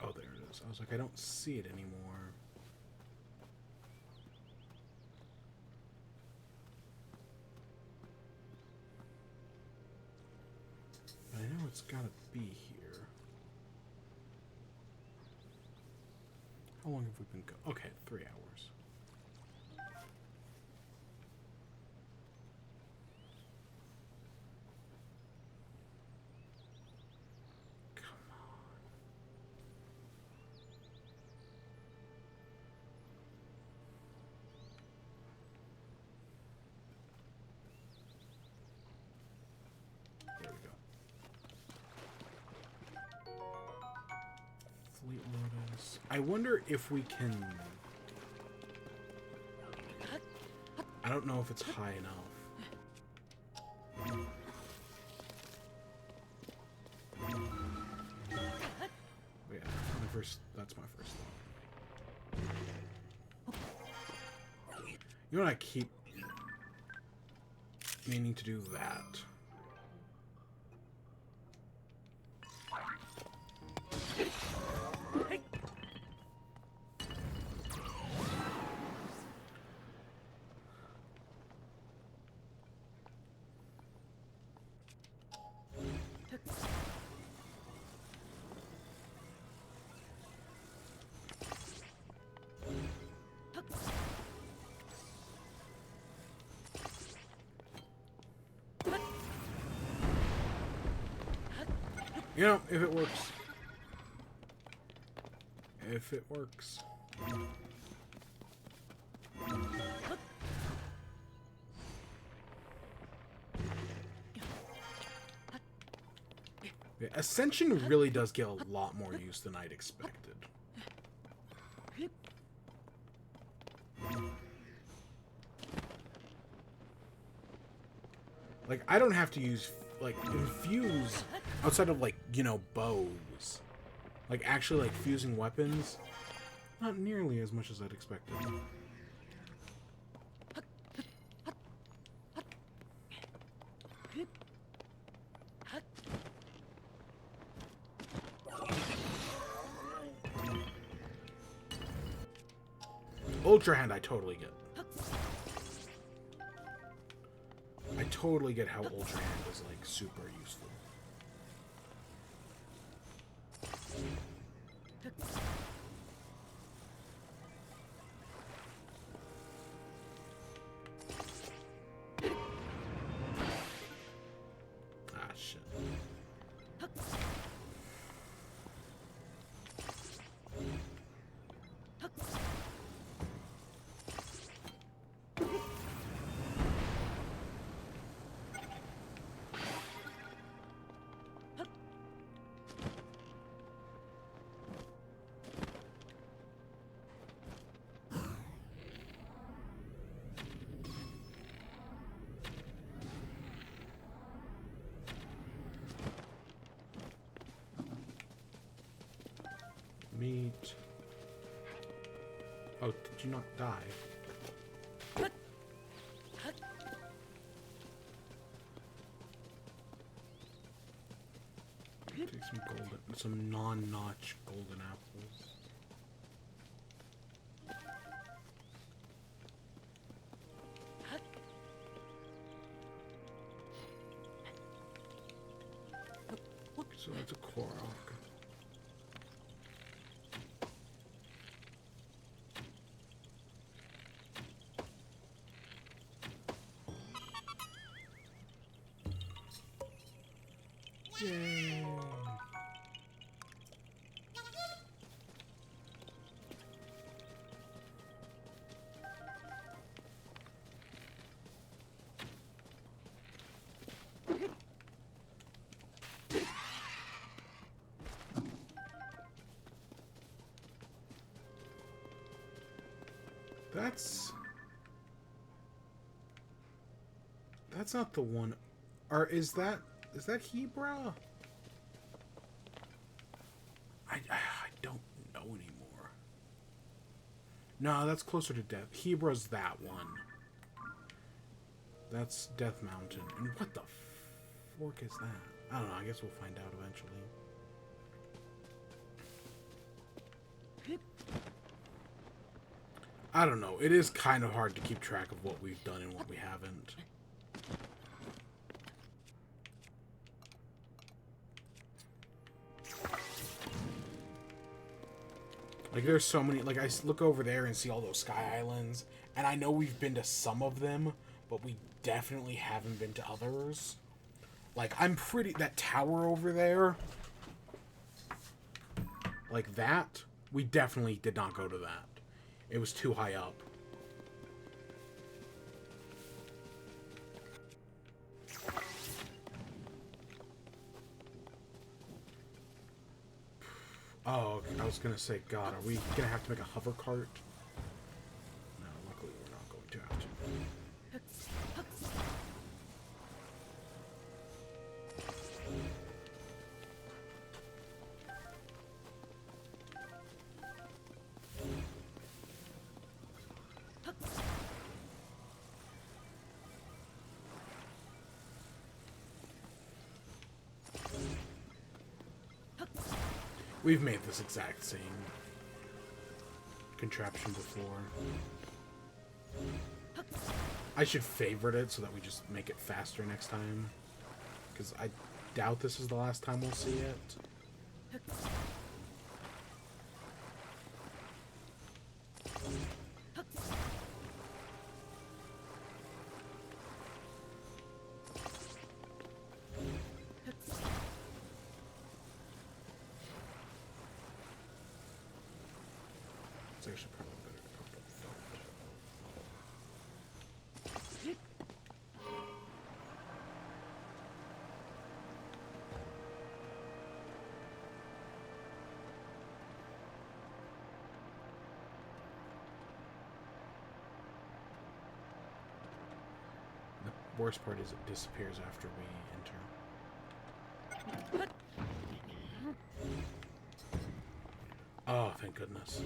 Oh, there it is. I was like, I don't see it anymore. But I know it's gotta be here. How long have we been go? Okay, 3 hours. There we go. Fleet Lotus. I wonder if we can... I don't know if it's high enough. But yeah, that's my first thought. You know what, I keep meaning to do that. You know, if it works. If it works. Yeah, Ascension really does get a lot more use than I'd expected. Like, I don't have to use, like, infuse outside of, like, you know, bows. Like, actually, like, fusing weapons. Not nearly as much as I'd expected. Ultra Hand I totally get. I totally get how Ultra Hand is, like, super useful. Ah, shit. Meat. Oh, did you not die? Take some golden, some non-notch golden apples. So that's a Korok. Yay! That's not the one. Or is that Hebra? I don't know anymore. No, that's closer to Death. Hebra's that one. That's Death Mountain. And what the fork is that? I don't know. I guess we'll find out eventually. I don't know. It is kind of hard to keep track of what we've done and what we haven't. Like, there's so many... Like, I look over there and see all those Sky Islands, and I know we've been to some of them, but we definitely haven't been to others. Like, I'm pretty... That tower over there... Like, that... We definitely did not go to that. It was too high up. Oh, I was gonna say, God, are we gonna have to make a hover cart? No, luckily we're not going to have to. We've made this exact same contraption before. I should favorite it so that we just make it faster next time. Because I doubt this is the last time we'll see it. It's actually probably better to pop up front. The worst part is it disappears after we enter. Oh, thank goodness.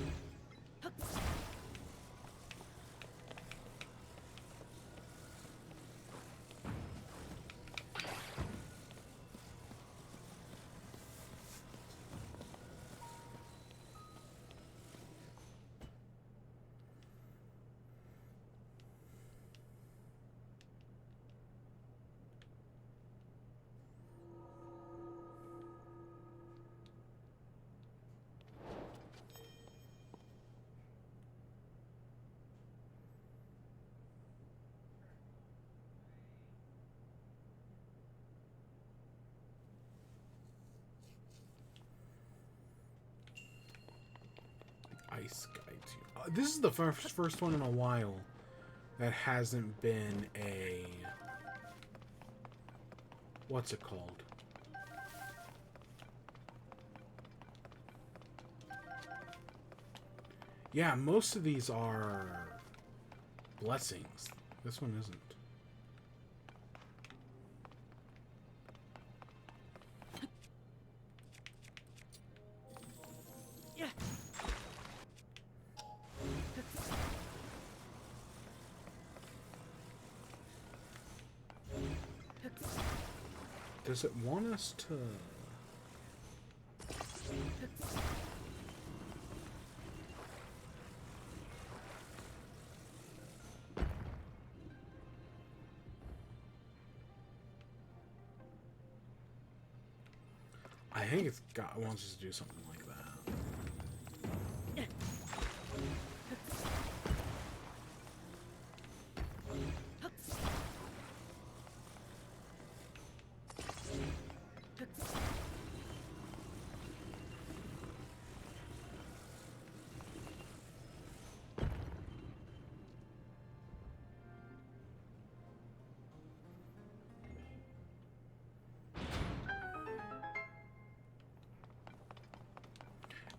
ice guy too. This is the first one in a while that hasn't been a... What's it called? Yeah, most of these are blessings. This one isn't. Does it want us to... I think it wants us to do something like that.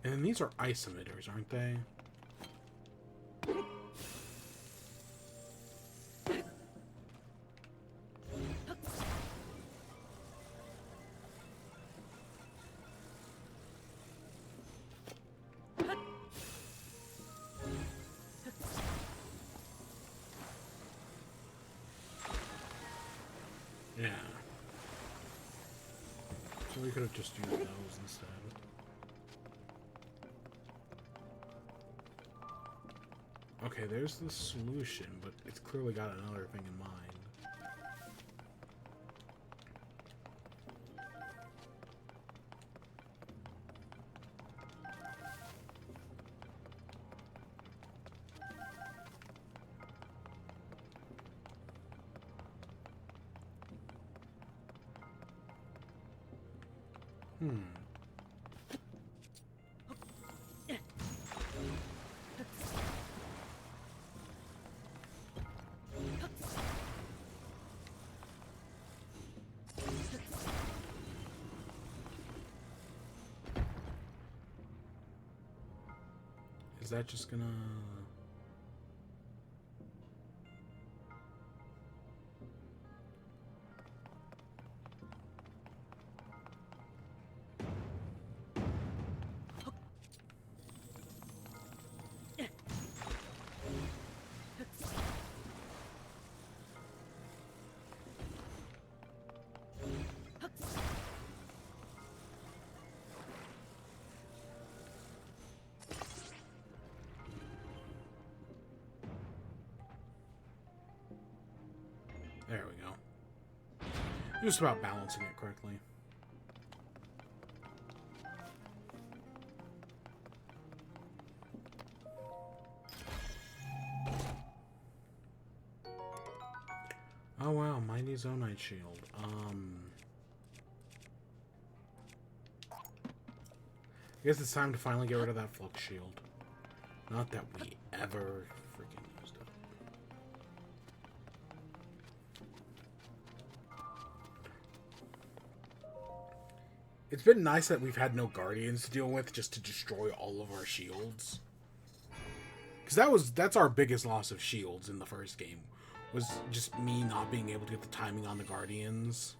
And then these are ice emitters, aren't they? Yeah. So we could have just used those instead. Okay, there's the solution, but it's clearly got another thing in mind. Is that just gonna... There we go. Just about balancing it correctly. Oh wow, Mighty Zonite Shield. I guess it's time to finally get rid of that Flux Shield. Not that we ever freaking used it. It's been nice that we've had no Guardians to deal with just to destroy all of our shields. Because that's our biggest loss of shields in the first game. Was just me not being able to get the timing on the Guardians.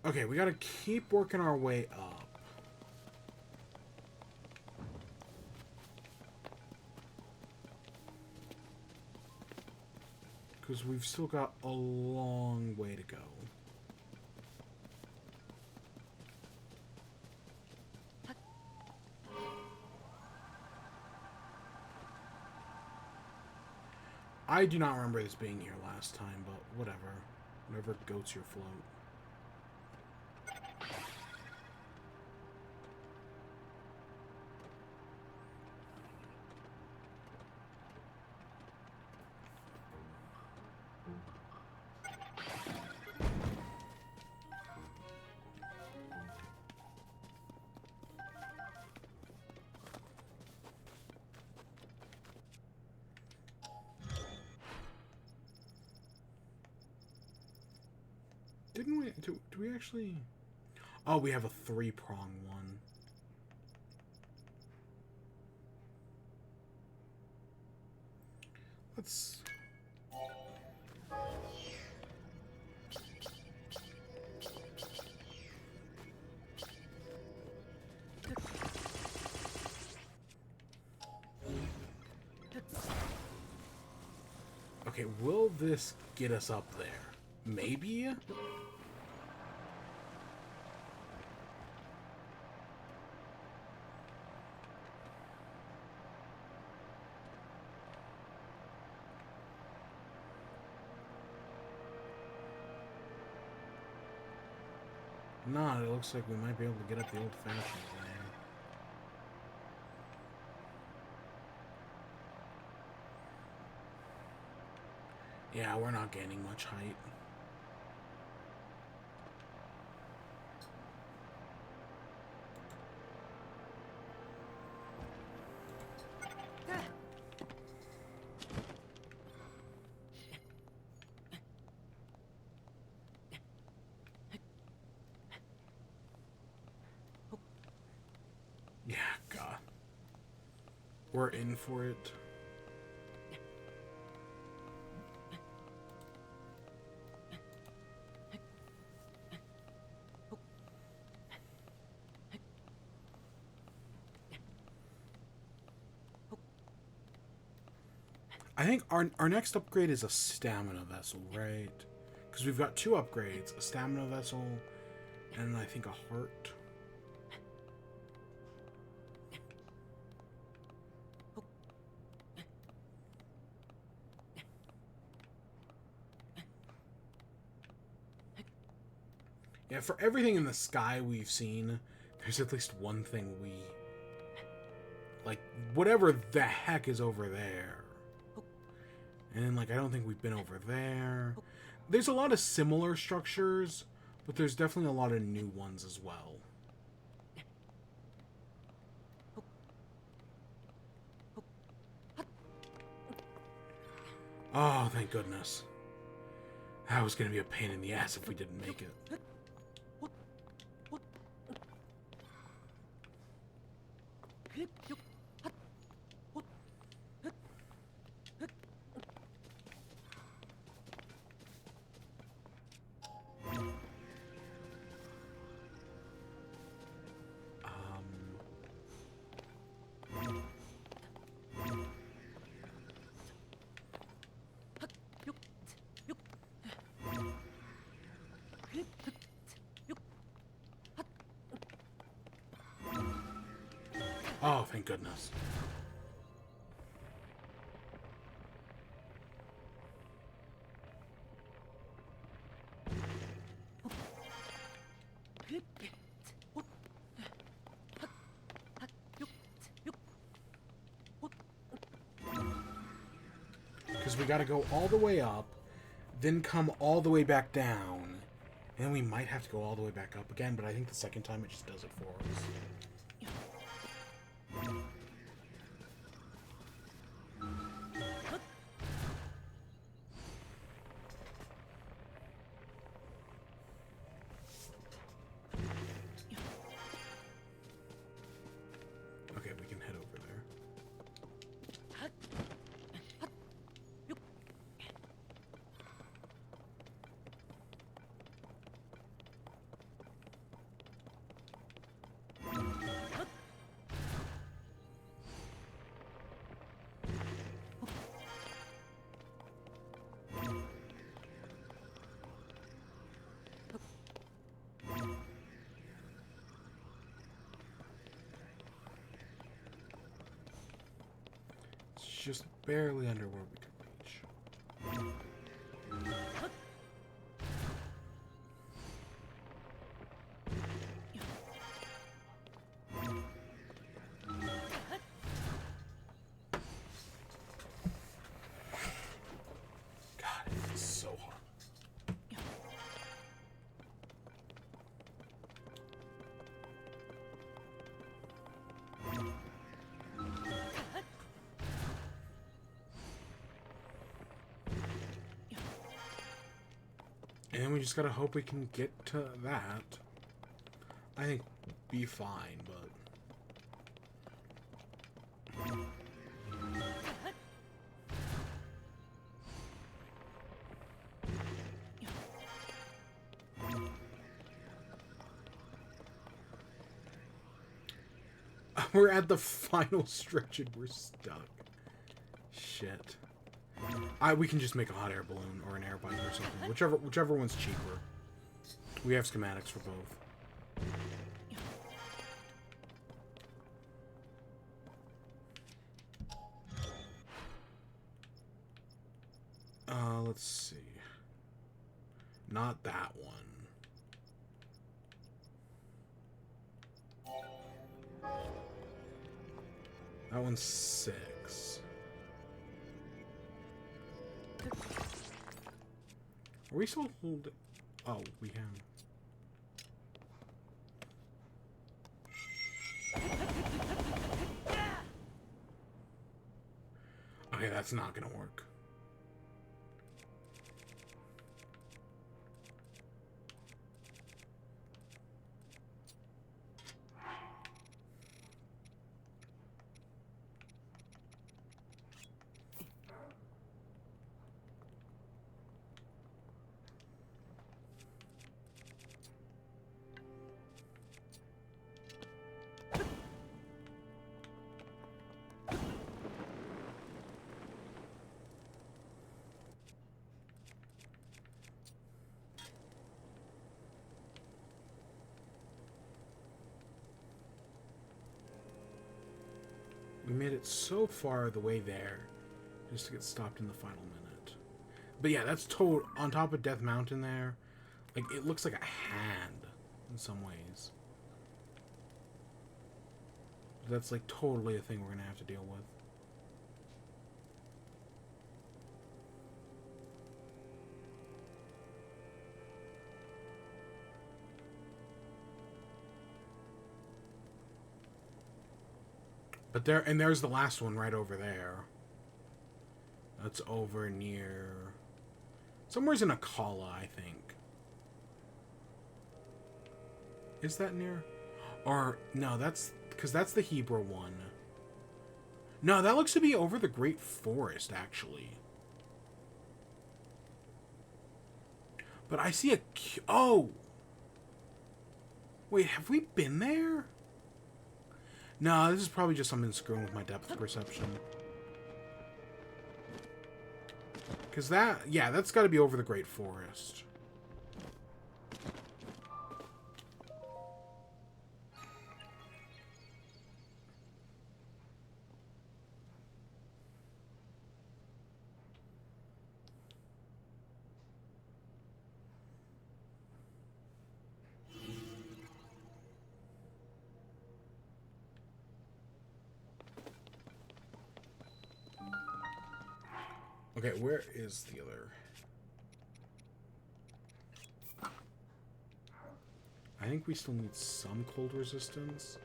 Okay, we gotta keep working our way up. Because we've still got a long way to go. I do not remember this being here last time, but whatever. Whatever goats your float. Didn't we? Do we actually? Oh, we have a 3-prong one. Let's. Okay, will this get us up there? Maybe? Nah, it looks like we might be able to get up the old-fashioned way. Yeah, we're not gaining much height. Yeah, God. We're in for it. I think our next upgrade is a stamina vessel, right? Because we've got 2 upgrades, a stamina vessel, and I think a heart. Yeah, for everything in the sky we've seen, there's at least one thing we... Like, whatever the heck is over there. And, like, I don't think we've been over there. There's a lot of similar structures, but there's definitely a lot of new ones as well. Oh, thank goodness. That was going to be a pain in the ass if we didn't make it. Oh, thank goodness. Because we gotta go all the way up, then come all the way back down, and we might have to go all the way back up again, but I think the second time it just does it for us. Okay, we can head over there. It's just barely under where we could reach. God, it's so hard. And we just gotta hope we can get to that. I think we'll be fine, but... We're at the final stretch and we're stuck. Shit. We can just make a hot air balloon or an air bike or something. Whichever one's cheaper. We have schematics for both. Let's see. Not that one. That one's 6. Are we still holding? Oh, we have. Okay, that's not gonna work. We made it so far the way there, just to get stopped in the final minute. But yeah, that's total on top of Death Mountain there. Like, it looks like a hand in some ways. That's like totally a thing we're gonna have to deal with. But there's the last one right over there. That's over near... Somewhere's in Akala, I think. Is that near? Or, no, that's... Because that's the Hebrew one. No, that looks to be over the Great Forest, actually. But I see a... Oh! Wait, have we been there? No, this is probably just something screwing with my depth perception. Because that... Yeah, that's got to be over the Great Forest. Okay, where is the other? I think we still need some cold resistance.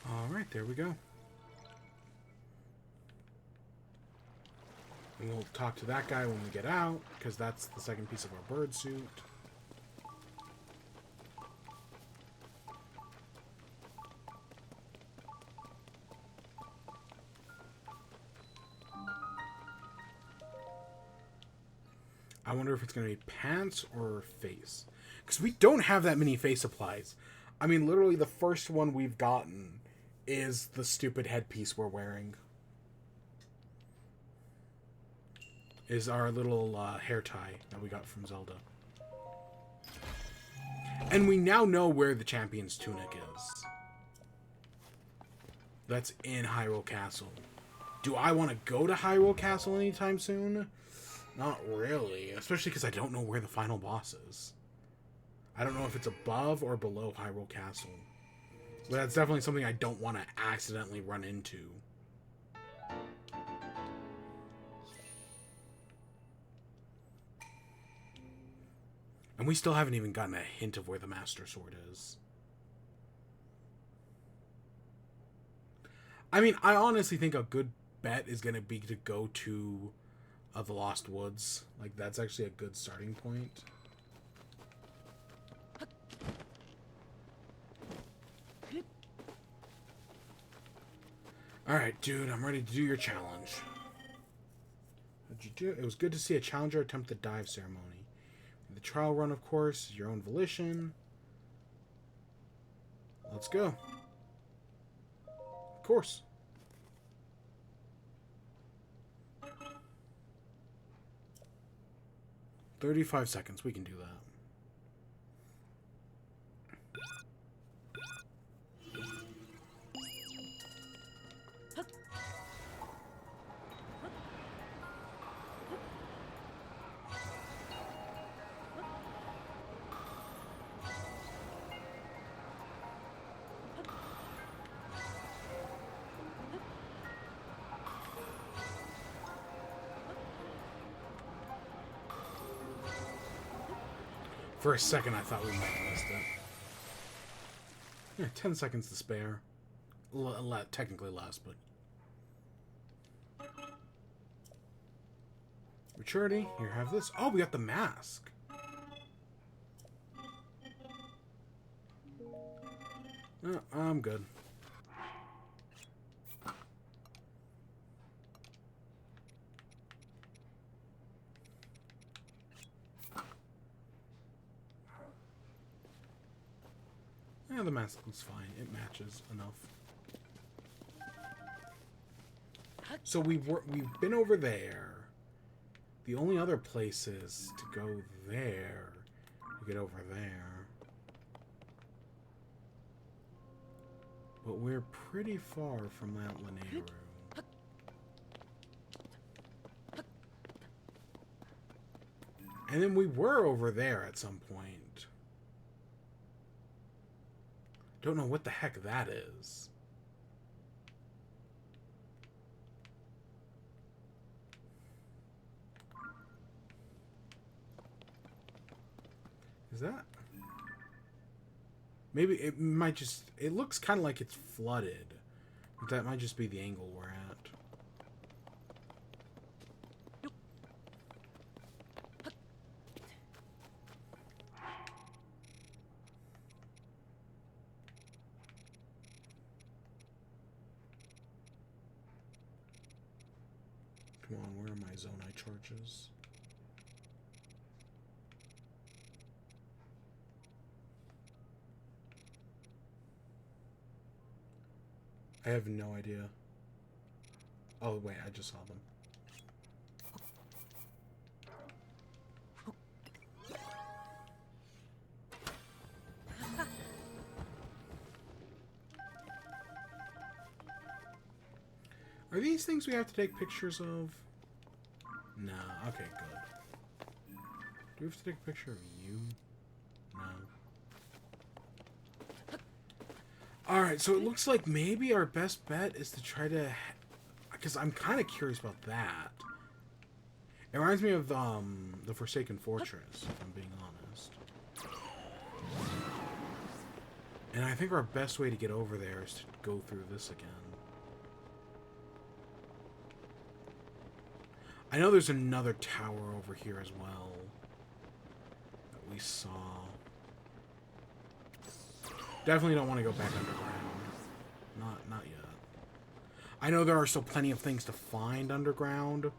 Alright, there we go. And we'll talk to that guy when we get out, because that's the second piece of our bird suit. I wonder if it's going to be pants or face. Because we don't have that many face supplies. I mean, literally the first one we've gotten is the stupid headpiece we're wearing. Is our little hair tie that we got from Zelda. And we now know where the champion's tunic is. That's in Hyrule Castle. Do I want to go to Hyrule Castle anytime soon? Not really, especially because I don't know where the final boss is. I don't know if it's above or below Hyrule Castle. But that's definitely something I don't want to accidentally run into. And we still haven't even gotten a hint of where the Master Sword is. I mean, I honestly think a good bet is going to be to go to the Lost Woods. Like, that's actually a good starting point. Alright, dude, I'm ready to do your challenge. What'd you do? It was good to see a challenger attempt the dive ceremony. The trial run, of course, your own volition. Let's go. Of course. "35 seconds. We can do that." For a second, I thought we might have missed it. Yeah, 10 seconds to spare. Technically less, but... Maturity, here, have this. Oh, we got the mask. I'm good. Yeah, the mask looks fine. It matches enough. So we've been over there. The only other place is to go there to get over there. But we're pretty far from Mount Lanayru. And then we were over there at some point. Don't know what the heck that is. Is that? Maybe it might just... It looks kind of like it's flooded. But that might just be the angle we're at. Come on, where are my Zonai charges? I have no idea. Oh, wait, I just saw them. Are these things we have to take pictures of? No. Okay, good. Do we have to take a picture of you? No. Alright, so it looks like maybe our best bet is to try to... Because I'm kind of curious about that. It reminds me of the Forsaken Fortress, if I'm being honest. And I think our best way to get over there is to go through this again. I know there's another tower over here as well that we saw. Definitely don't want to go back underground. Not yet. I know there are still plenty of things to find underground.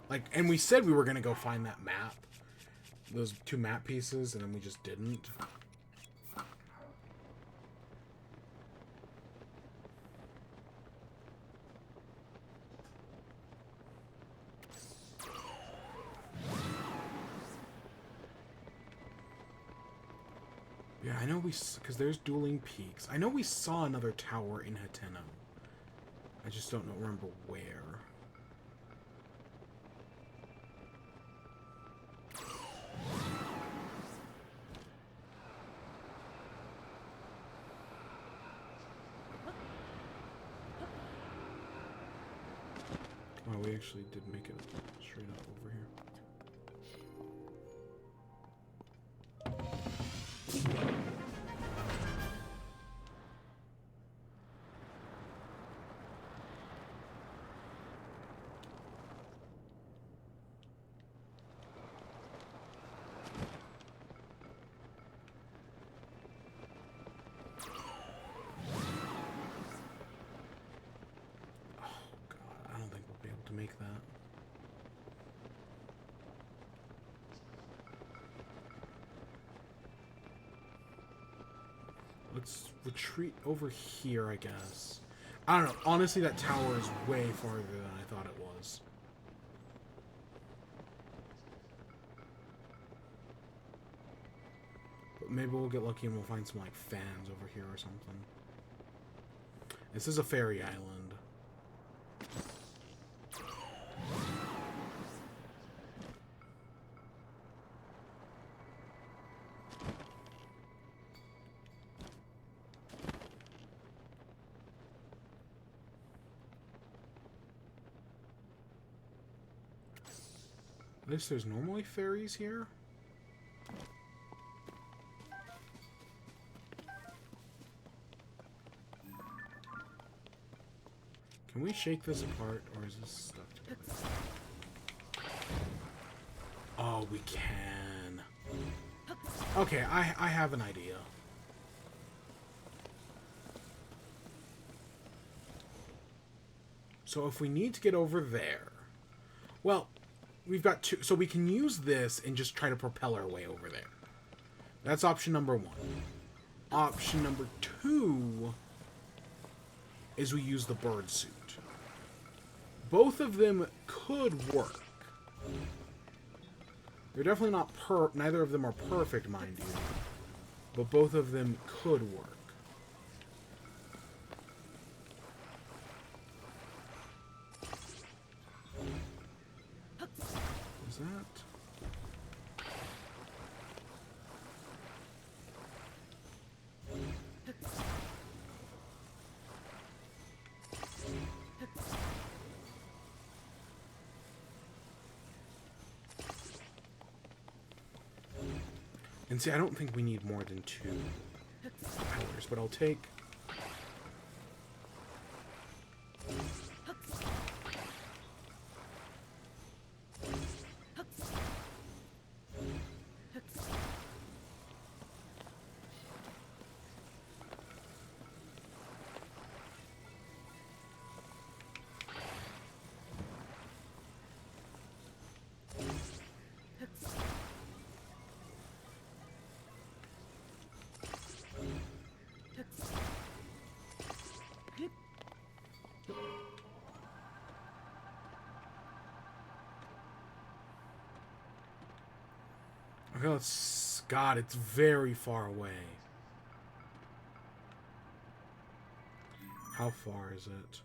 Like, and we said we were going to go find that map. Those 2 map pieces, and then we just didn't. Yeah, I know because there's dueling peaks. I know we saw another tower in Hateno. I just don't remember where. Oh, we actually did make it straight up over here. I don't think we'll be able to make that. Let's retreat over here, I guess. I don't know. Honestly, that tower is way farther than I thought it was. But maybe we'll get lucky and we'll find some, like, fans over here or something. This is a fairy island. At least there's normally fairies here. Can we shake this apart, or is this stuck together? Oh, we can. Okay, I have an idea. So if we need to get over there... Well, we've got two... So we can use this and just try to propel our way over there. That's option number one. Option number two is we use the bird suit. Both of them could work. They're definitely not neither of them are perfect, mind you. But both of them could work. Is that... And see, I don't think we need more than 2 propellers, but I'll take... Okay, let's... God, it's very far away. How far is it?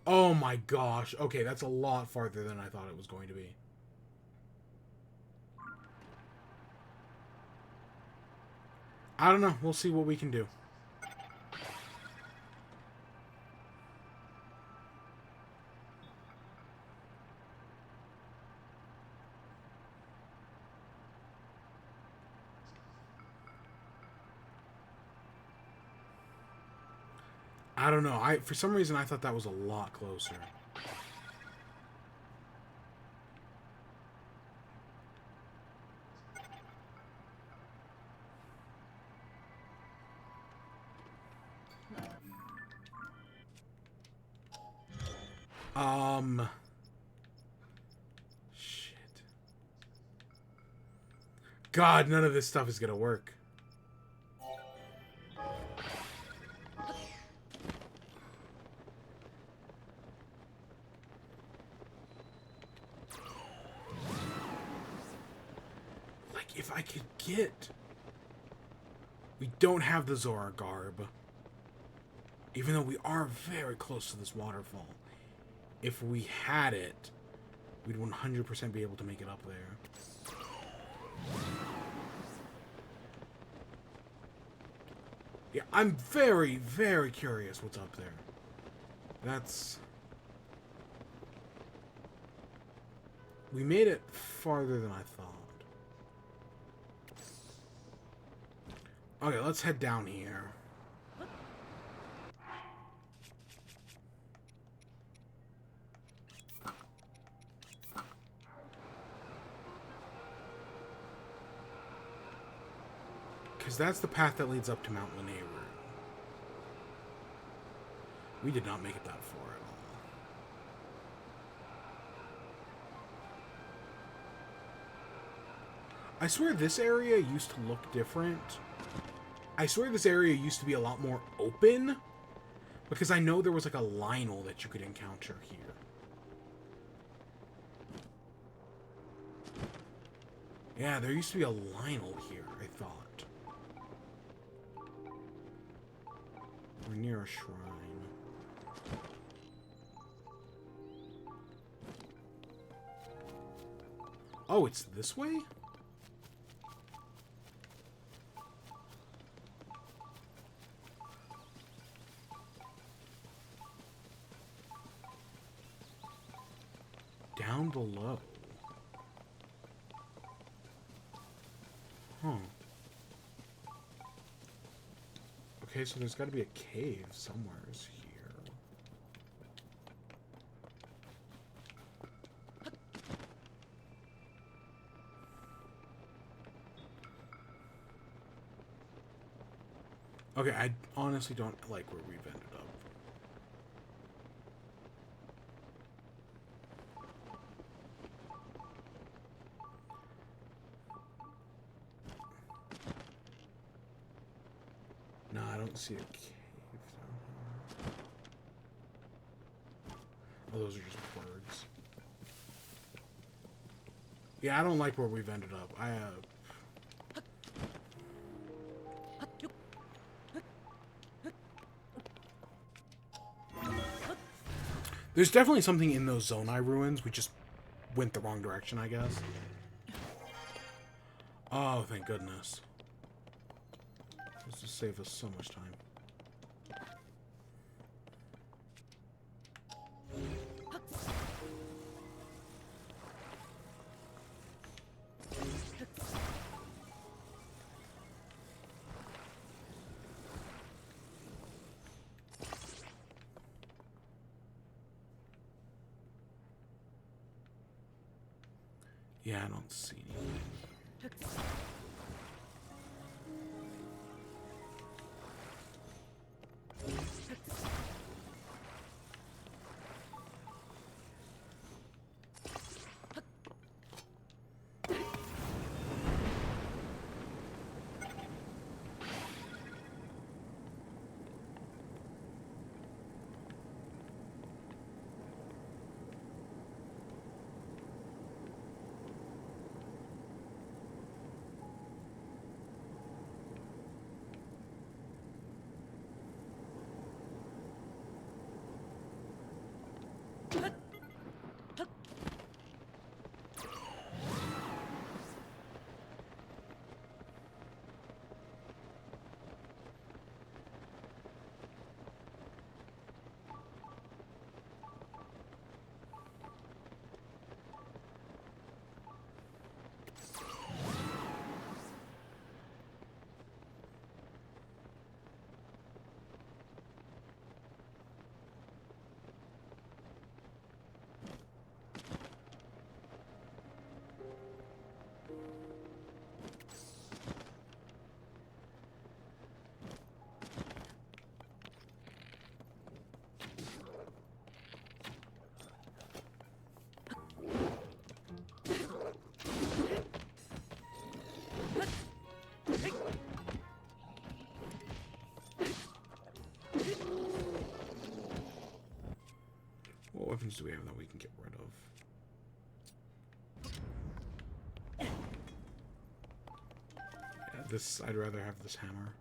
Oh my gosh. Okay, that's a lot farther than I thought it was going to be. I don't know. We'll see what we can do. I don't know. For some reason I thought that was a lot closer. Shit. God, none of this stuff is gonna work. If I could get... We don't have the Zora garb. Even though we are very close to this waterfall. If we had it, we'd 100% be able to make it up there. Yeah, I'm very, very curious what's up there. That's... We made it farther than I thought. Okay, let's head down here. Because that's the path that leads up to Mount Lanayru. We did not make it that far at all. I swear this area used to look different. I swear this area used to be a lot more open. Because I know there was like a Lionel that you could encounter here. Yeah, there used to be a Lionel here, I thought. We're near a shrine. Oh, it's this way? Down below. Huh. Okay, so there's got to be a cave somewhere here. Okay, I honestly don't like where we've ended up. No, I don't see a cave down here. Oh, those are just birds. Yeah, I don't like where we've ended up. There's definitely something in those Zonai ruins. We just went the wrong direction, I guess. Oh, thank goodness. This will save us so much time. Yeah, I don't see anything. What weapons do we have that we can get rid of? Yeah, this, I'd rather have this hammer.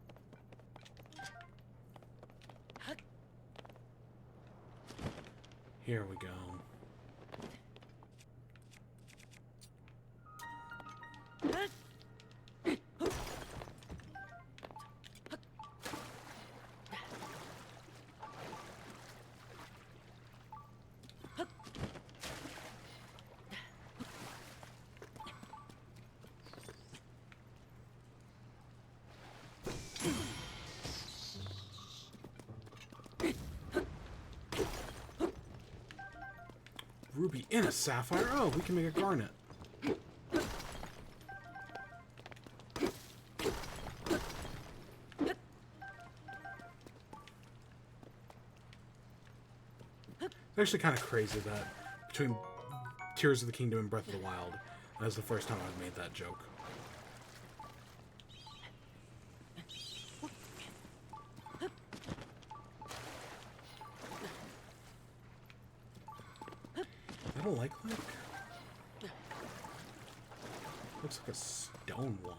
Here we go. Ruby in a sapphire? Oh, we can make a garnet. It's actually kind of crazy that between Tears of the Kingdom and Breath of the Wild, that's the first time I've made that joke. Is that a like? Looks like a stone one.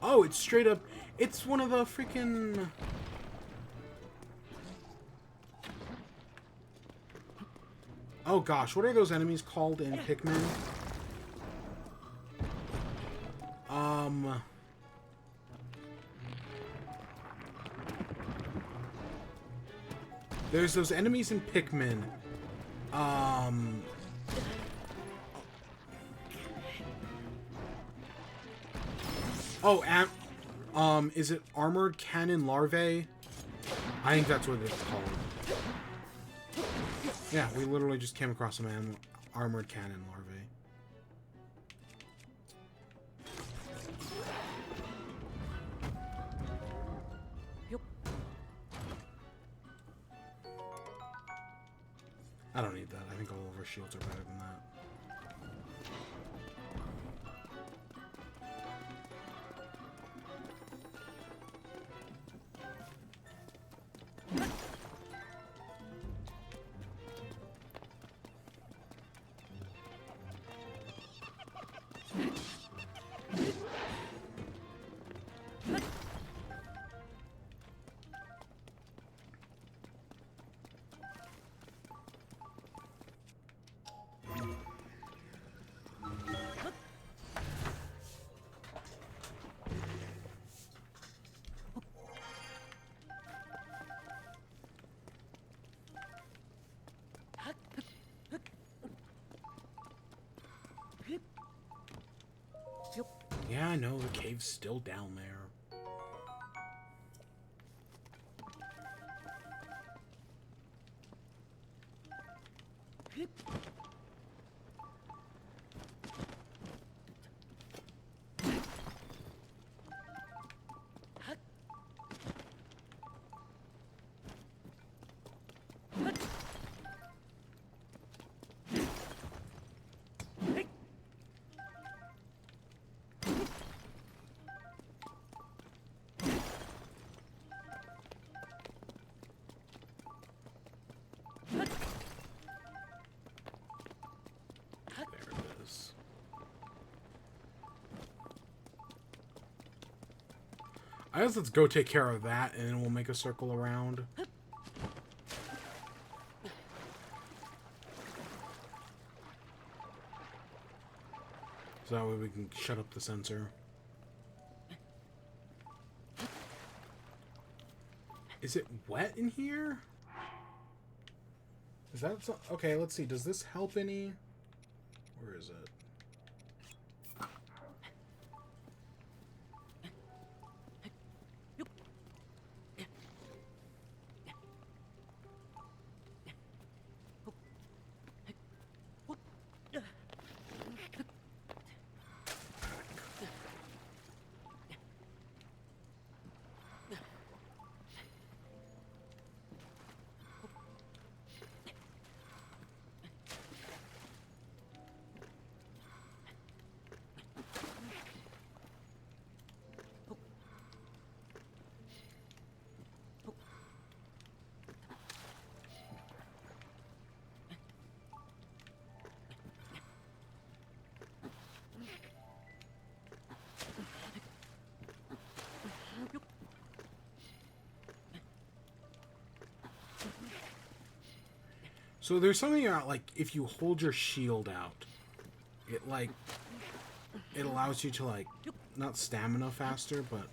Oh, it's straight up. It's one of the freaking. Oh gosh, what are those enemies called in Pikmin? There's those enemies in Pikmin. Oh, is it armored cannon larvae? I think that's what it's called. Yeah, we literally just came across some armored cannon larvae. I don't need that. I think all of our shields are better than that. Yeah, I know, the cave's still down there. I guess let's go take care of that, and then we'll make a circle around. So that way we can shut up the sensor. Is it wet in here? Is that so? Okay, let's see. Does this help any? Where is it? So there's something about, like, if you hold your shield out, it allows you to, like, not stamina faster, but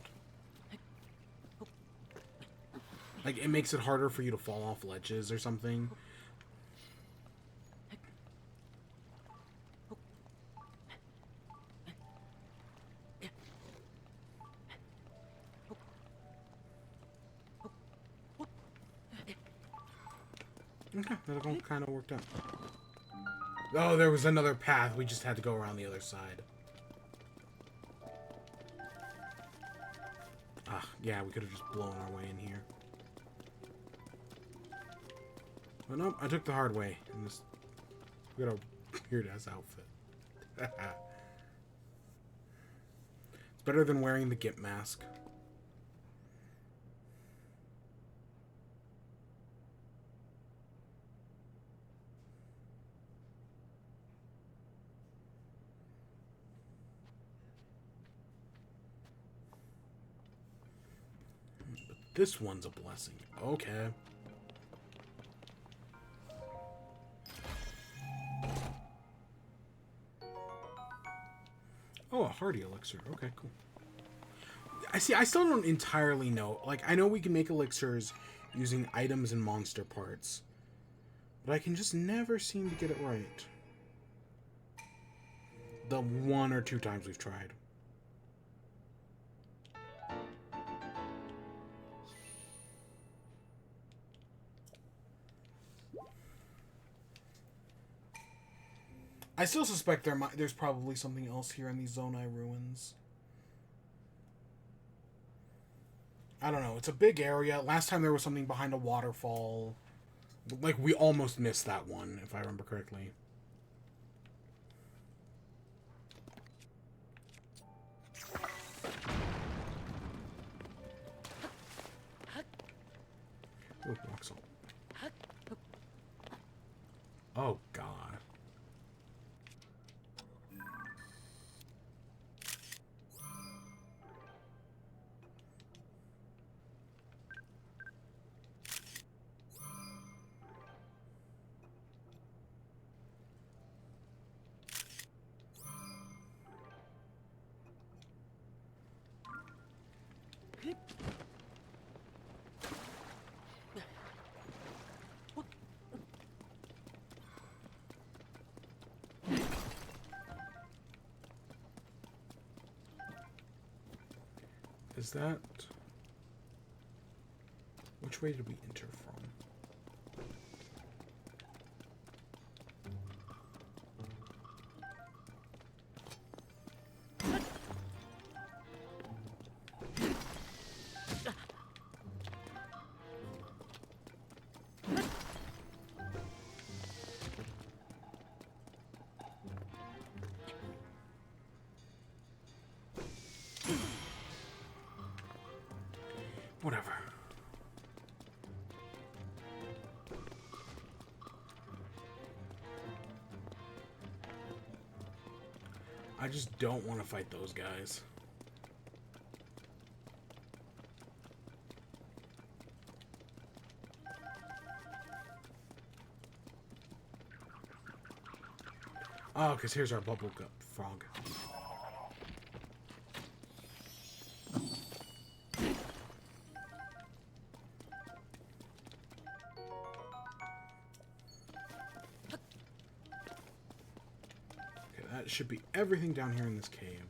like, it makes it harder for you to fall off ledges or something. Okay, that all kind of worked out. Oh, there was another path. We just had to go around the other side. Ah, yeah, we could have just blown our way in here. But nope, I took the hard way. And this, we got a weird-ass outfit. It's better than wearing the Gimp mask. But this one's a blessing. Okay. Oh, a hardy elixir. Okay, cool. I see. I still don't entirely know. Like, I know we can make elixirs using items and monster parts, but I can just never seem to get it right. The 1 or 2 times we've tried. I still suspect there's probably something else here in these Zonai ruins. I don't know. It's a big area. Last time there was something behind a waterfall. Like, we almost missed that one, if I remember correctly. Ooh, rock salt. Oh, God. Is that... Which way did we enter from? Whatever. I just don't want to fight those guys. Oh, because here's our bubble gut frog. That should be everything down here in this cave.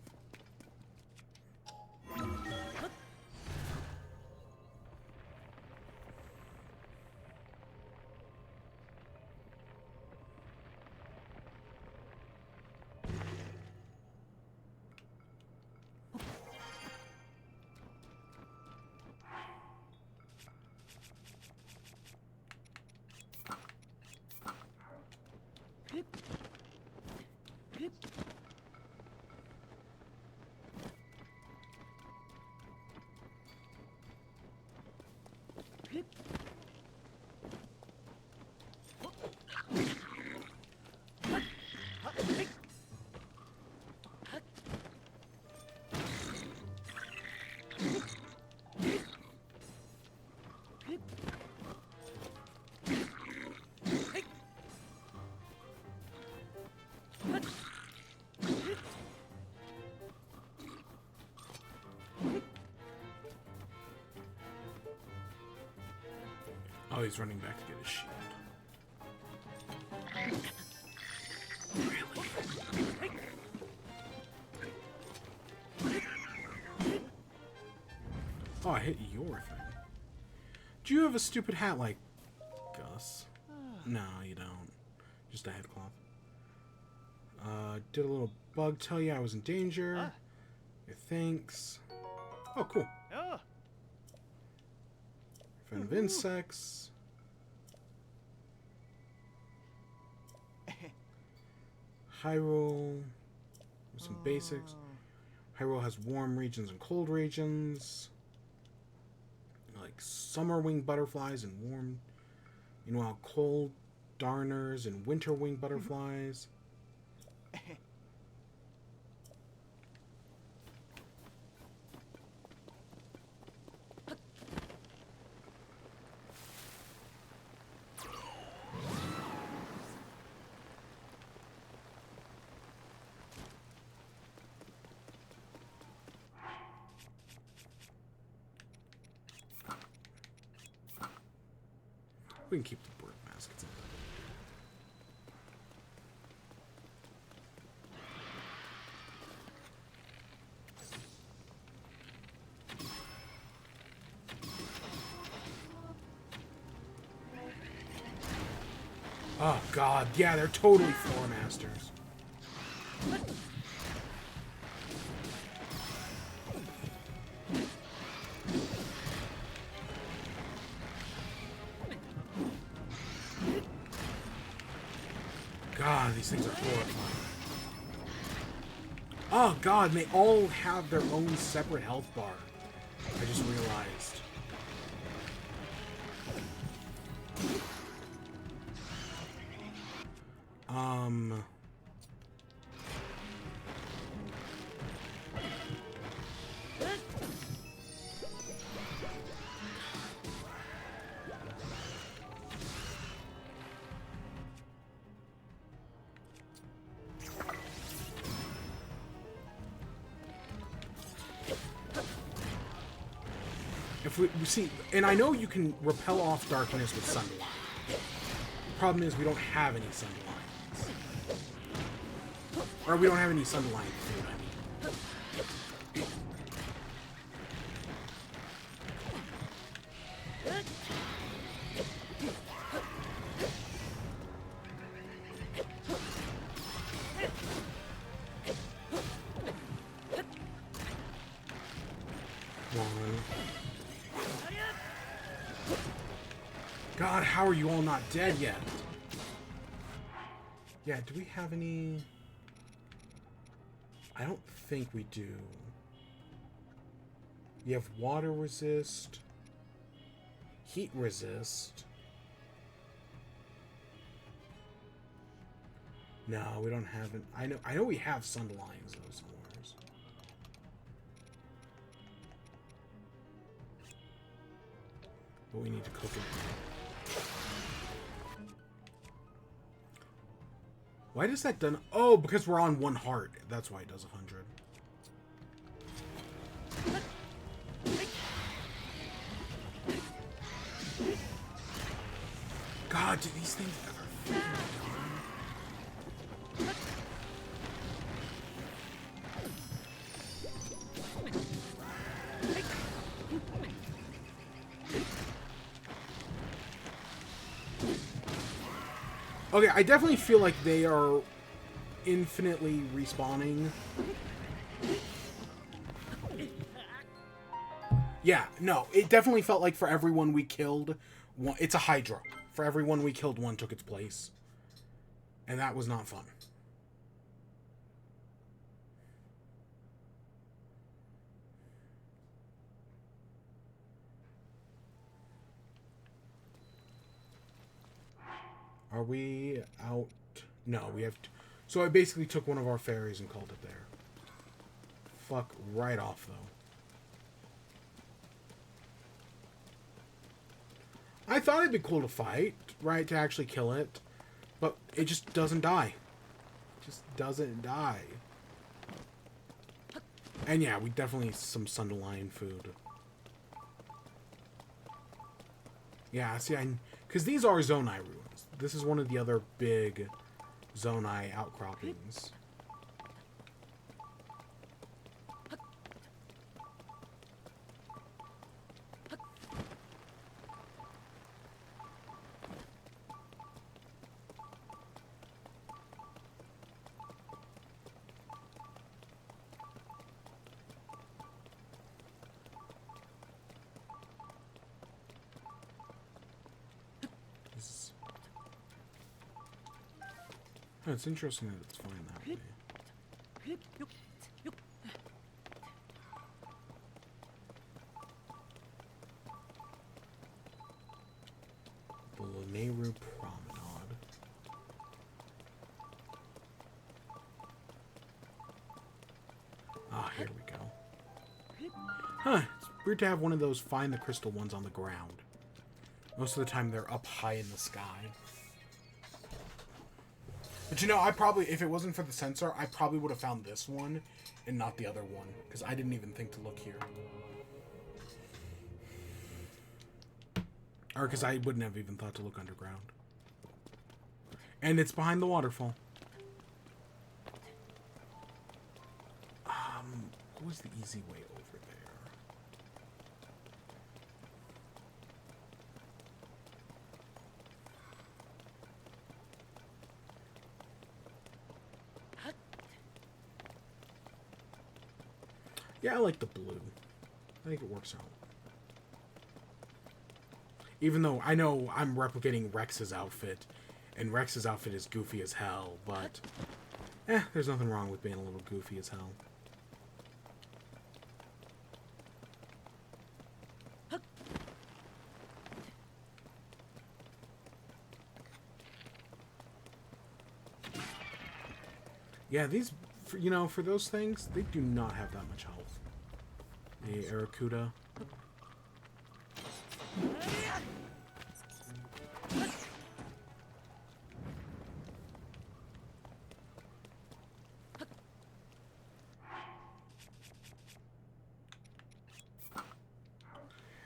Oh, he's running back to get his shield. Oh, I hit your thing. Do you have a stupid hat like Gus? No, you don't. Just a headcloth. Did a little bug tell you I was in danger. Huh? Your thanks. Oh, cool. Oh. Friend of insects. Hyrule. Some basics. Hyrule has warm regions and cold regions. Like summer winged butterflies and warm. Meanwhile, cold darners and winter winged butterflies. We can keep the bird baskets in. Oh god, yeah, they're totally floor masters. God, these things are horrifying. Oh god, and they all have their own separate health bar. I just realized. If we see, and I know you can repel off darkness with Sunlight. Problem is, we don't have any Sunlights. Or we don't have any Sunlight food, I mean. God, how are you all not dead yet? Yeah, do we have any... I don't think we do. You have water resist, heat resist. No, we don't have it. I know we have sun lines though somewhere. But we need to cook it. Why does that done? Oh, because we're on 1 heart. That's why it does 100. God, do these things ever freaking Okay, I definitely feel like they are infinitely respawning. Yeah, no, it definitely felt like for everyone we killed, one, it's a Hydra. For everyone we killed, one took its place. And that was not fun. Are we out? No, we have to. So I basically took one of our ferries and called it there. Fuck right off, though. I thought it'd be cool to fight, right? To actually kill it. But it just doesn't die. It just doesn't die. And yeah, we definitely need some Sunderline food. Yeah, see, because these are Zonai ruins. This is one of the other big Zonai outcroppings. Oh, it's interesting that it's fine that way. The Lanayru Promenade. Ah, here we go. Huh, it's weird to have one of those find the crystal ones on the ground. Most of the time they're up high in the sky. But you know, I probably, if it wasn't for the sensor, I probably would have found this one and not the other one. Because I didn't even think to look here. Or because I wouldn't have even thought to look underground. And it's behind the waterfall. What was the easy way over there? Yeah, I like the blue. I think it works out. Even though I know I'm replicating Rex's outfit, and Rex's outfit is goofy as hell, but there's nothing wrong with being a little goofy as hell. Yeah, these, you know, for those things, they do not have that much health. The Aracuda.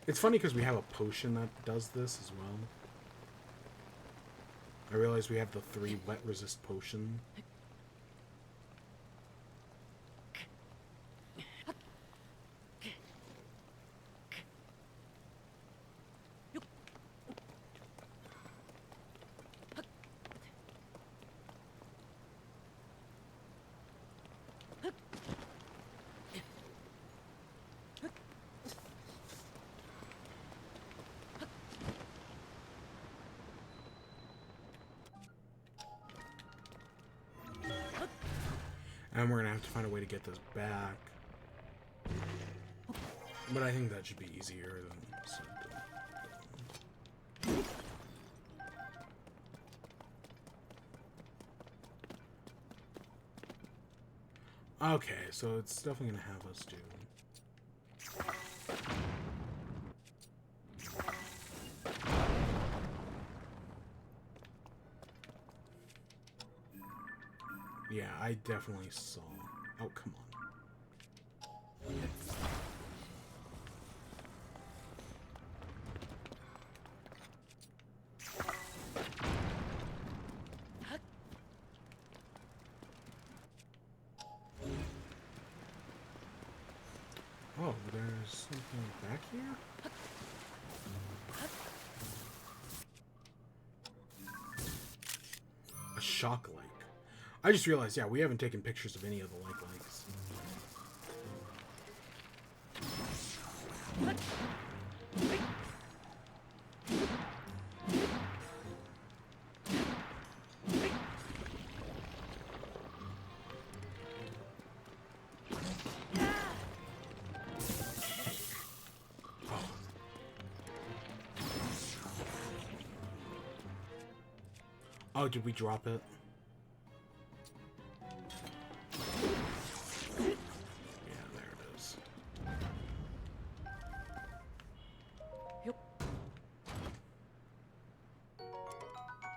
It's funny because we have a potion that does this as well. I realize we have the 3 wet resist potion. And we're gonna have to find a way to get this back. But I think that should be easier than something. Okay, so it's definitely gonna have us do. Yeah, I definitely saw. Oh, come on. Oh, there's something back here? A shock lake. I just realized, yeah, we haven't taken pictures of any of the lakes. Oh, did we drop it? Yeah, there it is.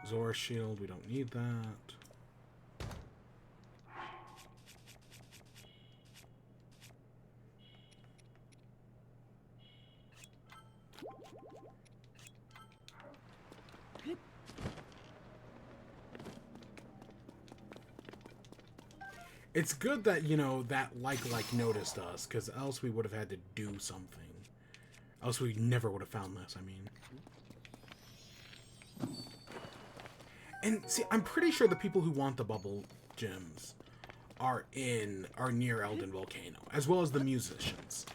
Zora shield, we don't need that. It's good that, you know, that like noticed us, because else we would have had to do something. Else we never would have found this, I mean. And, see, I'm pretty sure the people who want the bubble gems are near Elden Volcano, as well as the musicians.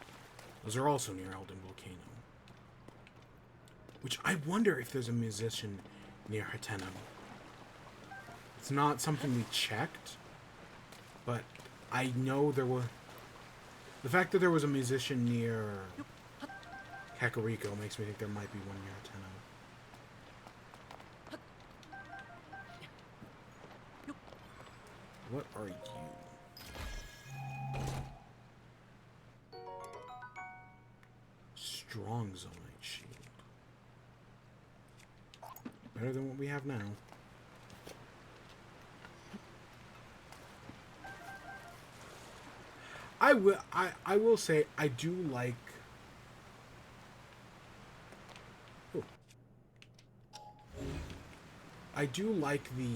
Those are also near Elden Volcano. Which, I wonder if there's a musician near Hatenna. It's not something we checked, but I know there was... The fact that there was a musician near Kakariko makes me think there might be one near Tenno. What are you? Strong Zonite shield. Better than what we have now. I will say I do like... Ooh. I do like the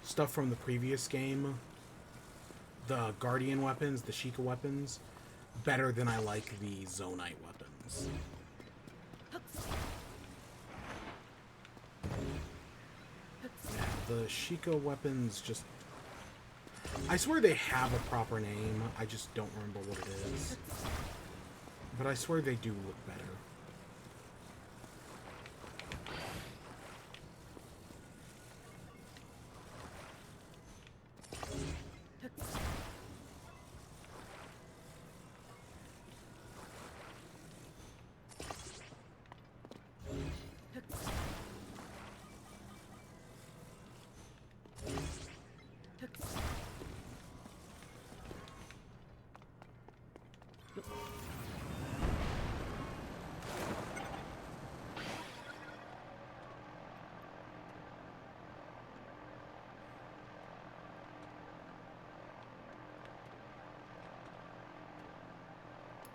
stuff from the previous game. The Guardian weapons, the Sheikah weapons, better than I like the Zonite weapons. Yeah, the Sheikah weapons just... I swear they have a proper name, I just don't remember what it is. But I swear they do look better.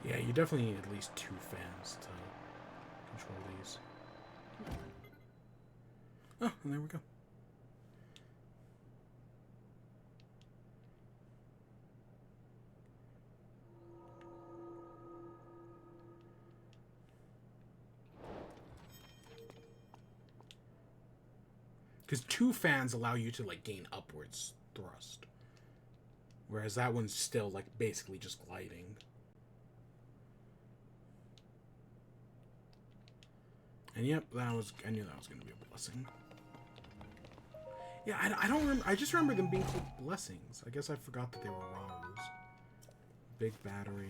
Yeah, you definitely need at least 2 fans to control these. Oh, and there we go. Because 2 fans allow you to, like, gain upwards thrust. Whereas that one's still, like, basically just gliding. And yep, I knew that was going to be a blessing. Yeah, I don't remember. I just remember them being called blessings. I guess I forgot that they were Raus. Big battery.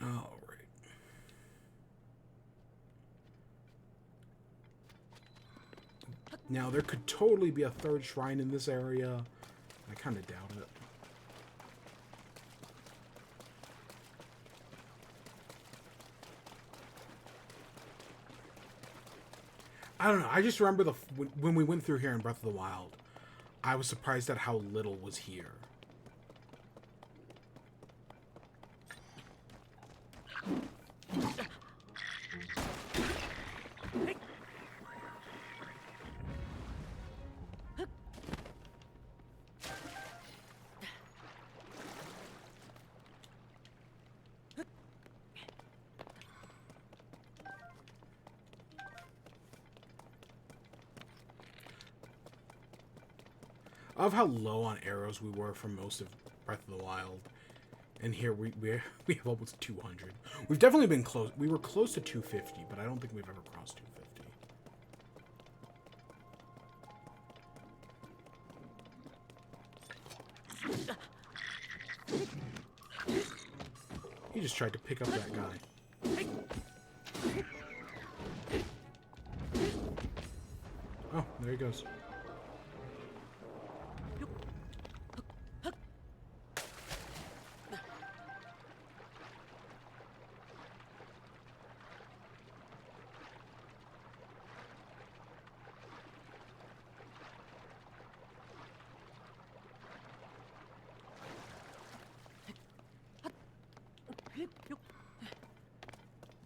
All right. Now, there could totally be a 3rd shrine in this area. I kind of doubt it. I don't know. I just remember when we went through here in Breath of the Wild, I was surprised at how little was here. Of how low on arrows we were for most of Breath of the Wild, and here we have almost 200. We've definitely been close. We were close to 250, but I don't think we've ever crossed 250. He just tried to pick up that guy. Oh, there he goes.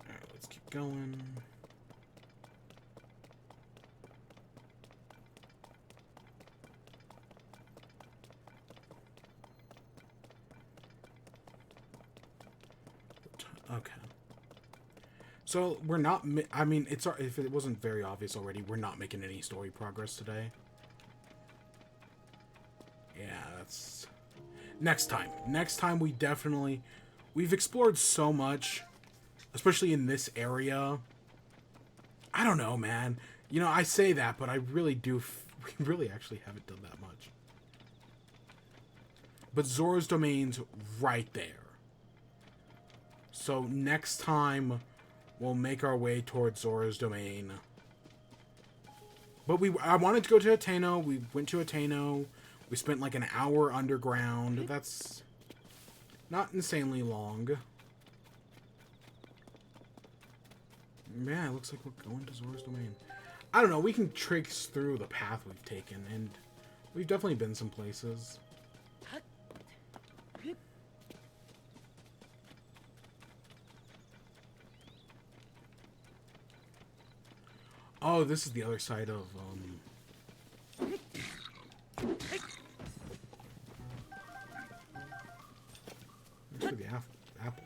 Alright, let's keep going. Okay. So we're not. I mean, if it wasn't very obvious already, we're not making any story progress today. Yeah, that's next time. Next time we definitely. We've explored so much, especially in this area. I don't know, man. You know, I say that, but I really do. We really actually haven't done that much. But Zora's Domain's right there. So next time, we'll make our way towards Zora's Domain. But I wanted to go to Ateno. We went to Ateno. We spent like an hour underground. That's not insanely long. Yeah, it looks like we're going to Zora's Domain. I don't know. We can trace through the path we've taken, and we've definitely been some places. Oh, this is the other side of, This is the apple.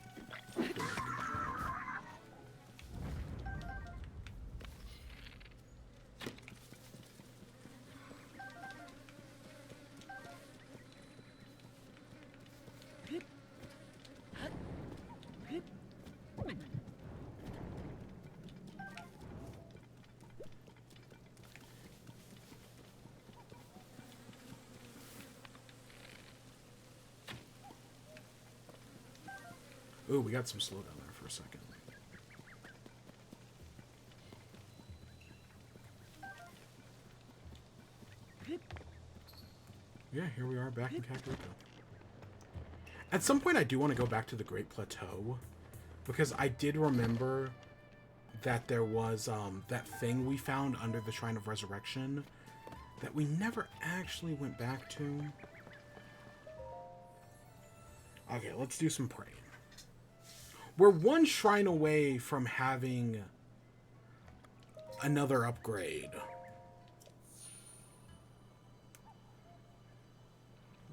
Ooh, we got some slowdown there for a second. Yeah, here we are back in Kakariko. At some point, I do want to go back to the Great Plateau, because I did remember that there was that thing we found under the Shrine of Resurrection that we never actually went back to. Okay, let's do some praying. We're one shrine away from having another upgrade.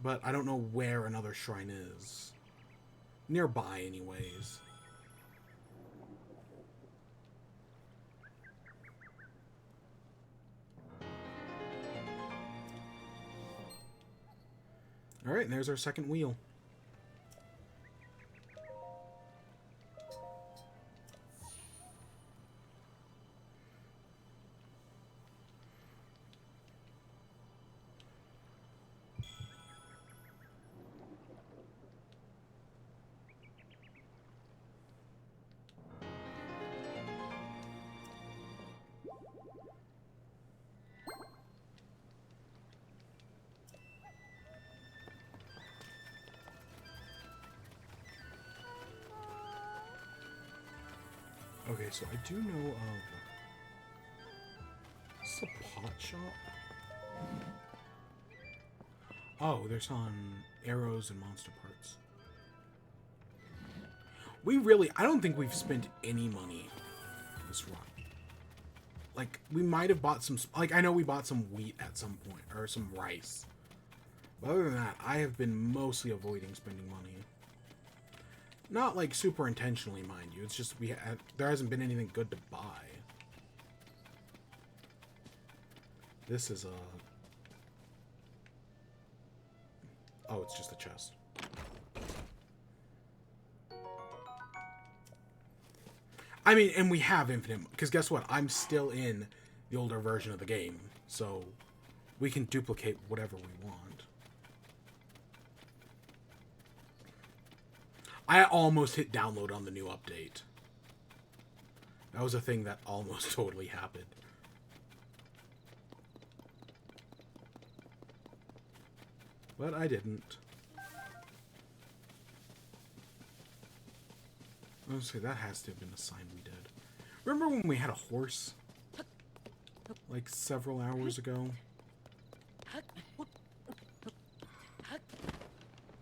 But I don't know where another shrine is. Nearby, anyways. Alright, and there's our second wheel. Okay, so I do know of... Is this a pot shop? Oh, they're selling arrows and monster parts. We really... I don't think we've spent any money this run. Like, we might have bought some... Like, I know we bought some wheat at some point, or some rice. But other than that, I have been mostly avoiding spending money. Not, like, super intentionally, mind you. It's just there hasn't been anything good to buy. This is a... Oh, it's just a chest. I mean, and we have infinite... Because guess what? I'm still in the older version of the game. So, we can duplicate whatever we want. I almost hit download on the new update. That was a thing that almost totally happened. But I didn't. I was gonna say, that has to have been a sign we did. Remember when we had a horse? Like several hours ago?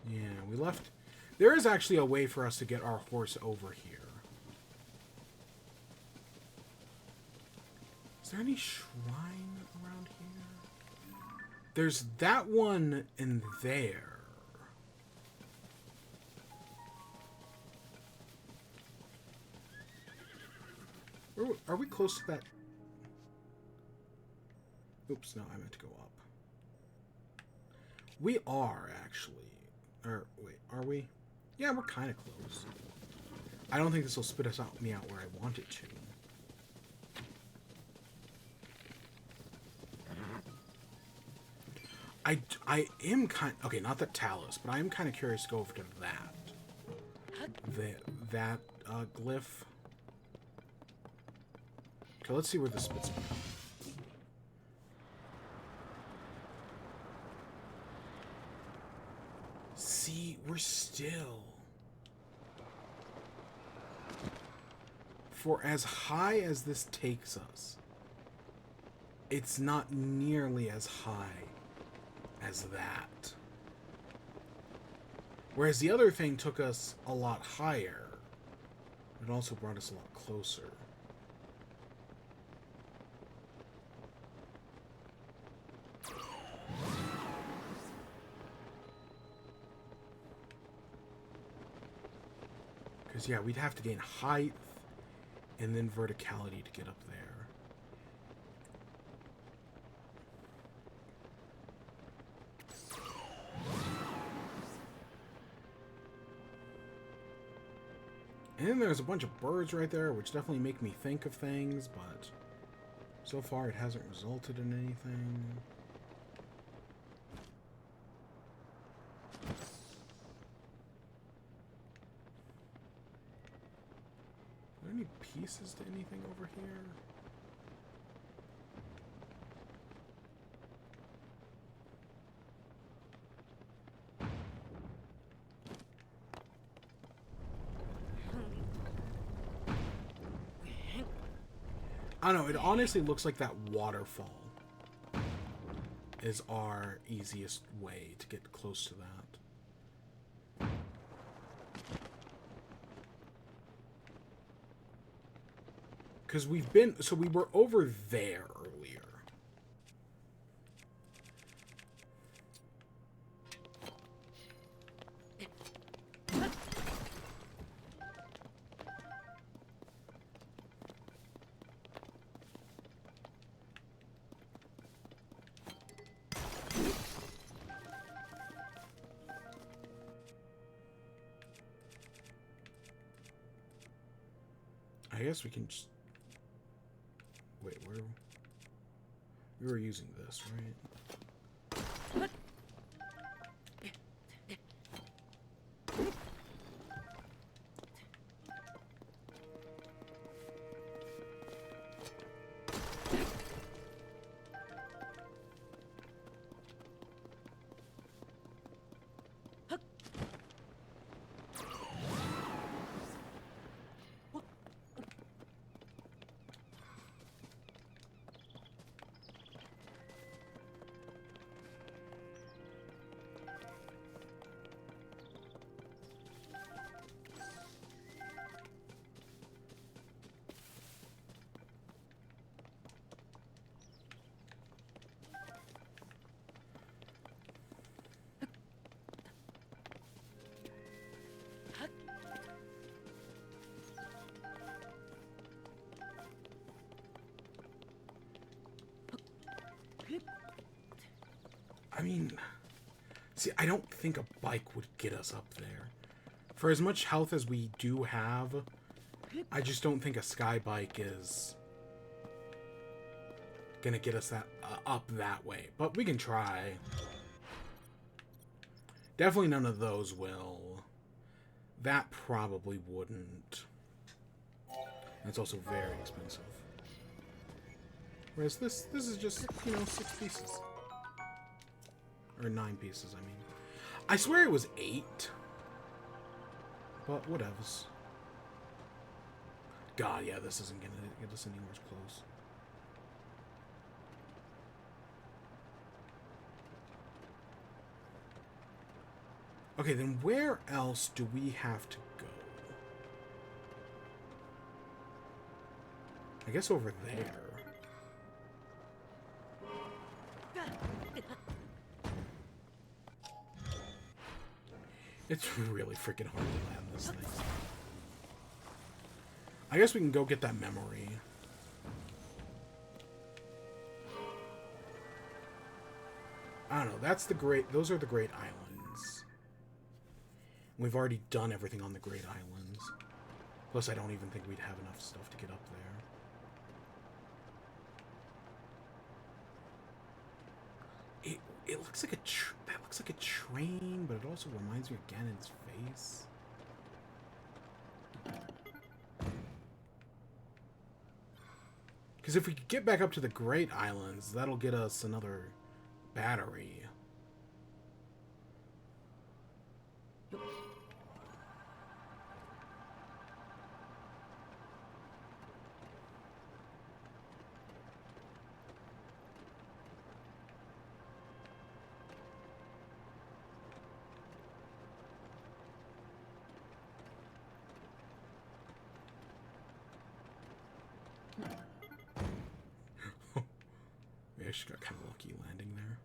Yeah, we left... There is actually a way for us to get our horse over here. Is there any shrine around here? There's that one in there. Are we close to that? Oops, no, I meant to go up. We are, actually. Or, wait, are we? Yeah, we're kind of close. I don't think this will spit me out where I want it to. I am kind... Okay, not that Talus, but I am kind of curious to go over to that. That glyph. Okay, let's see where this spits me out. See, we're still... For as high as this takes us, it's not nearly as high as that. Whereas the other thing took us a lot higher. It also brought us a lot closer. Because, yeah, we'd have to gain height and then verticality to get up there. And then there's a bunch of birds right there, which definitely make me think of things, but so far it hasn't resulted in anything. Are there any pieces to anything over here? I don't know, it honestly looks like that waterfall is our easiest way to get close to that. Because we've been... So we were over there earlier. I guess we can just... Wait, where... We were using this, right? I mean, see, I don't think a bike would get us up there. For as much health as we do have, I just don't think a sky bike is gonna get us that up that way. But we can try. Definitely none of those will. That probably wouldn't. It's also very expensive. Whereas this is just, 6 pieces. Or 9 pieces, I mean. I swear it was 8. But whatevs. God, yeah, this isn't gonna get us anywhere close. Okay, then where else do we have to go? I guess over there. It's really freaking hard to land this thing. I guess we can go get that memory. I don't know. That's the great. Those are the Great Islands. We've already done everything on the Great Islands. Plus, I don't even think we'd have enough stuff to get up there. It looks like that looks like a train, but it also reminds me of Ganon's face. Because if we could get back up to the Great Islands, that'll get us another battery. We actually got kind of lucky landing there.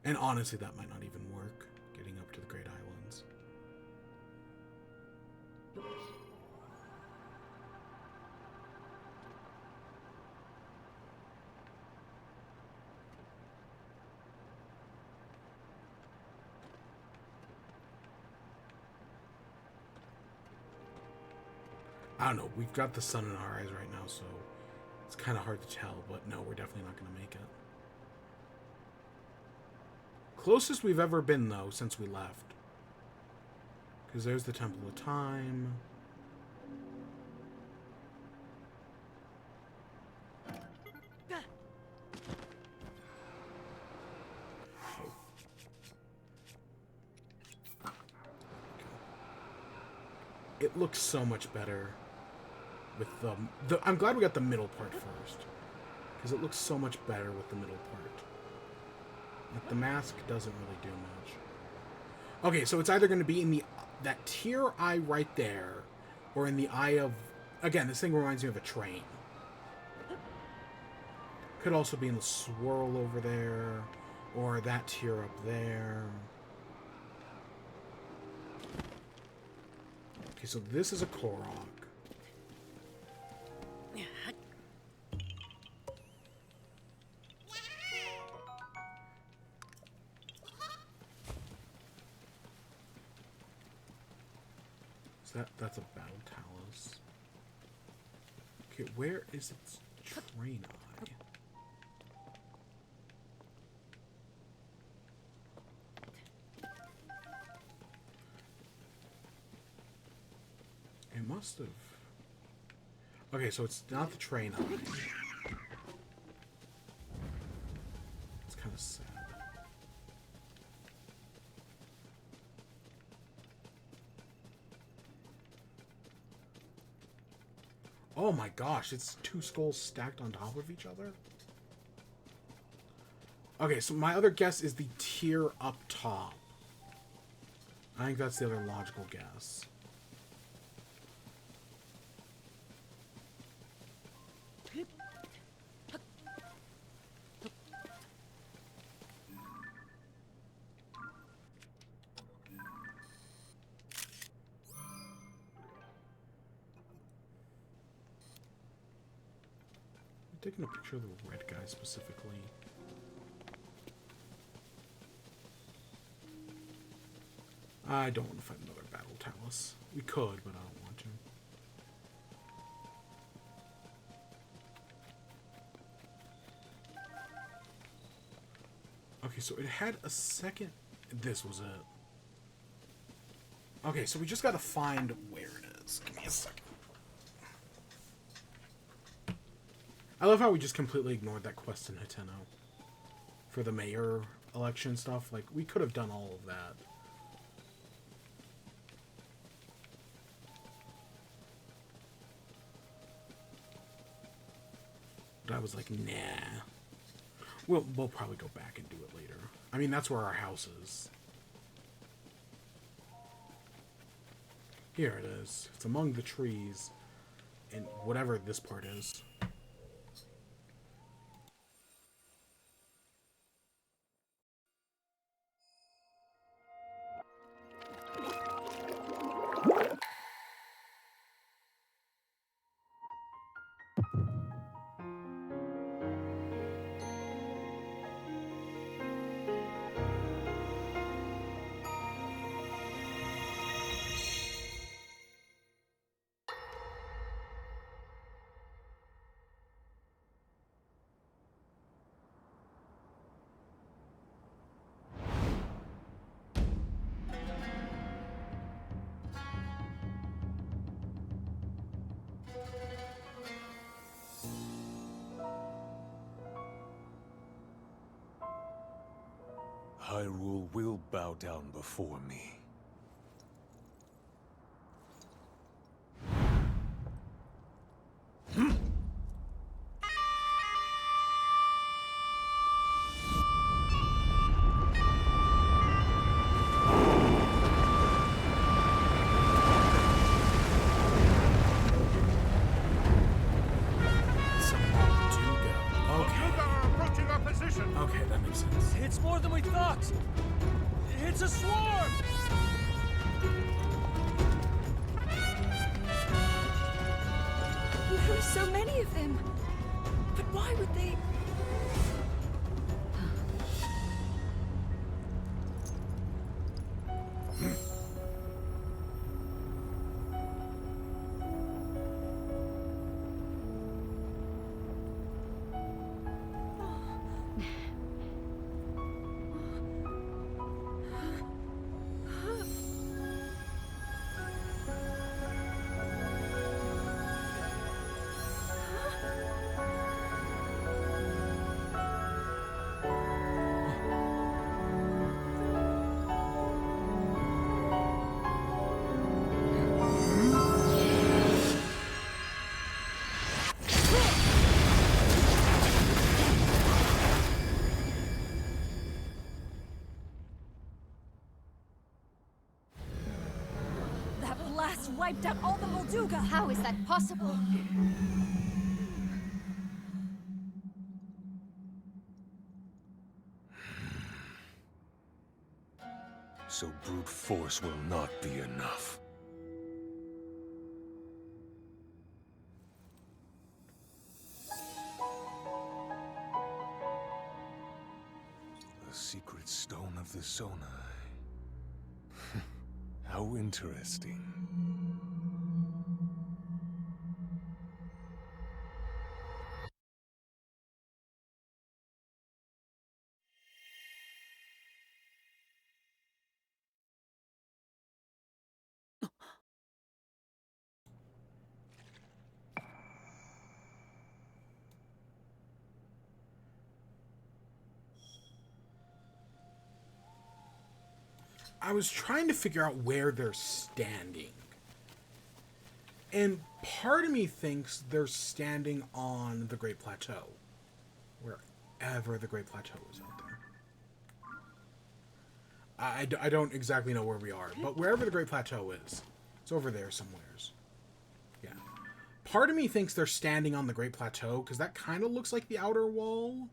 And honestly, that might not even work, getting up to the Great Islands. I don't know, we've got the sun in our eyes right now, so it's kind of hard to tell, but no, we're definitely not going to make it. Closest we've ever been, though, since we left. Because there's the Temple of Time. It looks so much better with the I'm glad we got the middle part first, because it looks so much better with the middle part. Like, the mask doesn't really do much. Okay, so it's either going to be in that tier eye right there, or in the eye of... Again, this thing reminds me of a train. Could also be in the swirl over there, or that tier up there. Okay, so this is a Korok. That's a battle talus. Okay, where is its train eye? It must have. Okay, so it's not the train eye. It's kind of sad. Oh my gosh, it's two skulls stacked on top of each other? Okay, so my other guess is the tier up top. I think that's the other logical guess. Taking a picture of the red guy specifically. I don't want to fight another battle talus. We could, but I don't want to. Okay, so it had a second... This was it. Okay, so we just gotta find where it is. Give me a second. I love how we just completely ignored that quest in Hateno for the mayor election stuff. Like, we could have done all of that. But I was like, nah. We'll probably go back and do it later. I mean, that's where our house is. Here it is. It's among the trees. And whatever this part is. Hyrule will bow down before me. Molduga are approaching our position! Okay, that makes sense. It's more than we thought! It's a swarm! There are so many of them. But why would they? That blast wiped out all the Molduga! How is that possible? So brute force will not be enough. The secret stone of the Zonai. How interesting. I was trying to figure out where they're standing. And part of me thinks they're standing on the Great Plateau. Wherever the Great Plateau is out there. I don't exactly know where we are, but wherever the Great Plateau is, it's over there somewheres. Yeah. Part of me thinks they're standing on the Great Plateau, because that kind of looks like the outer wall.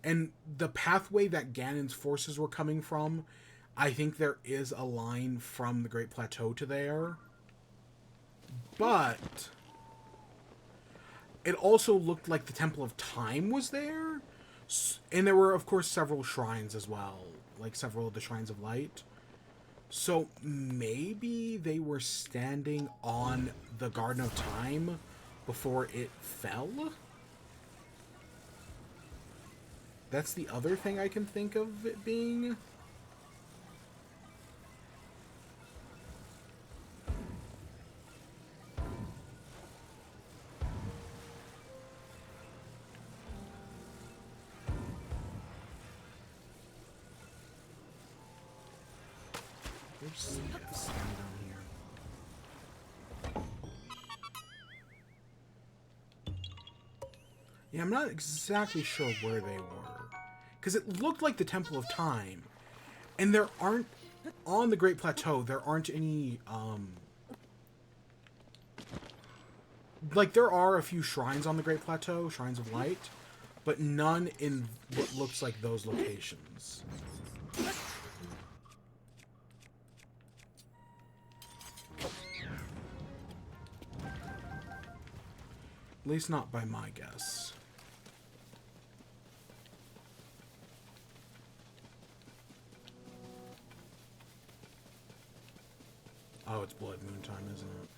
And the pathway that Ganon's forces were coming from, I think there is a line from the Great Plateau to there. But it also looked like the Temple of Time was there. And there were, of course, several shrines as well. Like several of the Shrines of Light. So maybe they were standing on the Garden of Time before it fell? That's the other thing I can think of it being. There's sand down here. Yeah, I'm not exactly sure where they were. Because it looked like the Temple of Time. And there aren't... On the Great Plateau, there aren't any... Like, there are a few shrines on the Great Plateau, Shrines of Light. But none in what looks like those locations. At least not by my guess. Oh, it's Blood Moon time, isn't it?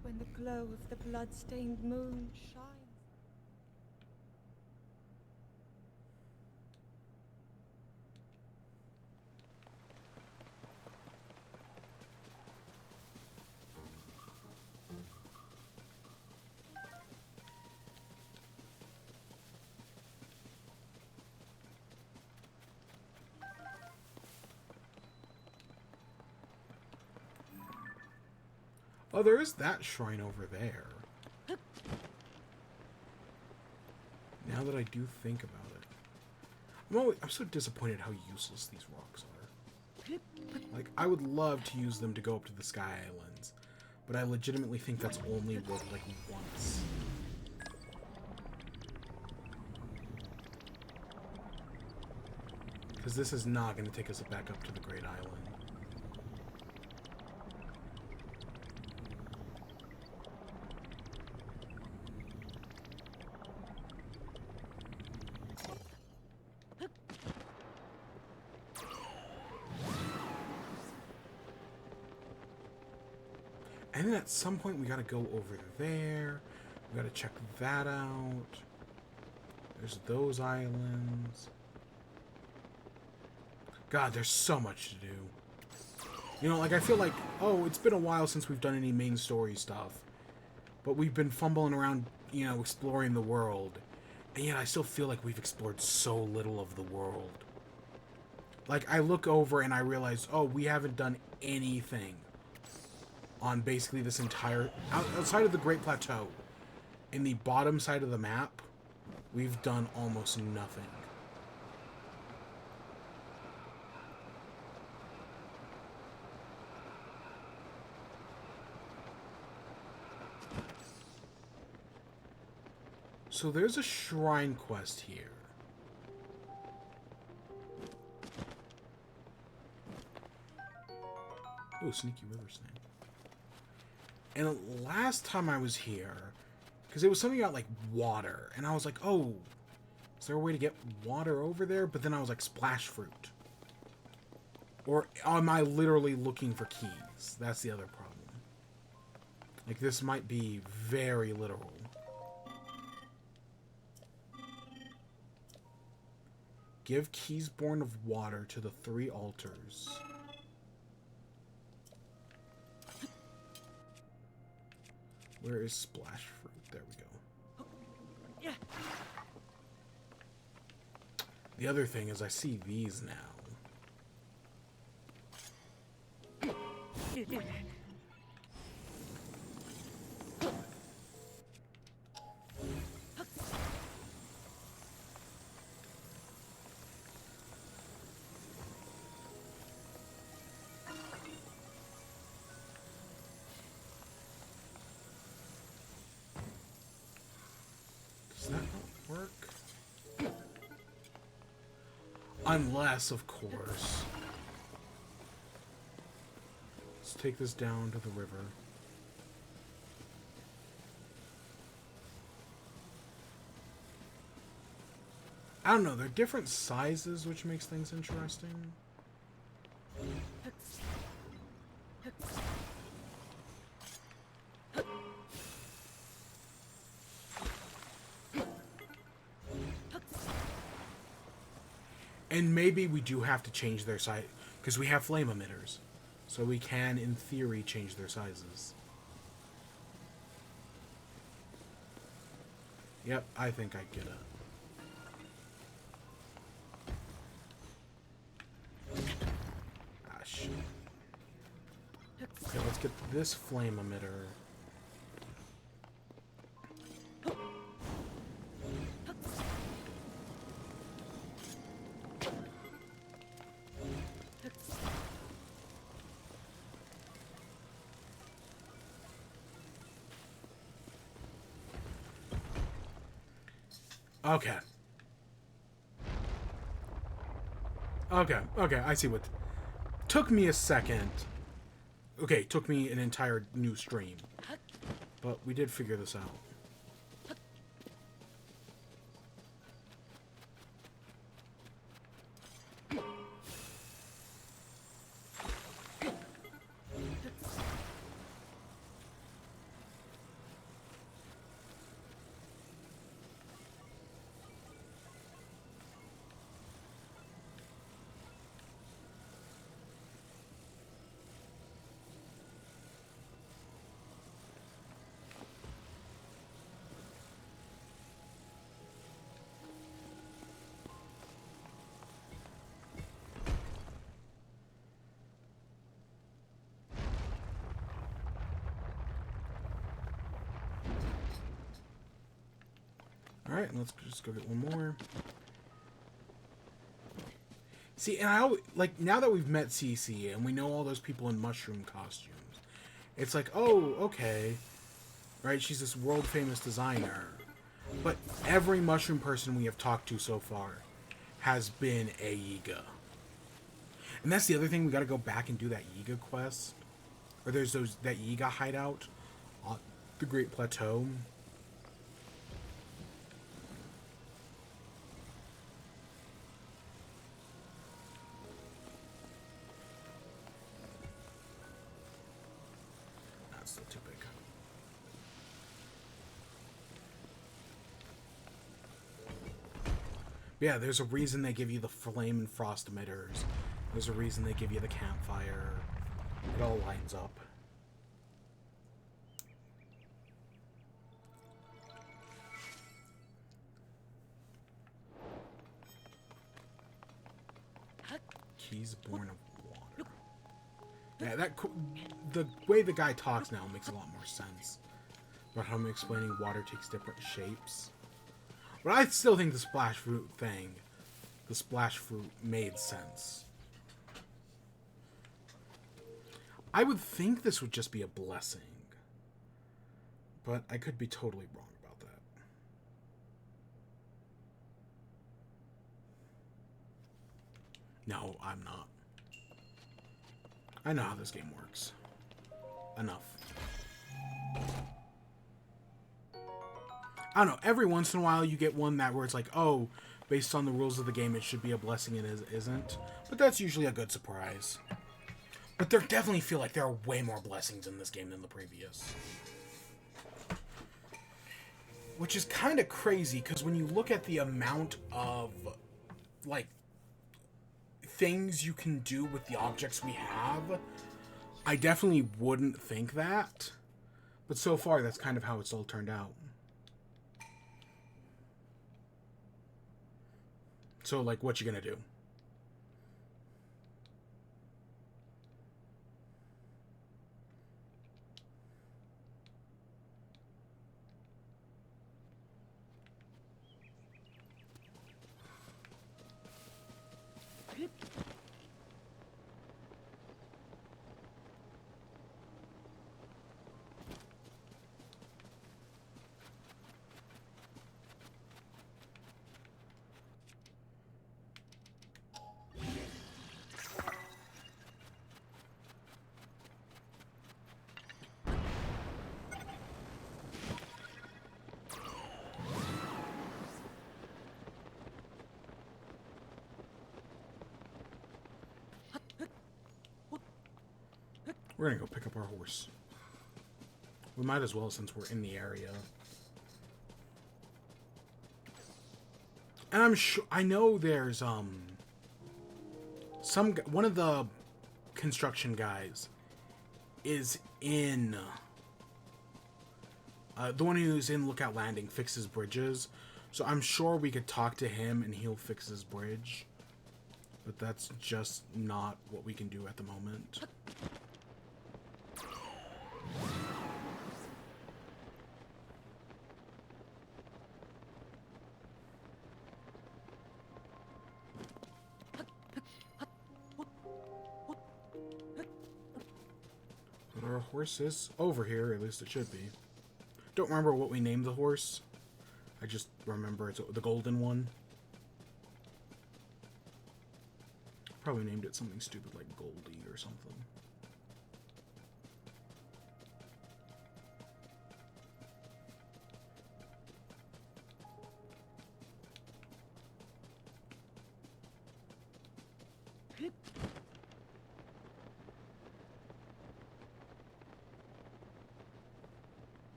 When the glow of the blood-stained moon shines. Oh, there is that shrine over there. Now that I do think about it. I'm so disappointed how useless these rocks are. Like, I would love to use them to go up to the Sky Islands, but I legitimately think that's only worked, like, once. Because this is not going to take us back up to the Great Island. And then at some point we gotta go over there. We gotta check that out. There's those islands. God, there's so much to do. You know, like, I feel like, oh, it's been a while since we've done any main story stuff. But we've been fumbling around, you know, exploring the world. And yet I still feel like we've explored so little of the world. Like, I look over and I realize, oh, we haven't done anything on basically this entire... outside of the Great Plateau. In the bottom side of the map, we've done almost nothing. So there's a shrine quest here. Oh, sneaky river snake. And last time I was here, because it was something about, like, water. And I was like, oh, is there a way to get water over there? But then I was like, splash fruit. Or am I literally looking for keys? That's the other problem. Like, this might be very literal. Give keys born of water to the 3 altars. Where is splash fruit? There we go. Yeah. The other thing is I see these now. Does that not work? Unless, of course. Let's take this down to the river. I don't know, they're different sizes, which makes things interesting. And maybe we do have to change their size, because we have flame emitters. So we can, in theory, change their sizes. Yep, I think I get it. Ah, shit. Okay, let's get this flame emitter. Okay. Okay, I see what... Took me a second. Okay, took me an entire new stream. But we did figure this out. Alright, let's just go get one more. See, and I always, like, now that we've met Cece and we know all those people in mushroom costumes, it's like, oh, okay. Right, she's this world-famous designer. But every mushroom person we have talked to so far has been a Yiga. And that's the other thing, we gotta go back and do that Yiga quest. Or there's that Yiga hideout on the Great Plateau. That's still too big. Yeah, there's a reason they give you the flame and frost emitters. There's a reason they give you the campfire. It all lines up. Keys born of water. Yeah, the way the guy talks now makes a lot more sense. About how I'm explaining water takes different shapes. But I still think the splash fruit thing, the splash fruit made sense. I would think this would just be a blessing. But I could be totally wrong about that. No, I'm not. I know how this game works. Enough. I don't know, every once in a while you get one that where it's like, oh, based on the rules of the game it should be a blessing and it isn't. But that's usually a good surprise. But there definitely feel like there are way more blessings in this game than the previous. Which is kind of crazy, because when you look at the amount of, like, things you can do with the objects we have, I definitely wouldn't think that. But so far, that's kind of how it's all turned out. So, like, what you gonna do? We're gonna go pick up our horse. We might as well since we're in the area. And I'm sure I know there's one of the construction guys is in the one who's in Lookout Landing fixes bridges. So I'm sure we could talk to him and he'll fix his bridge. But that's just not what we can do at the moment. But our horse is over here, at least it should be. Don't remember what we named the horse. I just remember it's the golden one. Probably named it something stupid like Goldie or something.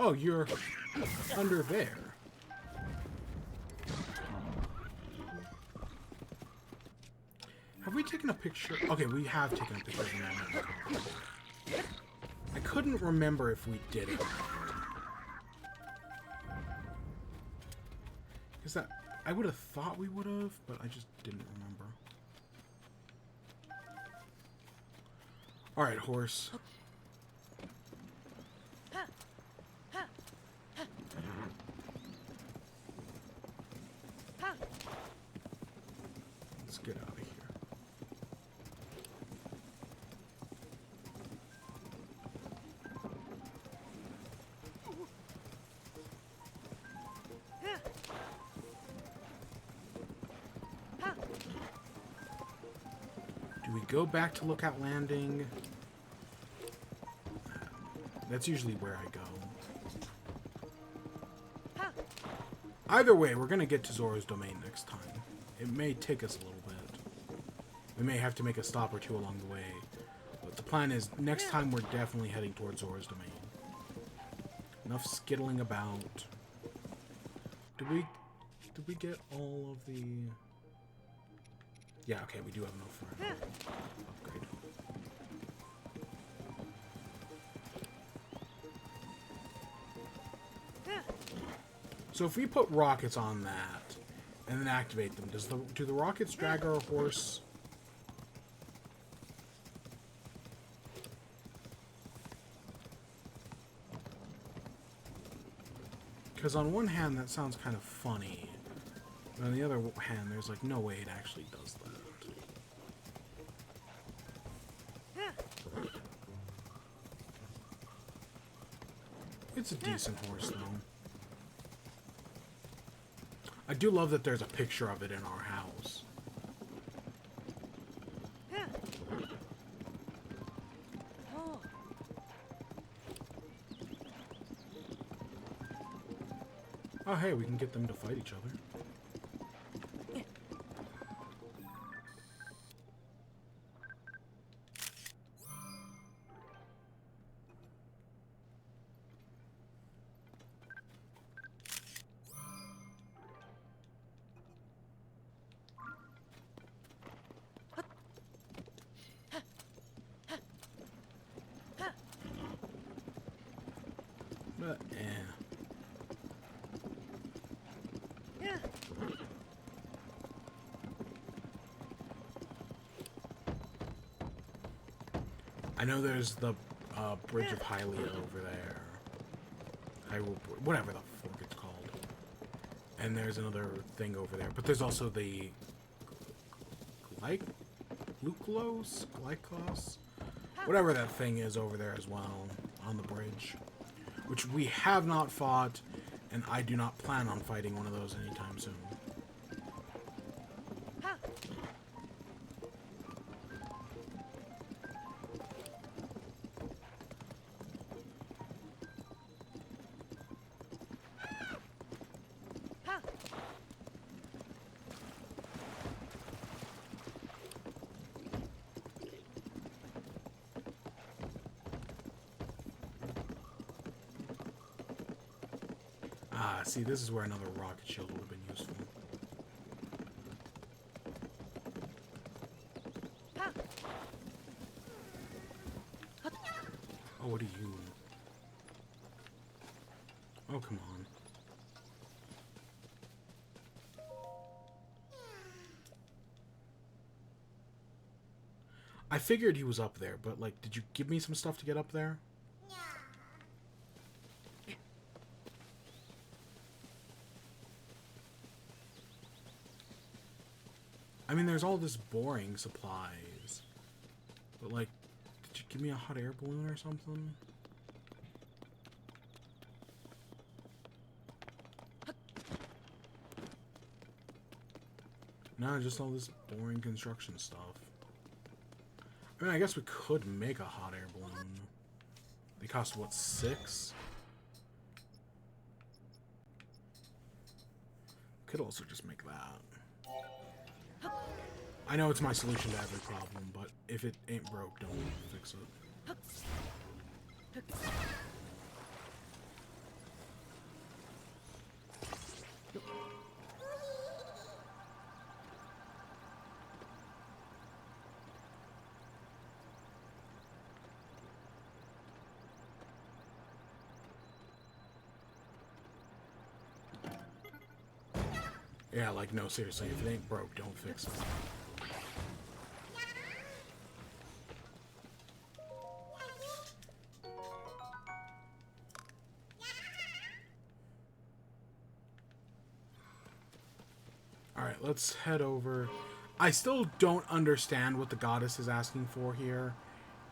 Oh, you're under there. Have we taken a picture? Okay, we have taken a picture of the moment. I couldn't remember if we did it. Is that... I would have thought we would have, but I just didn't remember. Alright, horse. Let's get out of here. Do we go back to Lookout Landing? That's usually where I go. Either way, we're gonna get to Zora's Domain next time. It may take us a little bit. We may have to make a stop or two along the way. But the plan is, next time we're definitely heading towards Zora's Domain. Enough skittling about. Did we get all of the... Yeah, okay, we do have enough for an upgrade. So if we put rockets on that and then activate them, do the rockets drag our horse? Because on one hand that sounds kind of funny, but on the other hand there's like no way it actually does that. It's a decent horse though. I do love that there's a picture of it in our house. Oh hey, we can get them to fight each other. But, I know there's the Bridge of Hylia over there. Whatever the fuck it's called. And there's another thing over there. But there's also the... Glycos? Whatever that thing is over there as well. On the bridge. Which we have not fought. And I do not plan on fighting one of those anytime soon. Ah, see, this is where another rocket shield would have been useful. Oh, what are you? Oh, come on. I figured he was up there, but, like, did you give me some stuff to get up there? I mean, there's all this boring supplies. But, like, did you give me a hot air balloon or something? No, just all this boring construction stuff. I mean, I guess we could make a hot air balloon. They cost, what, 6? Could also just make that. I know it's my solution to every problem, but if it ain't broke, don't fix it. Yeah, like, no, seriously, if it ain't broke, don't fix it. Alright, let's head over. I still don't understand what the goddess is asking for here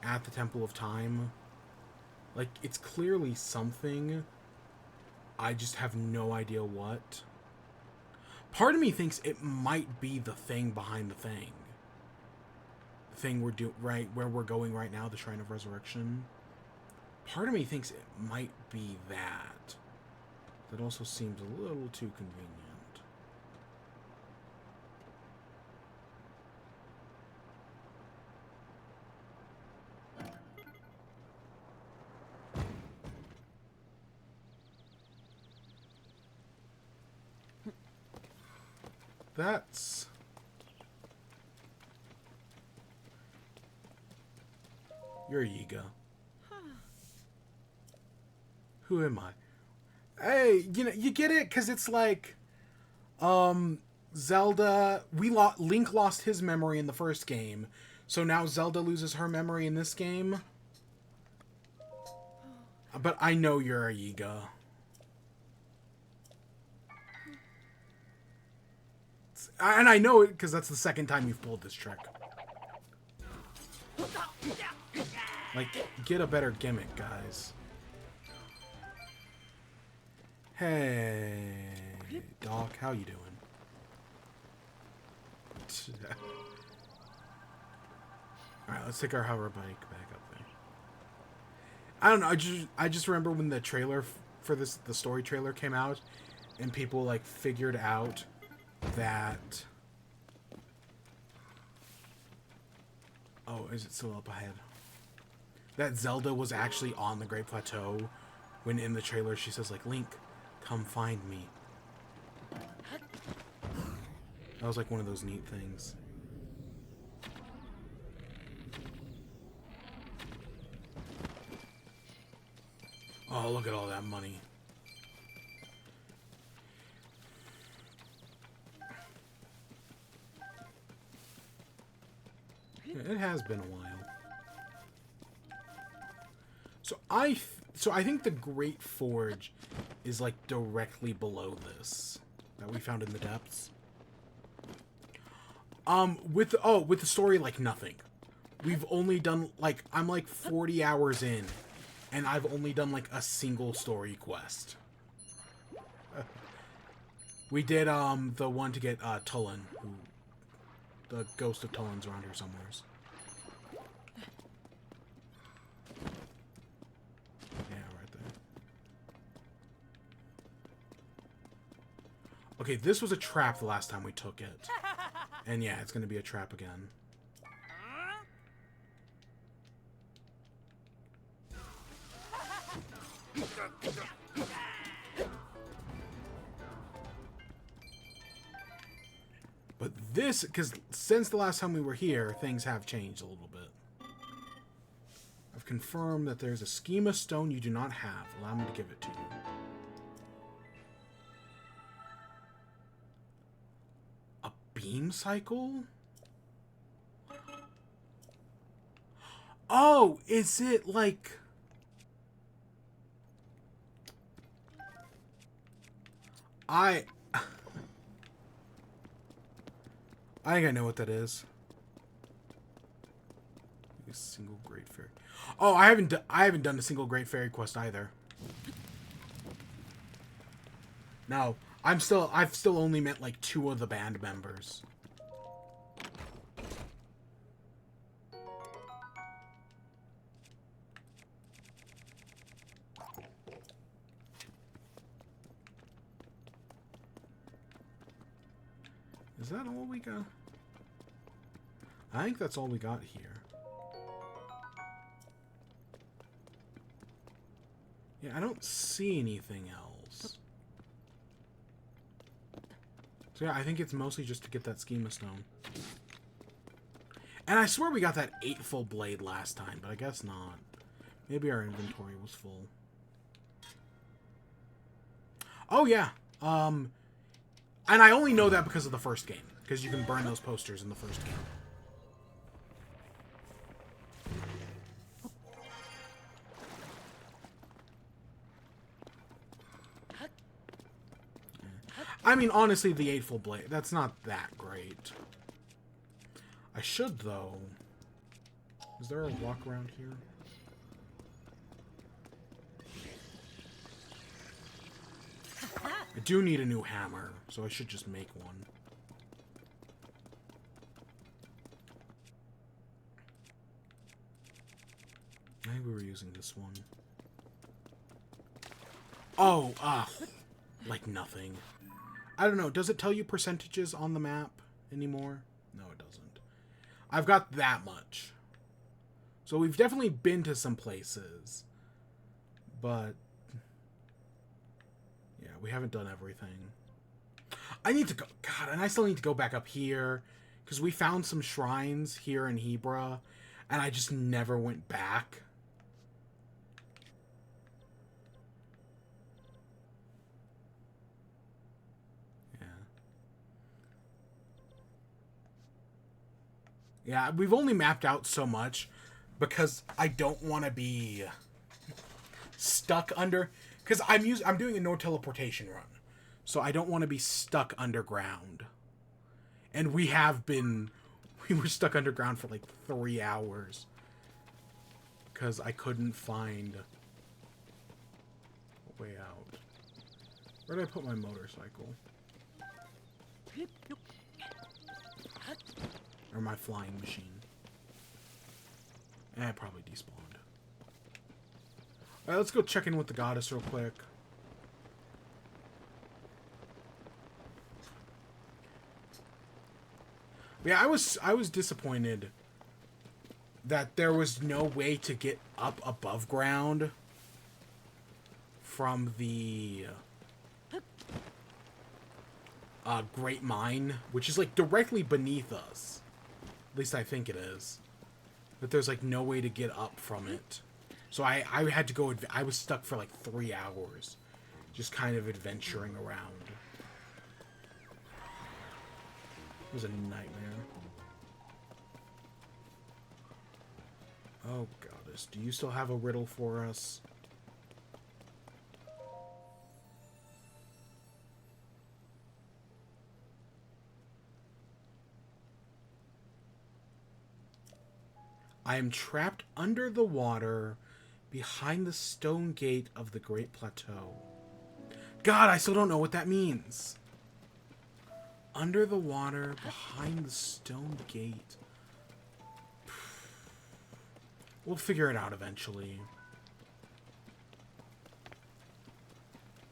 at the Temple of Time. Like, it's clearly something. I just have no idea what. Part of me thinks it might be the thing behind the thing. The thing we're doing, right, where we're going right now, the Shrine of Resurrection. Part of me thinks it might be that. That also seems a little too convenient. That's... You're Yiga. Who am I? Hey, you know, you get it? Because it's like... Zelda... Link lost his memory in the first game. So now Zelda loses her memory in this game. But I know you're a Yiga. And I know it because that's the second time you've pulled this trick. Like, get a better gimmick, guys. Hey, Doc, how you doing? Alright, let's take our hover bike back up there. I don't know, I just remember when the trailer for the story trailer came out, and people, like, figured out that... Oh, is it still up ahead? That Zelda was actually on the Great Plateau when in the trailer she says, like, Link, come find me. That was, like, one of those neat things. Oh, look at all that money. It has been a while. So I think the Great Forge is like directly below this that we found in the depths. With the story, like, nothing. We've only done, like, I'm like 40 hours in, and I've only done like a single story quest. We did the one to get Tulin, who the ghost of Tulin's around here somewheres. Yeah, right there. Okay, this was a trap the last time we took it. And yeah, it's gonna be a trap again. But this, because since the last time we were here, things have changed a little bit. I've confirmed that there's a schema stone you do not have. Allow me to give it to you. A beam cycle? Oh, is it like... I think I know what that is. A single Great Fairy. Oh, I haven't done a single Great Fairy quest either. No, I've still only met like 2 of the band members. Is that all we got? I think that's all we got here. Yeah, I don't see anything else. So yeah, I think it's mostly just to get that schema stone. And I swear we got that 8-full blade last time, but I guess not. Maybe our inventory was full. Oh yeah. And I only know that because of the first game. Because you can burn those posters in the first game. I mean, honestly, the Eightfold Blade, that's not that great. I should, though. Is there a walk around here? I do need a new hammer, so I should just make one. I think we were using this one. Oh, like nothing. I don't know, does it tell you percentages on the map anymore? No, it doesn't. I've got that much. So we've definitely been to some places. But yeah, we haven't done everything. I need to go, God, and I still need to go back up here. Because we found some shrines here in Hebra, and I just never went back. Yeah, we've only mapped out so much because I don't want to be stuck under... Because I'm doing a no teleportation run, so I don't want to be stuck underground. And we were stuck underground for like 3 hours because I couldn't find a way out. Where did I put my motorcycle? Or my flying machine. I probably despawned. Alright, let's go check in with the goddess real quick. Yeah, I was disappointed that there was no way to get up above ground from the Great Mine, which is like directly beneath us. At least I think it is. But there's like no way to get up from it. So I had to go, I was stuck for like 3 hours. Just kind of adventuring around. It was a nightmare. Oh goddess, do you still have a riddle for us? I am trapped under the water behind the stone gate of the Great Plateau. God, I still don't know what that means. Under the water behind the stone gate. We'll figure it out eventually.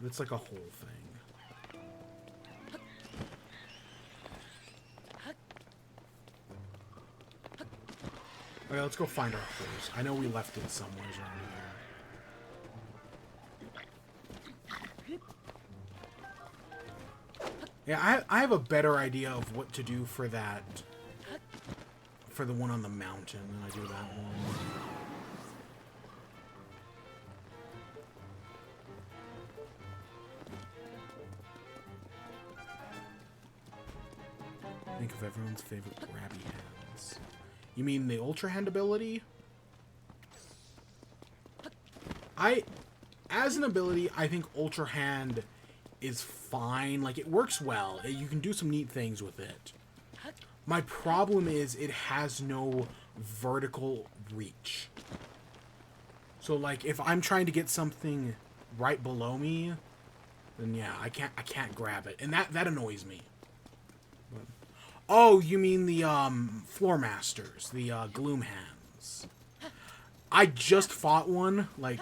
It's like a whole thing. Okay, let's go find our horse. I know we left it somewhere around here. Yeah, I have a better idea of what to do for that. For the one on the mountain than I do that one. Think of everyone's favorite grabby hands. You mean the Ultra Hand ability? As an ability, I think Ultra Hand is fine. Like, it works well. You can do some neat things with it. My problem is it has no vertical reach. So, like, if I'm trying to get something right below me, then yeah, I can't grab it. And that annoys me. Oh, you mean the Floor Masters, the Gloom Hands. I just fought one, like,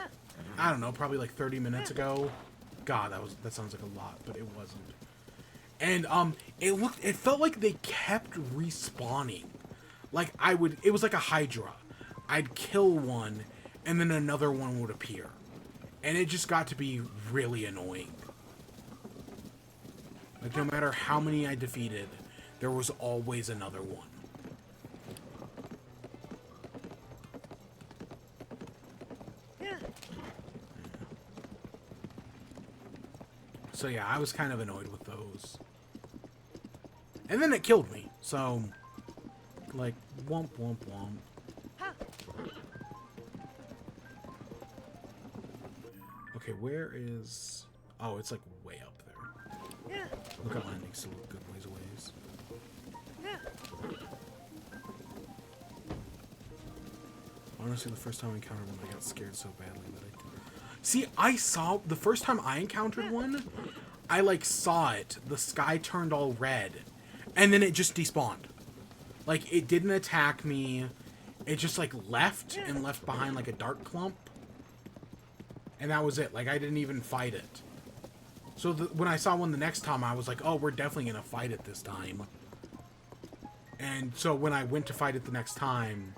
I don't know, probably like 30 minutes ago. God, that sounds like a lot, but it wasn't. And it felt like they kept respawning. Like it was like a Hydra. I'd kill one, and then another one would appear. And it just got to be really annoying. Like, no matter how many I defeated, there was always another one. So yeah, I was kind of annoyed with those. And then it killed me, so... Like, womp womp womp. Okay, where is... Oh, it's like way up there. Look at landing still a good ways Honestly, the first time I encountered one, I got scared so badly that I... See, I saw... The first time I encountered one, I, like, saw it. The sky turned all red. And then it just despawned. Like, it didn't attack me. It just, like, left and left behind, like, a dark clump. And that was it. Like, I didn't even fight it. So when I saw one the next time, I was like, oh, we're definitely going to fight it this time. And so when I went to fight it the next time...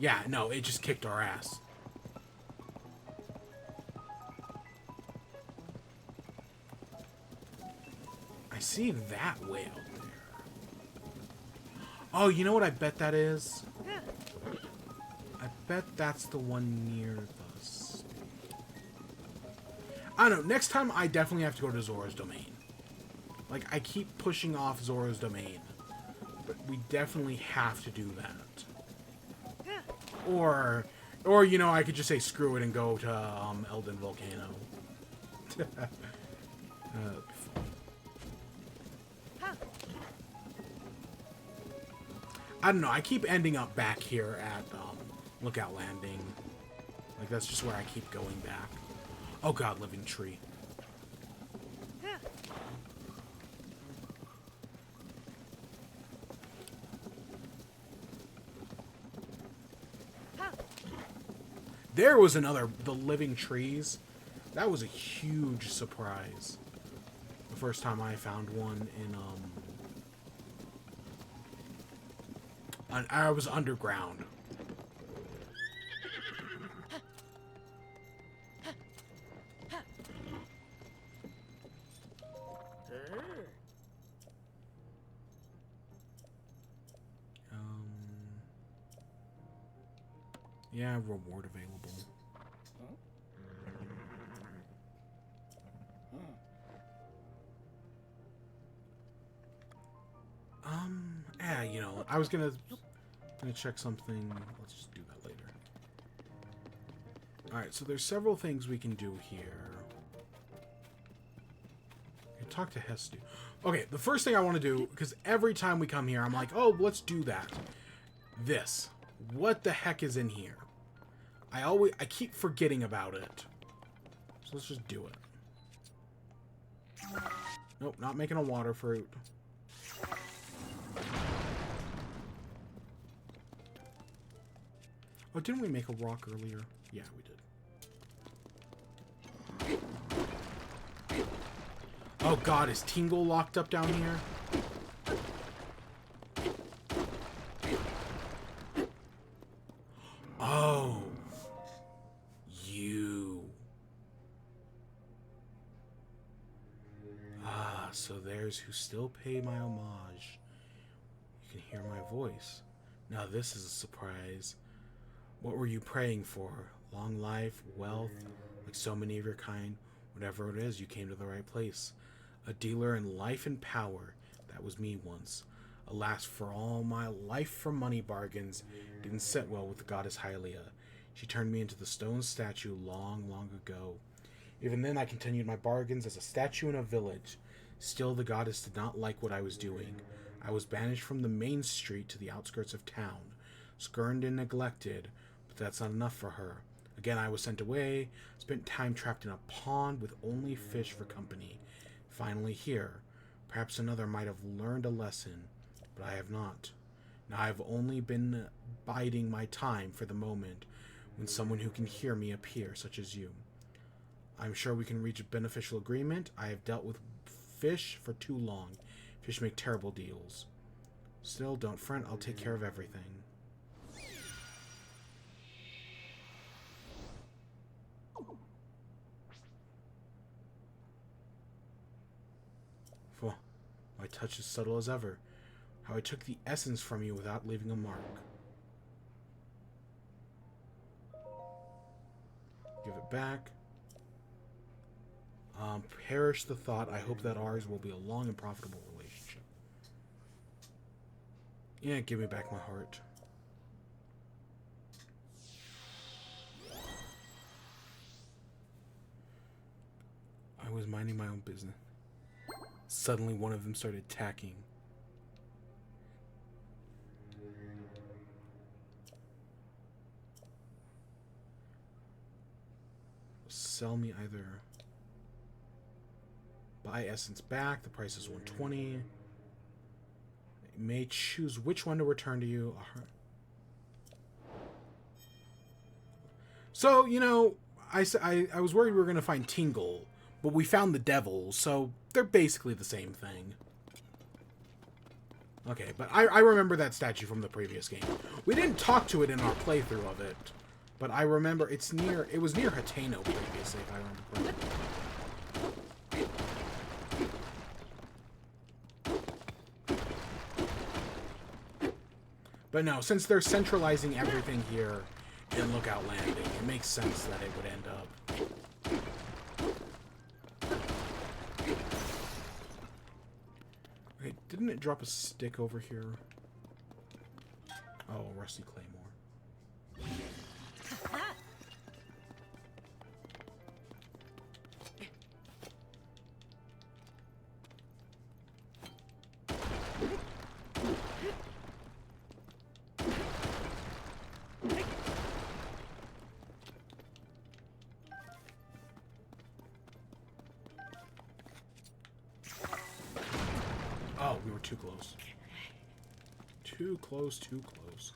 Yeah, no, it just kicked our ass. I see that way out there. Oh, you know what I bet that is? I bet that's the one near the state. I don't know. Next time, I definitely have to go to Zora's Domain. Like, I keep pushing off Zora's Domain. But we definitely have to do that. Or, you know, I could just say screw it and go to Elden Volcano. I don't know. I keep ending up back here at Lookout Landing. Like, that's just where I keep going back. Oh god, living tree. There was another, the living trees. That was a huge surprise. The first time I found one in, I was underground. Yeah, reward available. Yeah, you know, I was gonna check something. Let's just do that later. Alright, so there's several things we can do here. Talk to Hestu. Okay, the first thing I want to do, because every time we come here, I'm like, oh, let's do that. This. What the heck is in here? I keep forgetting about it. So let's just do it. Nope, not making a water fruit. Oh, didn't we make a rock earlier? Yeah, we did. Oh god, is Tingle locked up down here? Oh. You. Ah, so there's who still pay my homage. You can hear my voice. Now this is a surprise. What were you praying for? Long life, wealth, like so many of your kind. Whatever it is, you came to the right place. A dealer in life and power. That was me once. Alas, for all my life for money bargains didn't sit well with the goddess Hylia. She turned me into the stone statue long, long ago. Even then, I continued my bargains as a statue in a village. Still, the goddess did not like what I was doing. I was banished from the main street to the outskirts of town, scorned and neglected, but that's not enough for her. Again, I was sent away, spent time trapped in a pond with only fish for company. Finally here. Perhaps another might have learned a lesson, but I have not. Now I've only been biding my time for the moment when someone who can hear me appear, such as you. I'm sure we can reach a beneficial agreement. I have dealt with fish for too long. Fish make terrible deals. Still, don't fret, I'll take care of everything. My touch is subtle as ever. How I took the essence from you without leaving a mark. Give it back. Perish the thought. I hope that ours will be a long and profitable relationship. Yeah, give me back my heart. I was minding my own business. Suddenly one of them started attacking. Sell me either. Buy essence back. The price is 120. You may choose which one to return to you. So, you know, I was worried we were going to find Tingle, but we found the Devil, so they're basically the same thing. Okay, but I remember that statue from the previous game. We didn't talk to it in our playthrough of it, but I remember it was near Hateno previously, if I remember correctly. But no, since they're centralizing everything here in Lookout Landing, it makes sense that it would end up. Okay, didn't it drop a stick over here? Oh, a rusty claymore. Oh, we were too close. Too close, too close.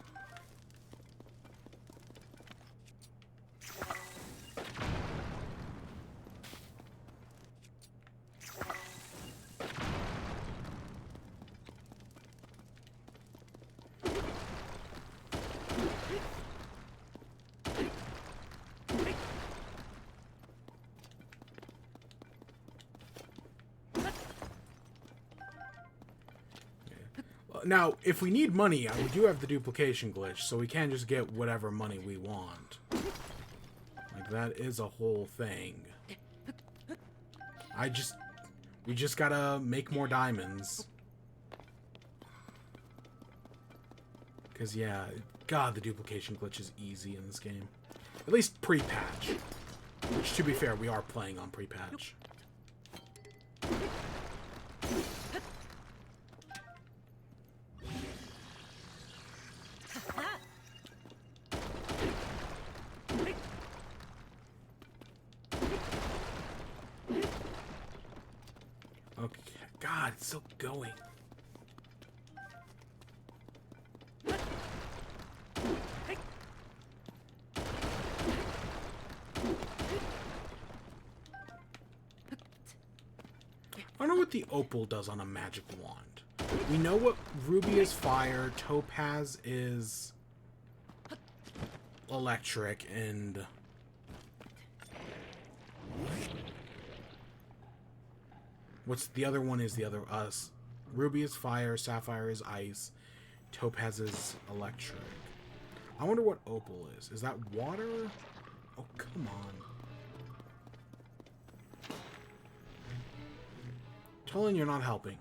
Now, if we need money, we do have the duplication glitch, so we can just get whatever money we want. Like, that is a whole thing. We just gotta make more diamonds. Because, yeah, God, the duplication glitch is easy in this game. At least pre-patch. Which, to be fair, we are playing on pre-patch. Okay, God, it's still going. I don't know what the opal does on a magic wand. We know what ruby is fire, topaz is electric, and what's the other one is the other us. Ruby is fire, sapphire is ice, topaz is electric. I wonder what opal is. Is that water? Oh, come on. Tolan, you're not helping.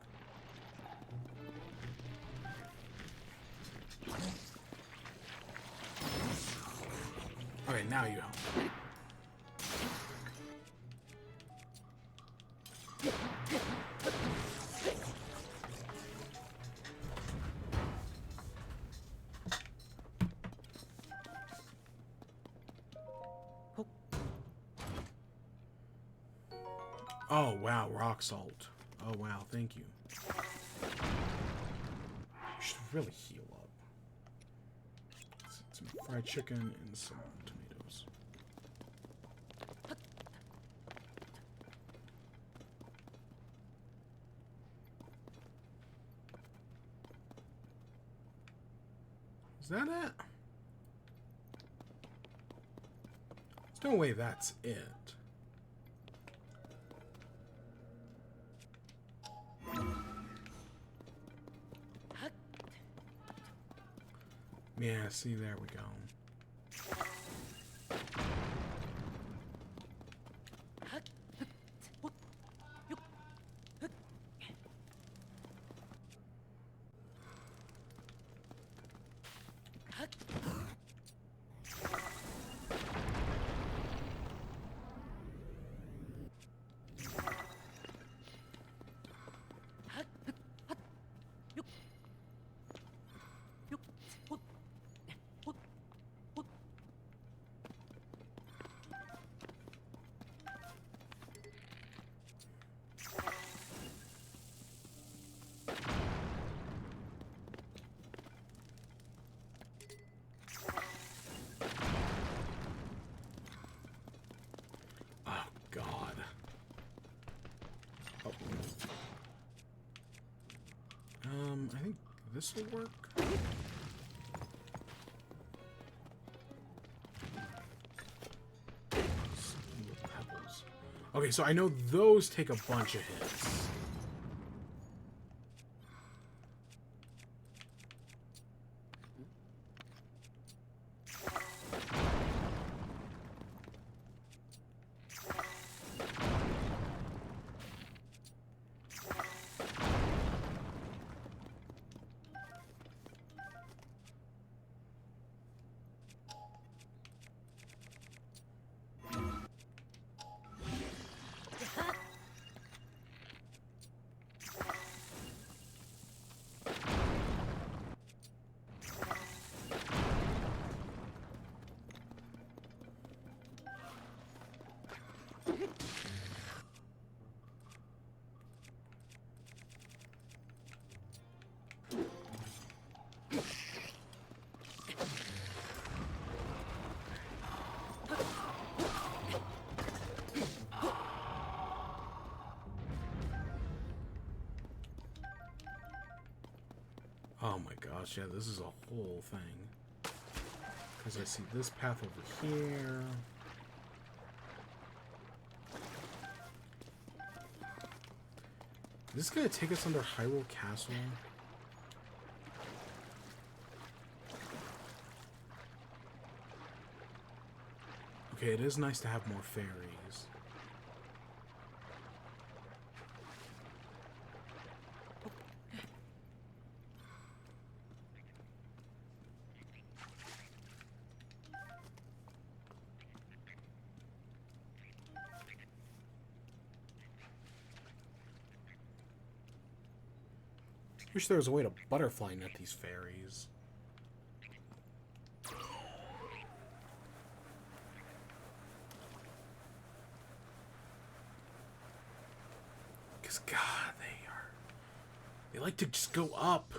Okay, now you help. Oh, wow, rock salt. Oh, wow, thank you. You should really heal up. Some fried chicken and some tomatoes. Is that it? There's no way that's it. Yeah, see, there we go. this will work. Pebbles. Okay, so I know those take a bunch of hits. Oh my gosh, yeah, this is a whole thing. Because I see this path over here. Is this gonna take us under Hyrule Castle? Okay, it is nice to have more fairies. Wish there was a way to butterfly net these fairies. Because, God, they like to just go up.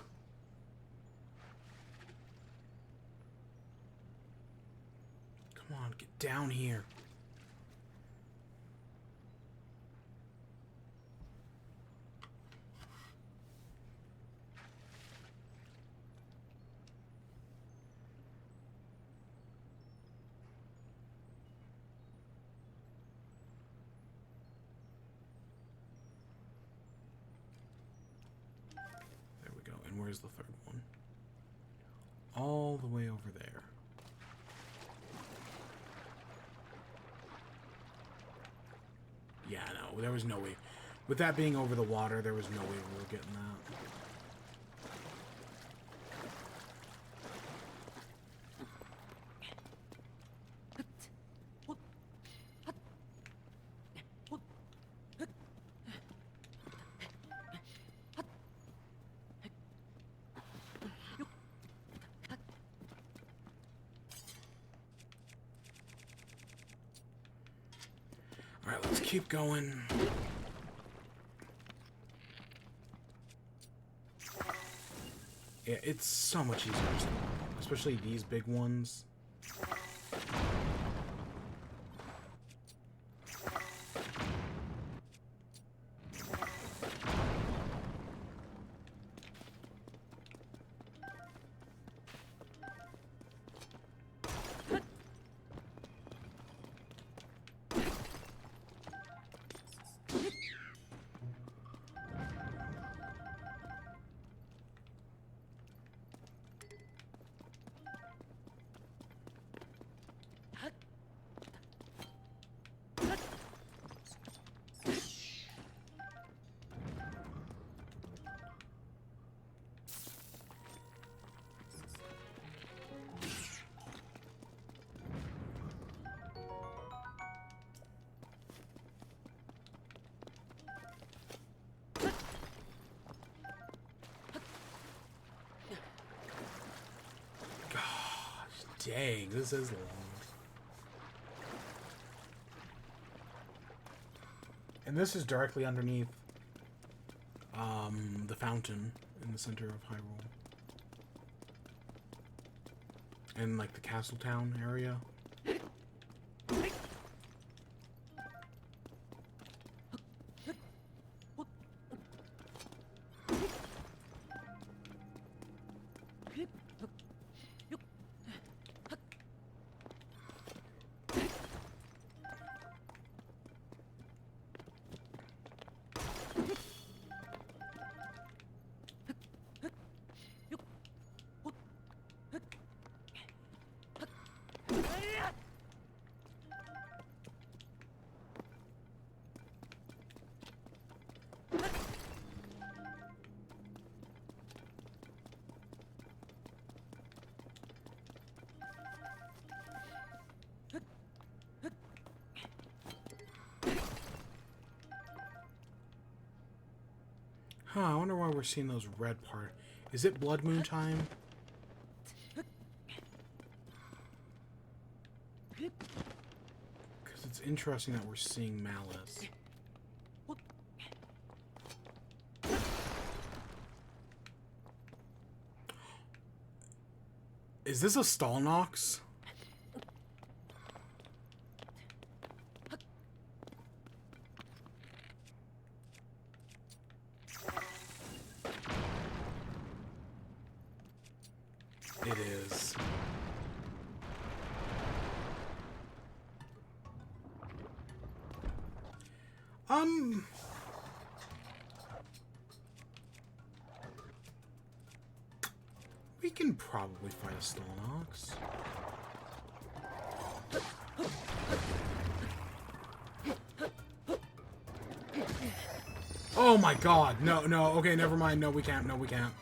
Come on, get down here. Where's the third one? All the way over there. Yeah, no, there was no way. With that being over the water, there was no way we were getting that. Alright, let's keep going. Yeah, it's so much easier, especially these big ones. Dang, this is long. And this is directly underneath the fountain in the center of Hyrule. And like the Castle Town area. Huh, I wonder why we're seeing those red part. Is it blood moon time? Because it's interesting that we're seeing malice. Is this a Stallnox? It is. We can probably fight a Stallnox. Oh my god, no, no, okay, never mind, no we can't, no we can't.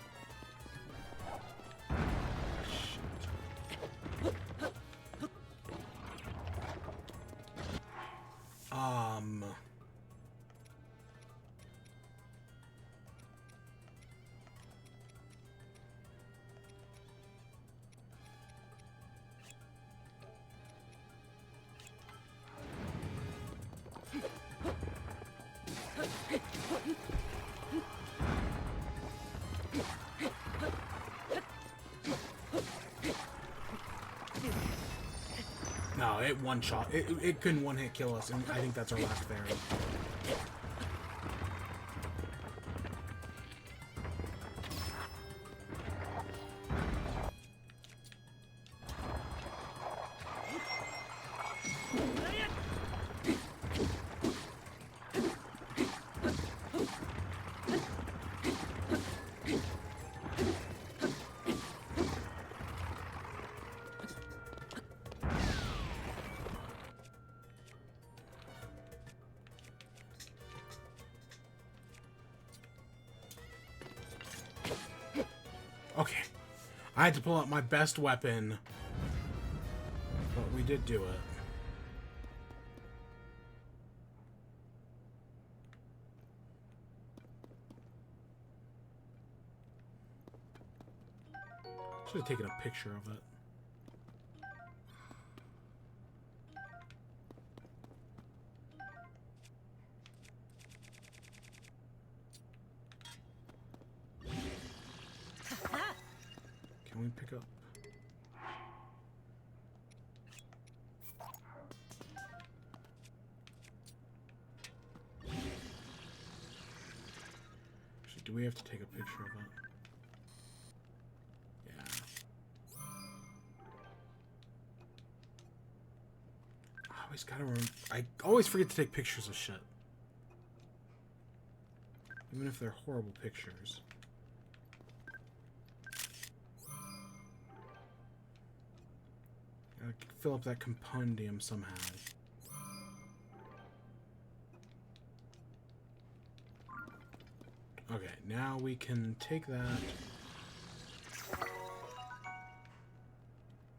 No, it one shot. It couldn't one hit kill us, and I think that's our last fairy. Okay, I had to pull out my best weapon, but we did do it. Should have taken a picture of it. Can we pick up? Actually, do we have to take a picture of it? Yeah. I always gotta remember. I always forget to take pictures of shit. Even if they're horrible pictures. Gotta fill up that compendium somehow. Okay, now we can take that,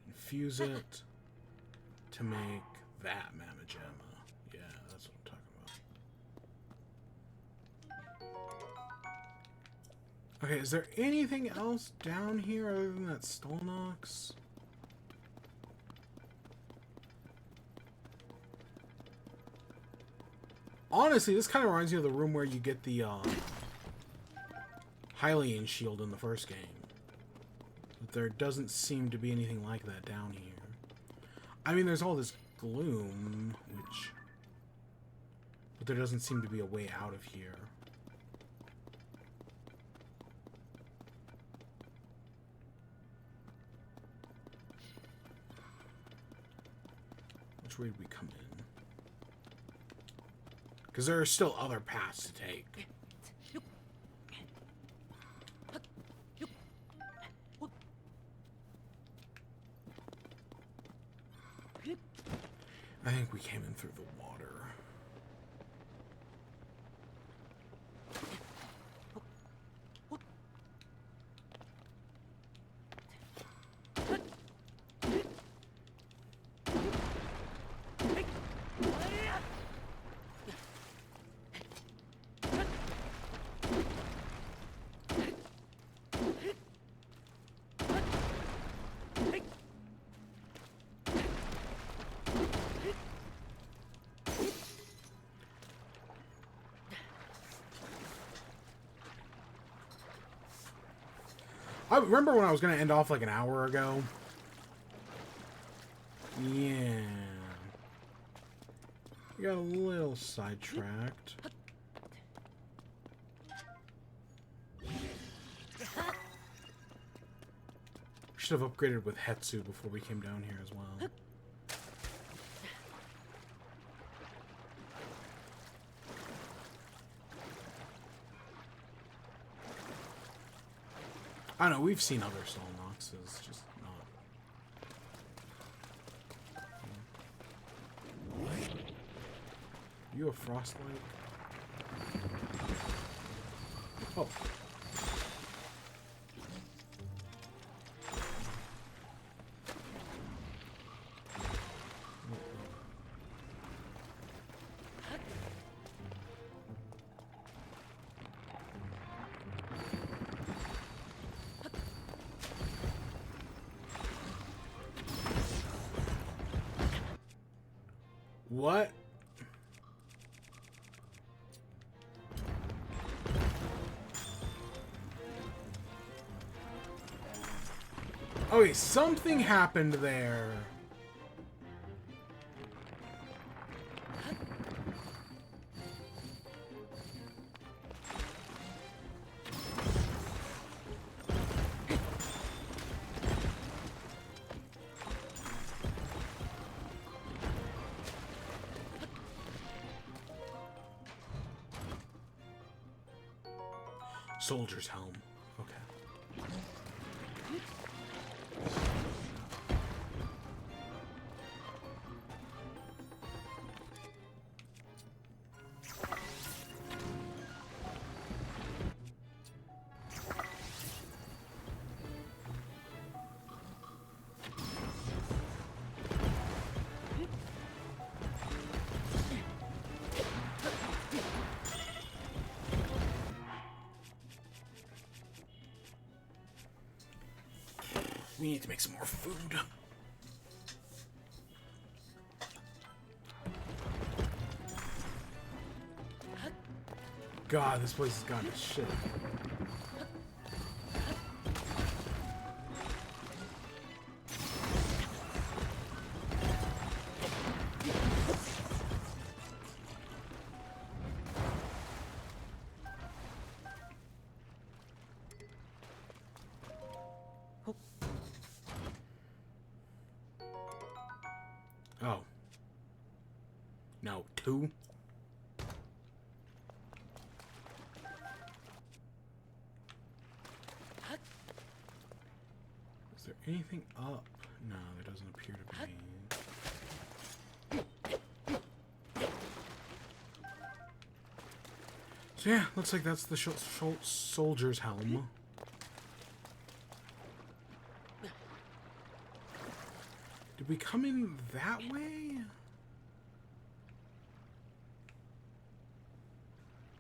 infuse it to make that Mamma Jamma. Yeah, that's what I'm talking about. Okay, is there anything else down here other than that Stallnox? Honestly, this kind of reminds me of the room where you get the Hylian shield in the first game. But there doesn't seem to be anything like that down here. I mean, there's all this gloom, but there doesn't seem to be a way out of here. Which way did we come in? Because there are still other paths to take. I think we came in through the water. I remember when I was going to end off like an hour ago. Yeah. We got a little sidetracked. Should have upgraded with Hetsu before we came down here as well. I don't know, we've seen other Soul Noxes, just not. You a Frostlight? Oh. What? Okay, something happened there. Soldier's helm. Okay. We need to make some more food. God, this place has gone to shit. Oh. No, 2? Is there anything up? No, there doesn't appear to be. So yeah, looks like that's the soldier's helm. Did we come in that way?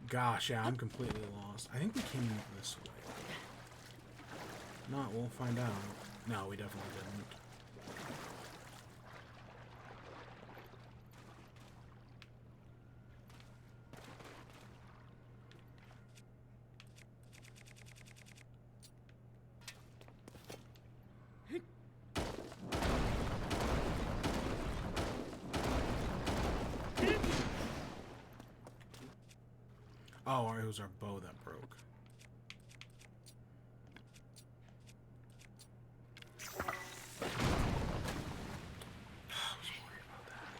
Gosh, yeah, I'm completely lost. I think we came in this way. Not, we'll find out. No, we definitely didn't. Oh, it was our bow that broke. I was worried about that.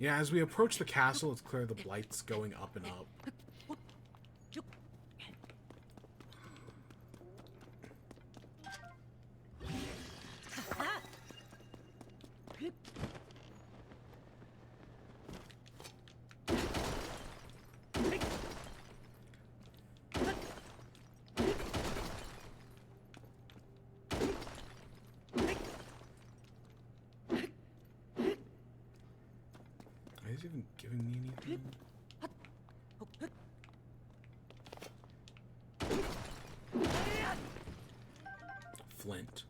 Yeah, as we approach the castle, it's clear the blight's going up and up. Is he even giving me anything? Flint.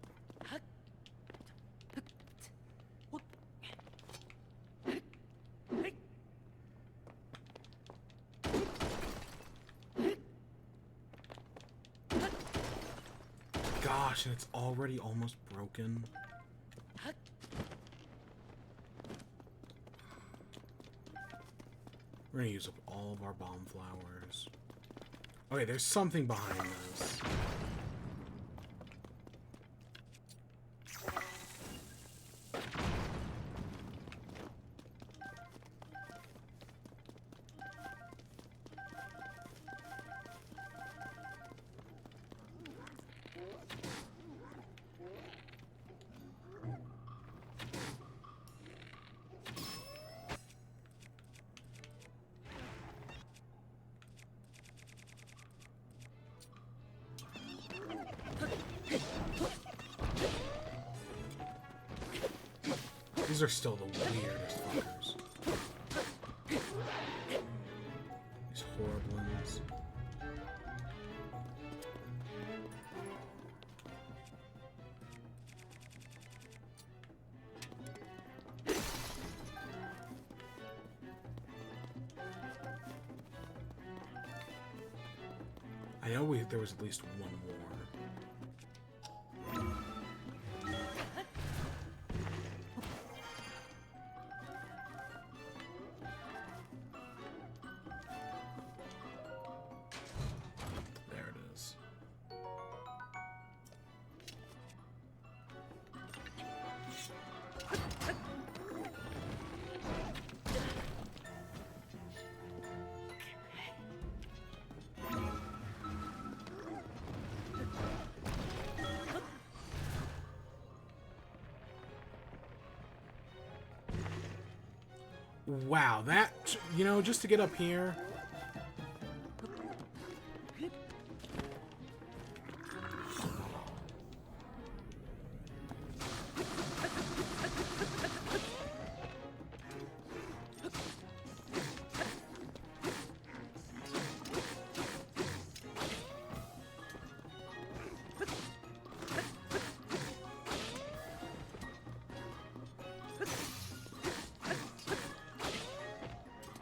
Gosh, and it's already almost broken. We're gonna use up all of our bomb flowers. Okay, there's something behind this. These are still the weirdest fuckers. These horriblins. I know there was at least one more. There it is. Wow, that, you know, just to get up here.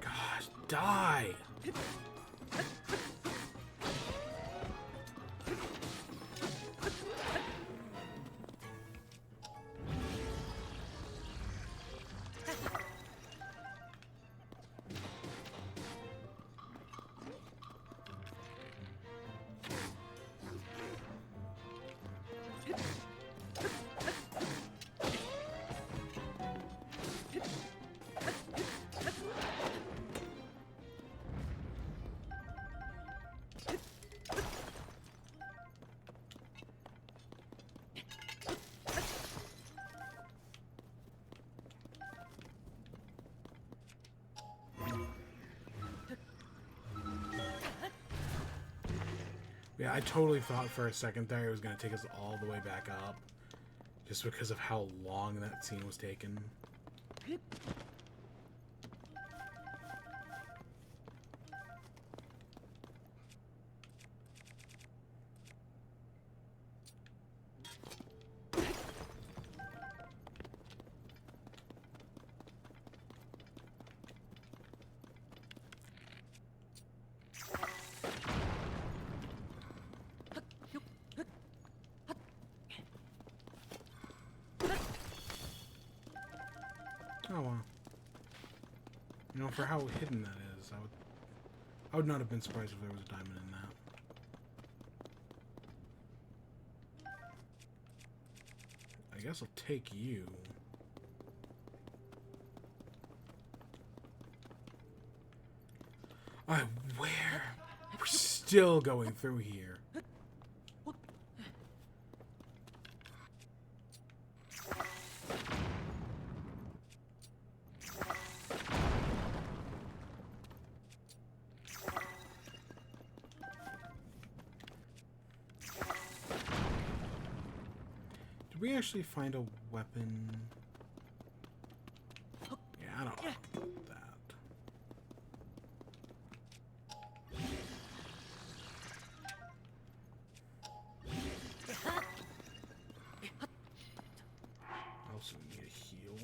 Gosh, die. Yeah, I totally thought for a second there it was going to take us all the way back up. Just because of how long that scene was taken. Oh wow. You know, for how hidden that is, I would not have been surprised if there was a diamond in that. I guess I'll take you. Alright, where? We're still going through here. Did we actually find a weapon? Yeah, I don't know about that. Also need a heal.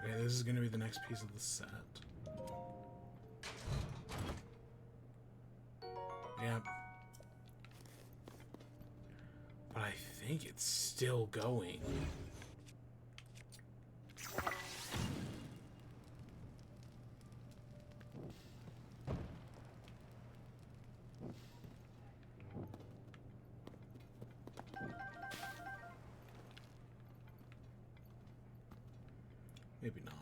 Okay, this is gonna be the next piece of the set. Yep. But I think it's still going. Maybe not.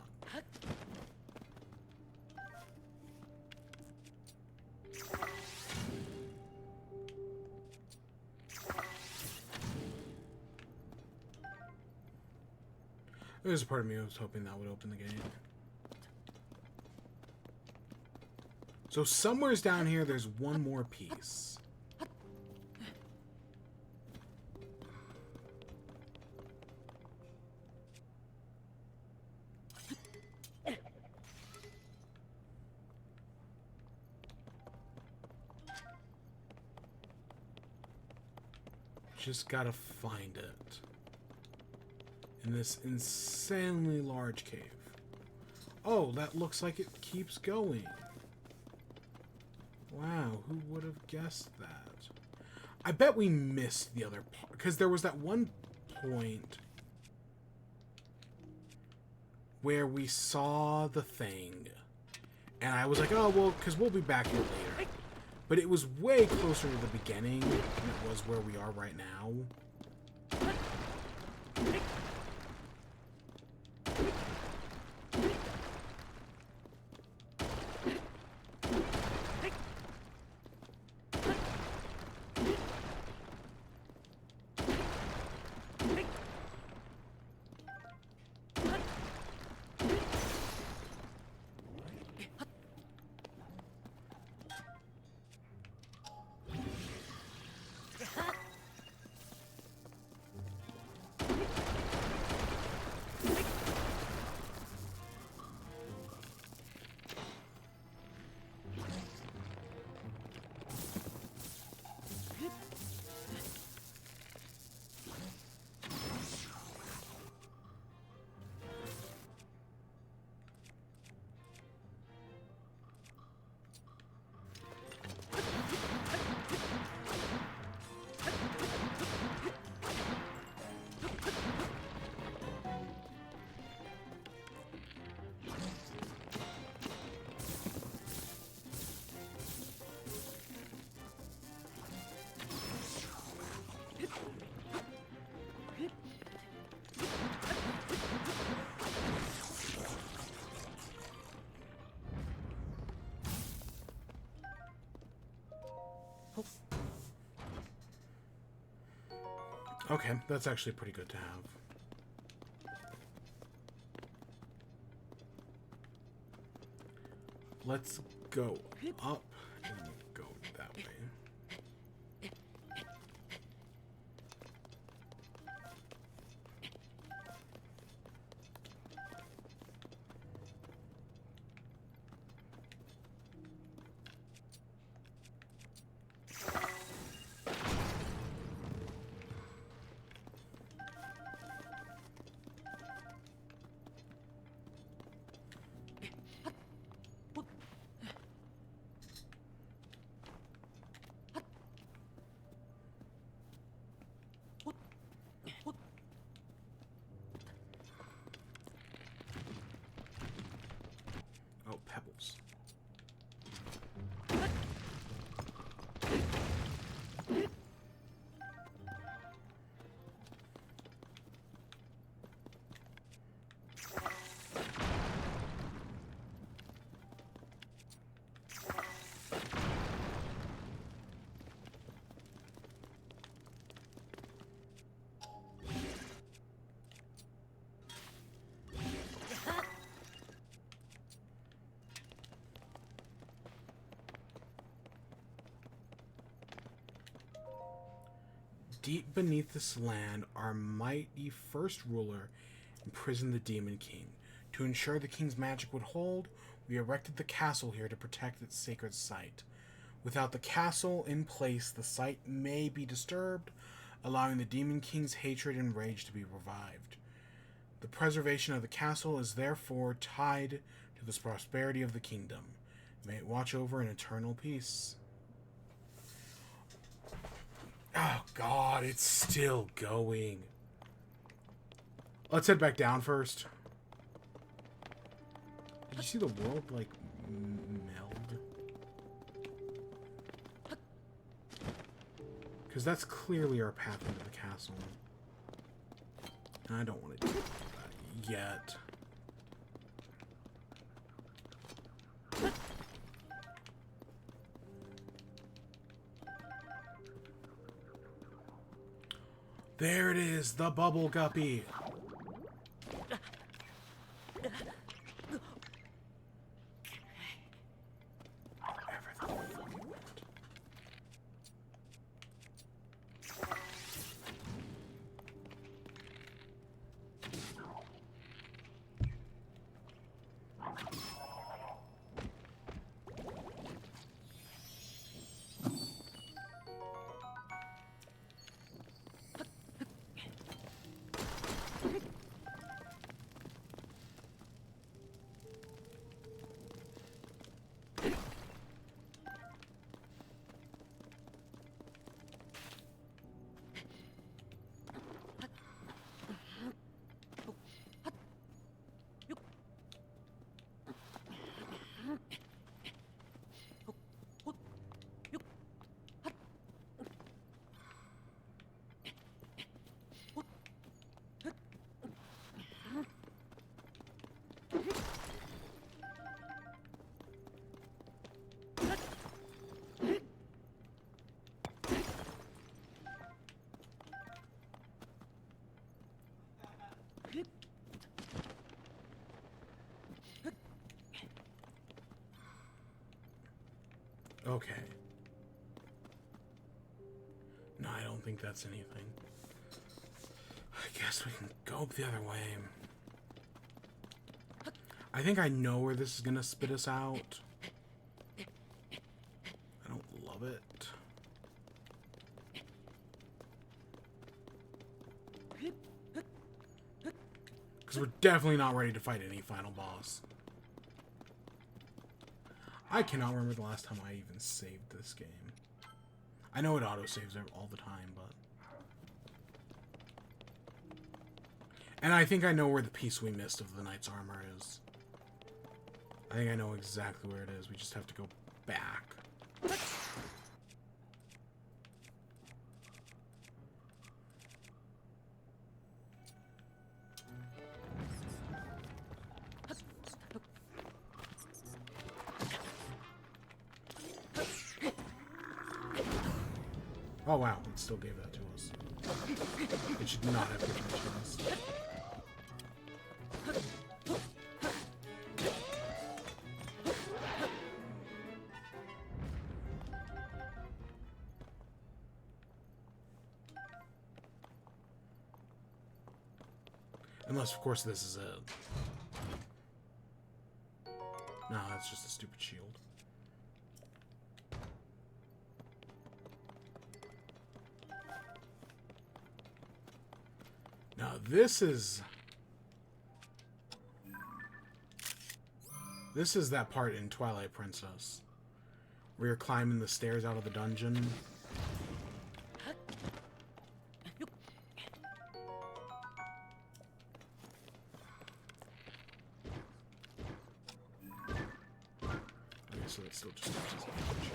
There's a part of me who was hoping that would open the gate. So somewhere's down here, there's one more piece. Just gotta find it. In this insanely large cave. Oh, that looks like it keeps going. Wow, who would have guessed that? I bet we missed the other part, because there was that one point where we saw the thing, and I was like, oh, well, because we'll be back here later. But it was way closer to the beginning than it was where we are right now. Okay, that's actually pretty good to have. Let's go up and go that way. Oh, pebbles. Deep beneath this land, our mighty first ruler imprisoned the Demon King. To ensure the king's magic would hold, we erected the castle here to protect its sacred site. Without the castle in place, the site may be disturbed, allowing the Demon King's hatred and rage to be revived. The preservation of the castle is therefore tied to the prosperity of the kingdom. May it watch over in eternal peace. Oh god, it's still going. Let's head back down first. Did you see the world, like, meld? Because that's clearly our path into the castle. And I don't want to do that yet. There it is, the bubble guppy. Okay. No, I don't think that's anything. I guess we can go the other way. I think I know where this is gonna spit us out. I don't love it. Because we're definitely not ready to fight any final boss. I cannot remember the last time I even saved this game. I know it autosaves all the time, but... And I think I know where the piece we missed of the knight's armor is. I think I know exactly where it is. We just have to go back. Oh wow, it still gave that to us. It should not have given it to us. Unless, of course, this is it. No, that's just a stupid shield. Now, this is that part in Twilight Princess where you're climbing the stairs out of the dungeon. Okay, so it still just gives us damage.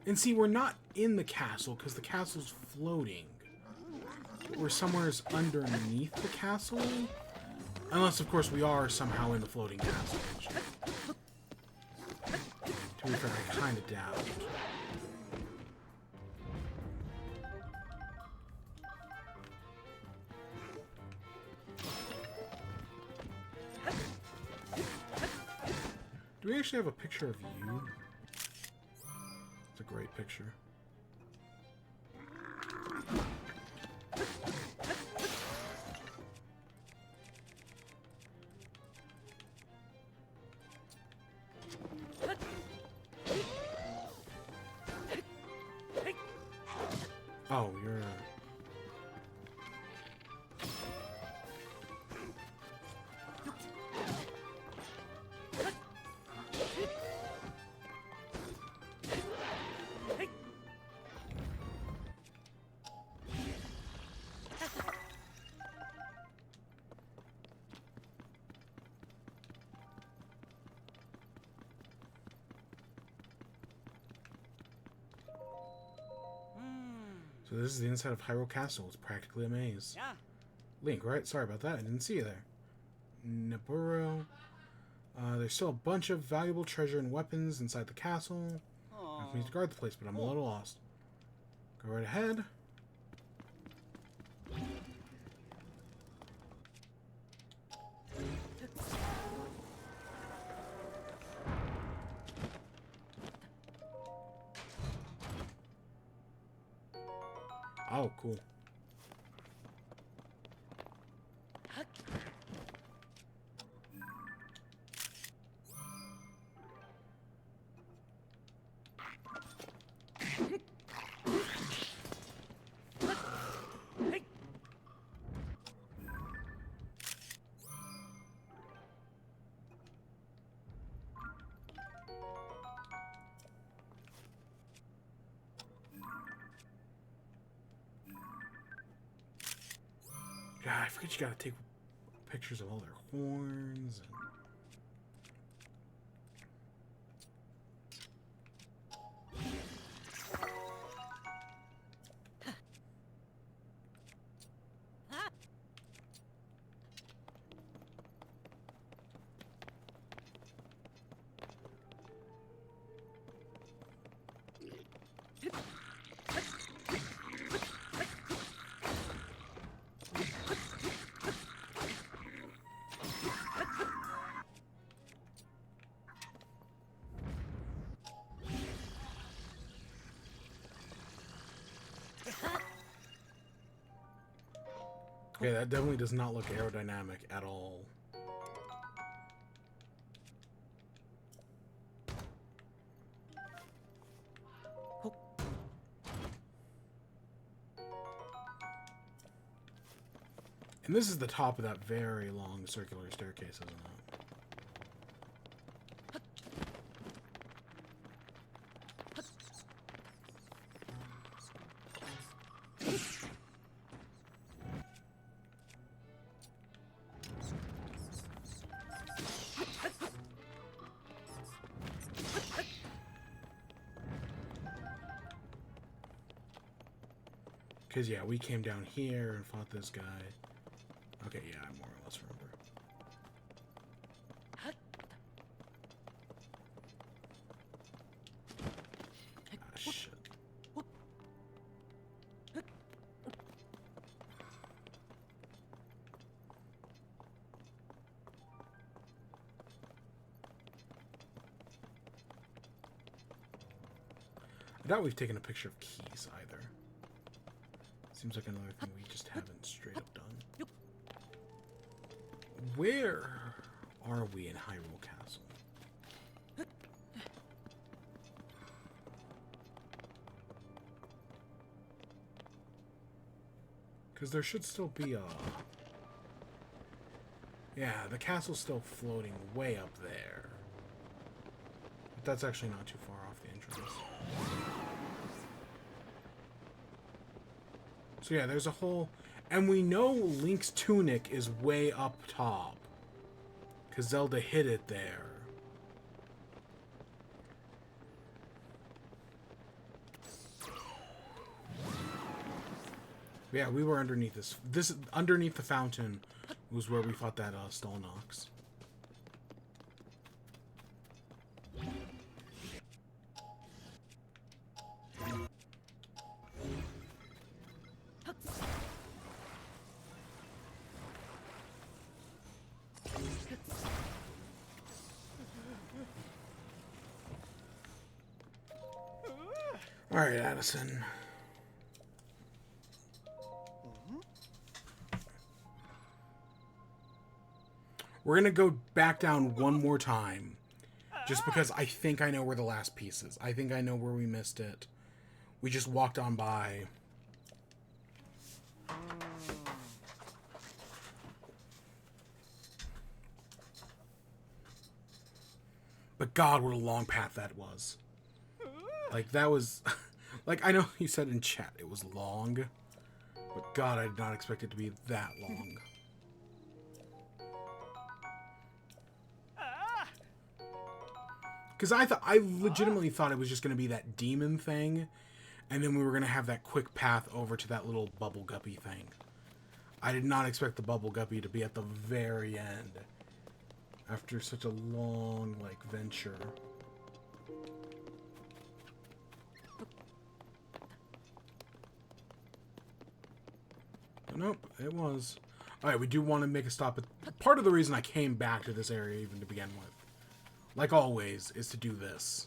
And see, we're not in the castle because the castle's floating. We're somewheres underneath the castle. Unless, of course, we are somehow in the floating castle. Which, to be fair, I kind of doubt. Do we actually have a picture of you? It's a great picture. Oh, you're... So this is the inside of Hyrule Castle. It's practically a maze. Yeah. Link, right? Sorry about that. I didn't see you there. Naburo. There's still a bunch of valuable treasure and weapons inside the castle. I need to guard the place, but I'm a little lost. Go right ahead. Oh, cool. God, I forget you gotta take pictures of all their horns. And... Okay, that definitely does not look aerodynamic at all. And this is the top of that very long circular staircase, isn't it? Because, yeah, we came down here and fought this guy. Okay, yeah, I more or less remember. Ah, shit. I doubt we've taken a picture of keys either. Seems like another thing we just haven't straight up done. Where are we in Hyrule Castle? Because there should still be a... Yeah, the castle's still floating way up there. But that's actually not too far off the entrance. So yeah, there's a whole... And we know Link's tunic is way up top. Because Zelda hid it there. Yeah, we were underneath this. Underneath the fountain was where we fought that Stolnox. Alright, Addison. We're gonna go back down one more time. Just because I think I know where the last piece is. I think I know where we missed it. We just walked on by. But God, what a long path that was. Like, that was... Like, I know you said in chat it was long. But God, I did not expect it to be that long. Because I legitimately thought it was just going to be that demon thing. And then we were going to have that quick path over to that little bubble guppy thing. I did not expect the bubble guppy to be at the very end. After such a long, like, venture. But nope, it was. Alright, we do want to make a stop. But part of the reason I came back to this area even to begin with, like always, is to do this.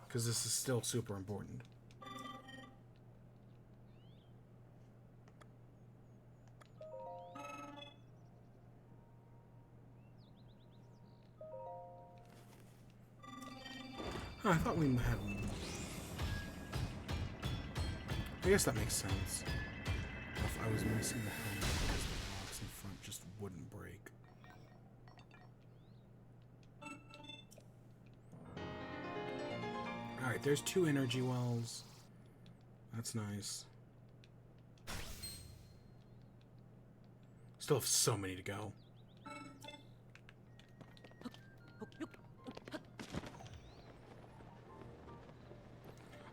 Because this is still super important. Huh, I thought we had one. I guess that makes sense. If I was missing the helmet because the rocks in front just wouldn't break. Alright, Alright, there's 2 energy wells. That's nice. Still have so many to go.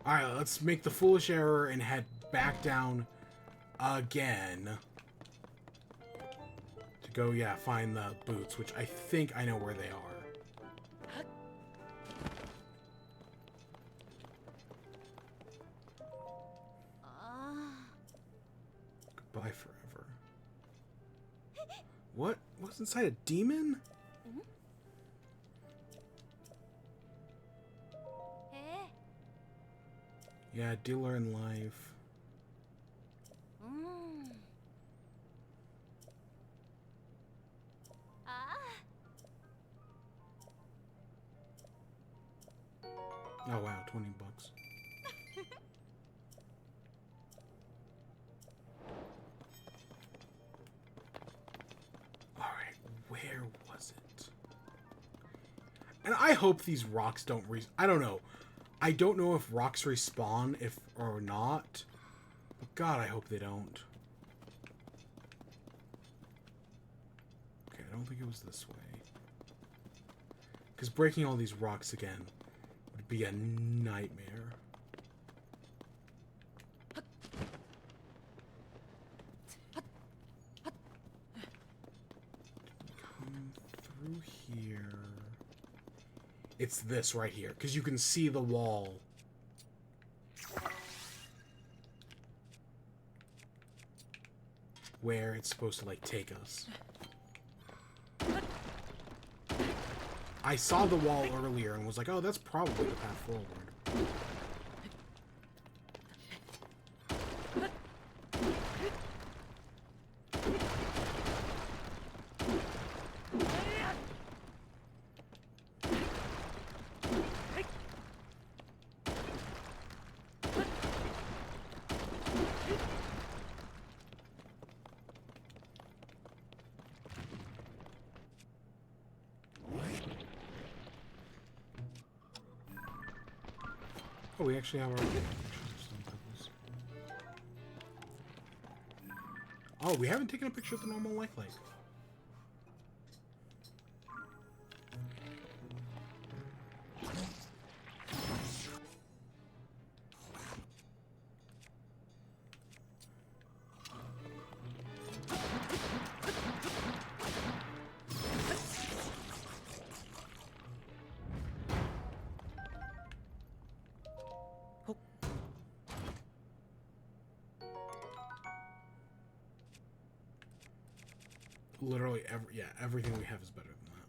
Alright, let's make the foolish error and head back down again. To go, yeah, find the boots, which I think I know where they are. Goodbye forever. What? What's inside a demon? Yeah, dealer in life. Oh wow, $20. Alright, where was it? And I hope these rocks don't I don't know. I don't know if rocks respawn or not. But God, I hope they don't. Okay, I don't think it was this way. Because breaking all these rocks again would be a nightmare. Come through here. It's this right here, because you can see the wall. Where it's supposed to, like, take us. I saw the wall earlier and was like, oh, that's probably the path forward. Oh, we actually have our... Oh, we haven't taken a picture of the normal life lake. Literally, everything we have is better than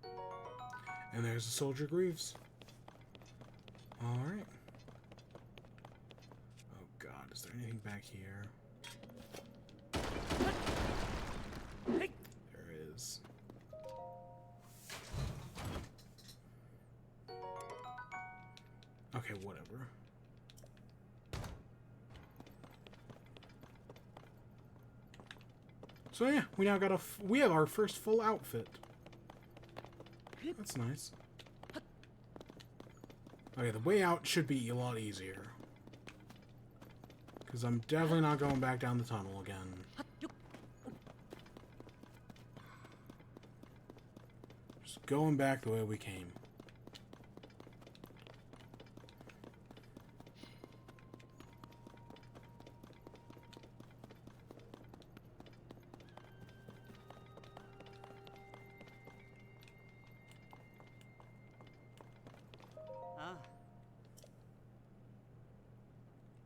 that. And there's a Soldier Greaves. Alright. Oh god, is there anything back here? There is. Okay, whatever. So yeah, we now got we have our first full outfit. That's nice. Okay, the way out should be a lot easier. Because I'm definitely not going back down the tunnel again. Just going back the way we came.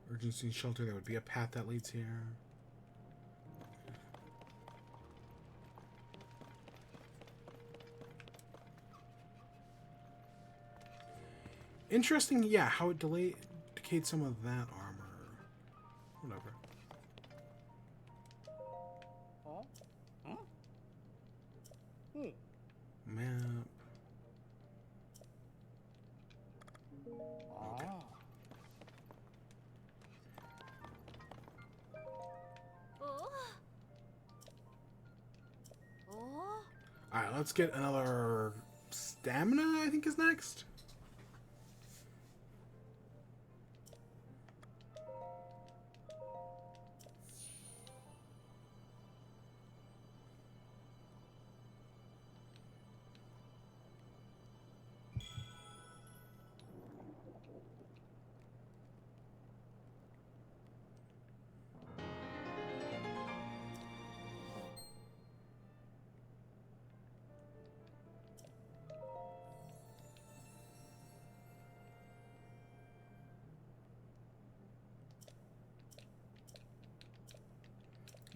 Emergency shelter, there would be a path that leads here. Interesting, yeah, how it delayed some of that armor. Whatever. Map. Okay. Alright, let's get another Stamina, I think, is next.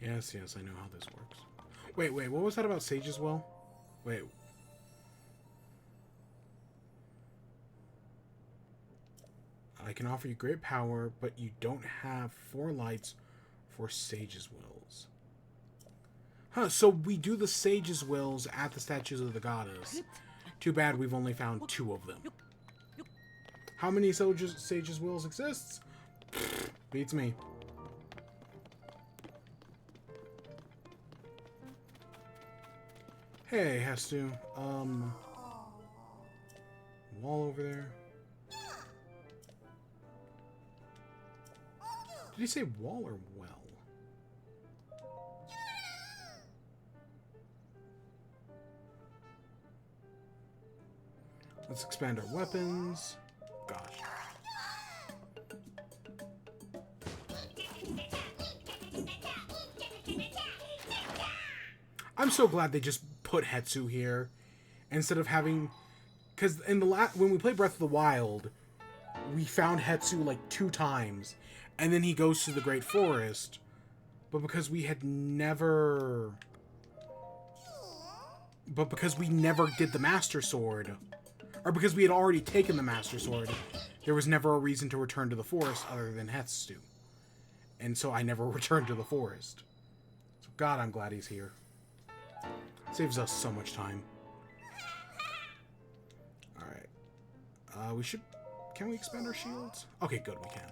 Yes, yes, I know how this works. Wait, what was that about Sage's Well? Wait. I can offer you great power, but you don't have 4 lights for Sage's Wills. Huh, so we do the Sage's Wills at the Statues of the Goddess. Too bad we've only found 2 of them. How many Sage's Wills exists? Beats me. Hey, Hestu. Wall over there. Did he say wall or well? Let's expand our weapons. Gosh. I'm so glad they just put Hetsu here instead of having, because in the when we played Breath of the Wild, we found Hetsu like 2 times, and then he goes to the Great Forest, but because we never did the Master Sword, or because we had already taken the Master Sword, there was never a reason to return to the forest other than Hetsu, and so I never returned to the forest. So God, I'm glad he's here. Saves us so much time. Alright. We should... Can we expand our shields? Okay, good, we can.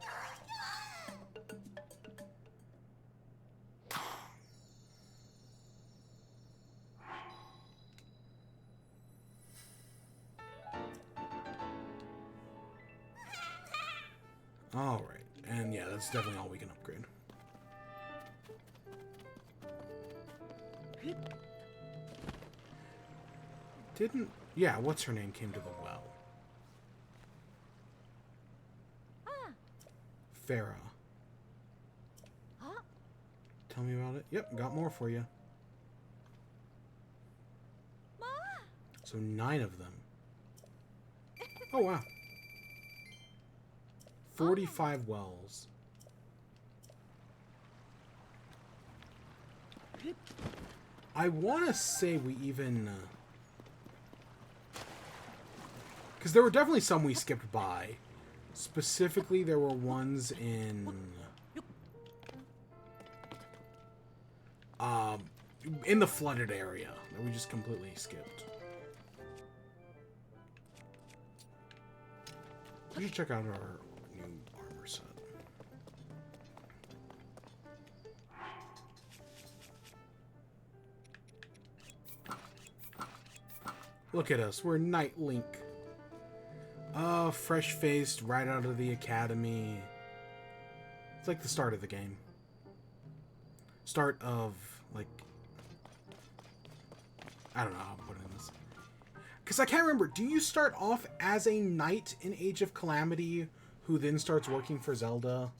Alright. And yeah, that's definitely all we can upgrade. Didn't... Yeah, what's her name came to the well? Farah. Tell me about it. Yep, got more for you. So 9 of them. Oh, wow. 45 wells. I want to say we even... Because there were definitely some we skipped by. Specifically, there were ones in the flooded area that we just completely skipped. We should check out our new armor set. Look at us, we're Night Link. Fresh-faced, right out of the academy. It's like the start of the game. Start of, like... I don't know how to put it in this. Because I can't remember, do you start off as a knight in Age of Calamity who then starts working for Zelda?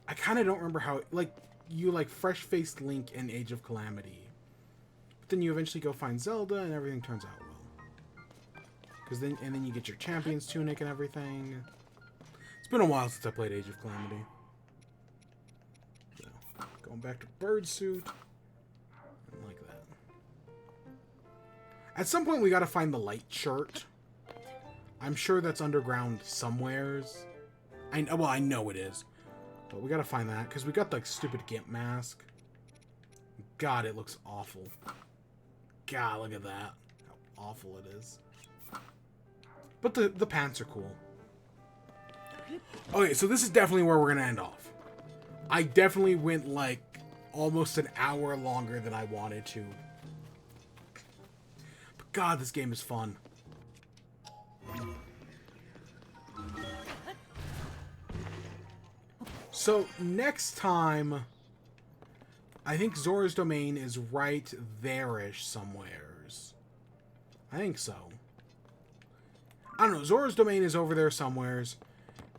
I kind of don't remember how... Like, you, like, fresh-faced Link in Age of Calamity. But then you eventually go find Zelda and everything turns out well. Because then you get your champion's tunic and everything. It's been a while since I played Age of Calamity. So, going back to bird suit. Like that. At some point we gotta find the light shirt. I'm sure that's underground somewheres. I know it is. But we gotta find that, because we got the stupid Gimp mask. God, it looks awful. God, look at that. How awful it is. But the pants are cool. Okay, so this is definitely where we're going to end off. I definitely went, like, almost an hour longer than I wanted to. But God, this game is fun. So, next time, I think Zora's Domain is right there-ish somewheres. I think so. I don't know. Zora's Domain is over there somewheres.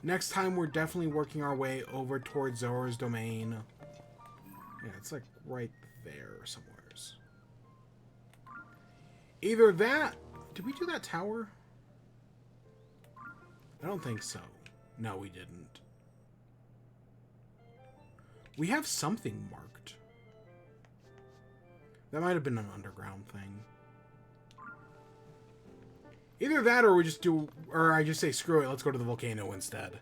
Next time, we're definitely working our way over towards Zora's Domain. Yeah, it's like right there somewheres. Either that... Did we do that tower? I don't think so. No, we didn't. We have something marked. That might have been an underground thing. Either that or we just do... Or I just say, screw it, let's go to the volcano instead.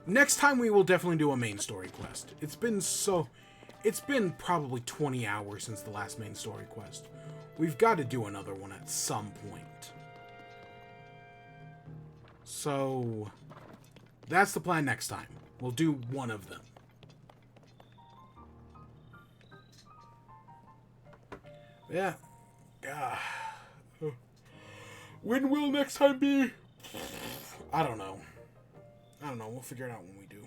Next time we will definitely do a main story quest. It's been probably 20 hours since the last main story quest. We've got to do another one at some point. So... That's the plan next time. We'll do one of them. Yeah. When will next time be? I don't know. We'll figure it out when we do.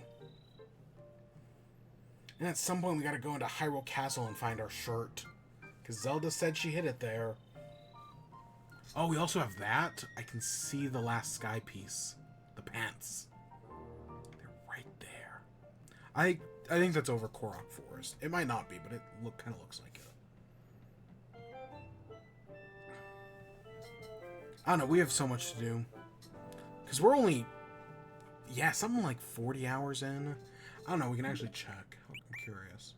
And at some point we gotta go into Hyrule Castle and find our shirt. Because Zelda said she hid it there. Oh, we also have that. I can see the last sky piece. The pants. They're right there. I think that's over Korok Forest. It might not be, but it kind of looks like it. I don't know, we have so much to do. Because we're only... Yeah, something like 40 hours in. I don't know, we can actually check. I'm curious.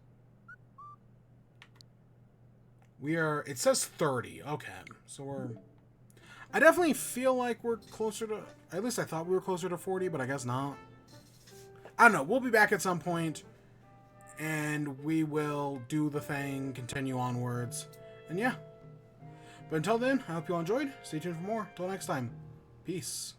We are... It says 30. Okay, so we're... I definitely feel like we're closer to... At least I thought we were closer to 40, but I guess not. I don't know, we'll be back at some point. And we will do the thing, continue onwards. And yeah. But until then, I hope you all enjoyed. Stay tuned for more. Until next time. Peace.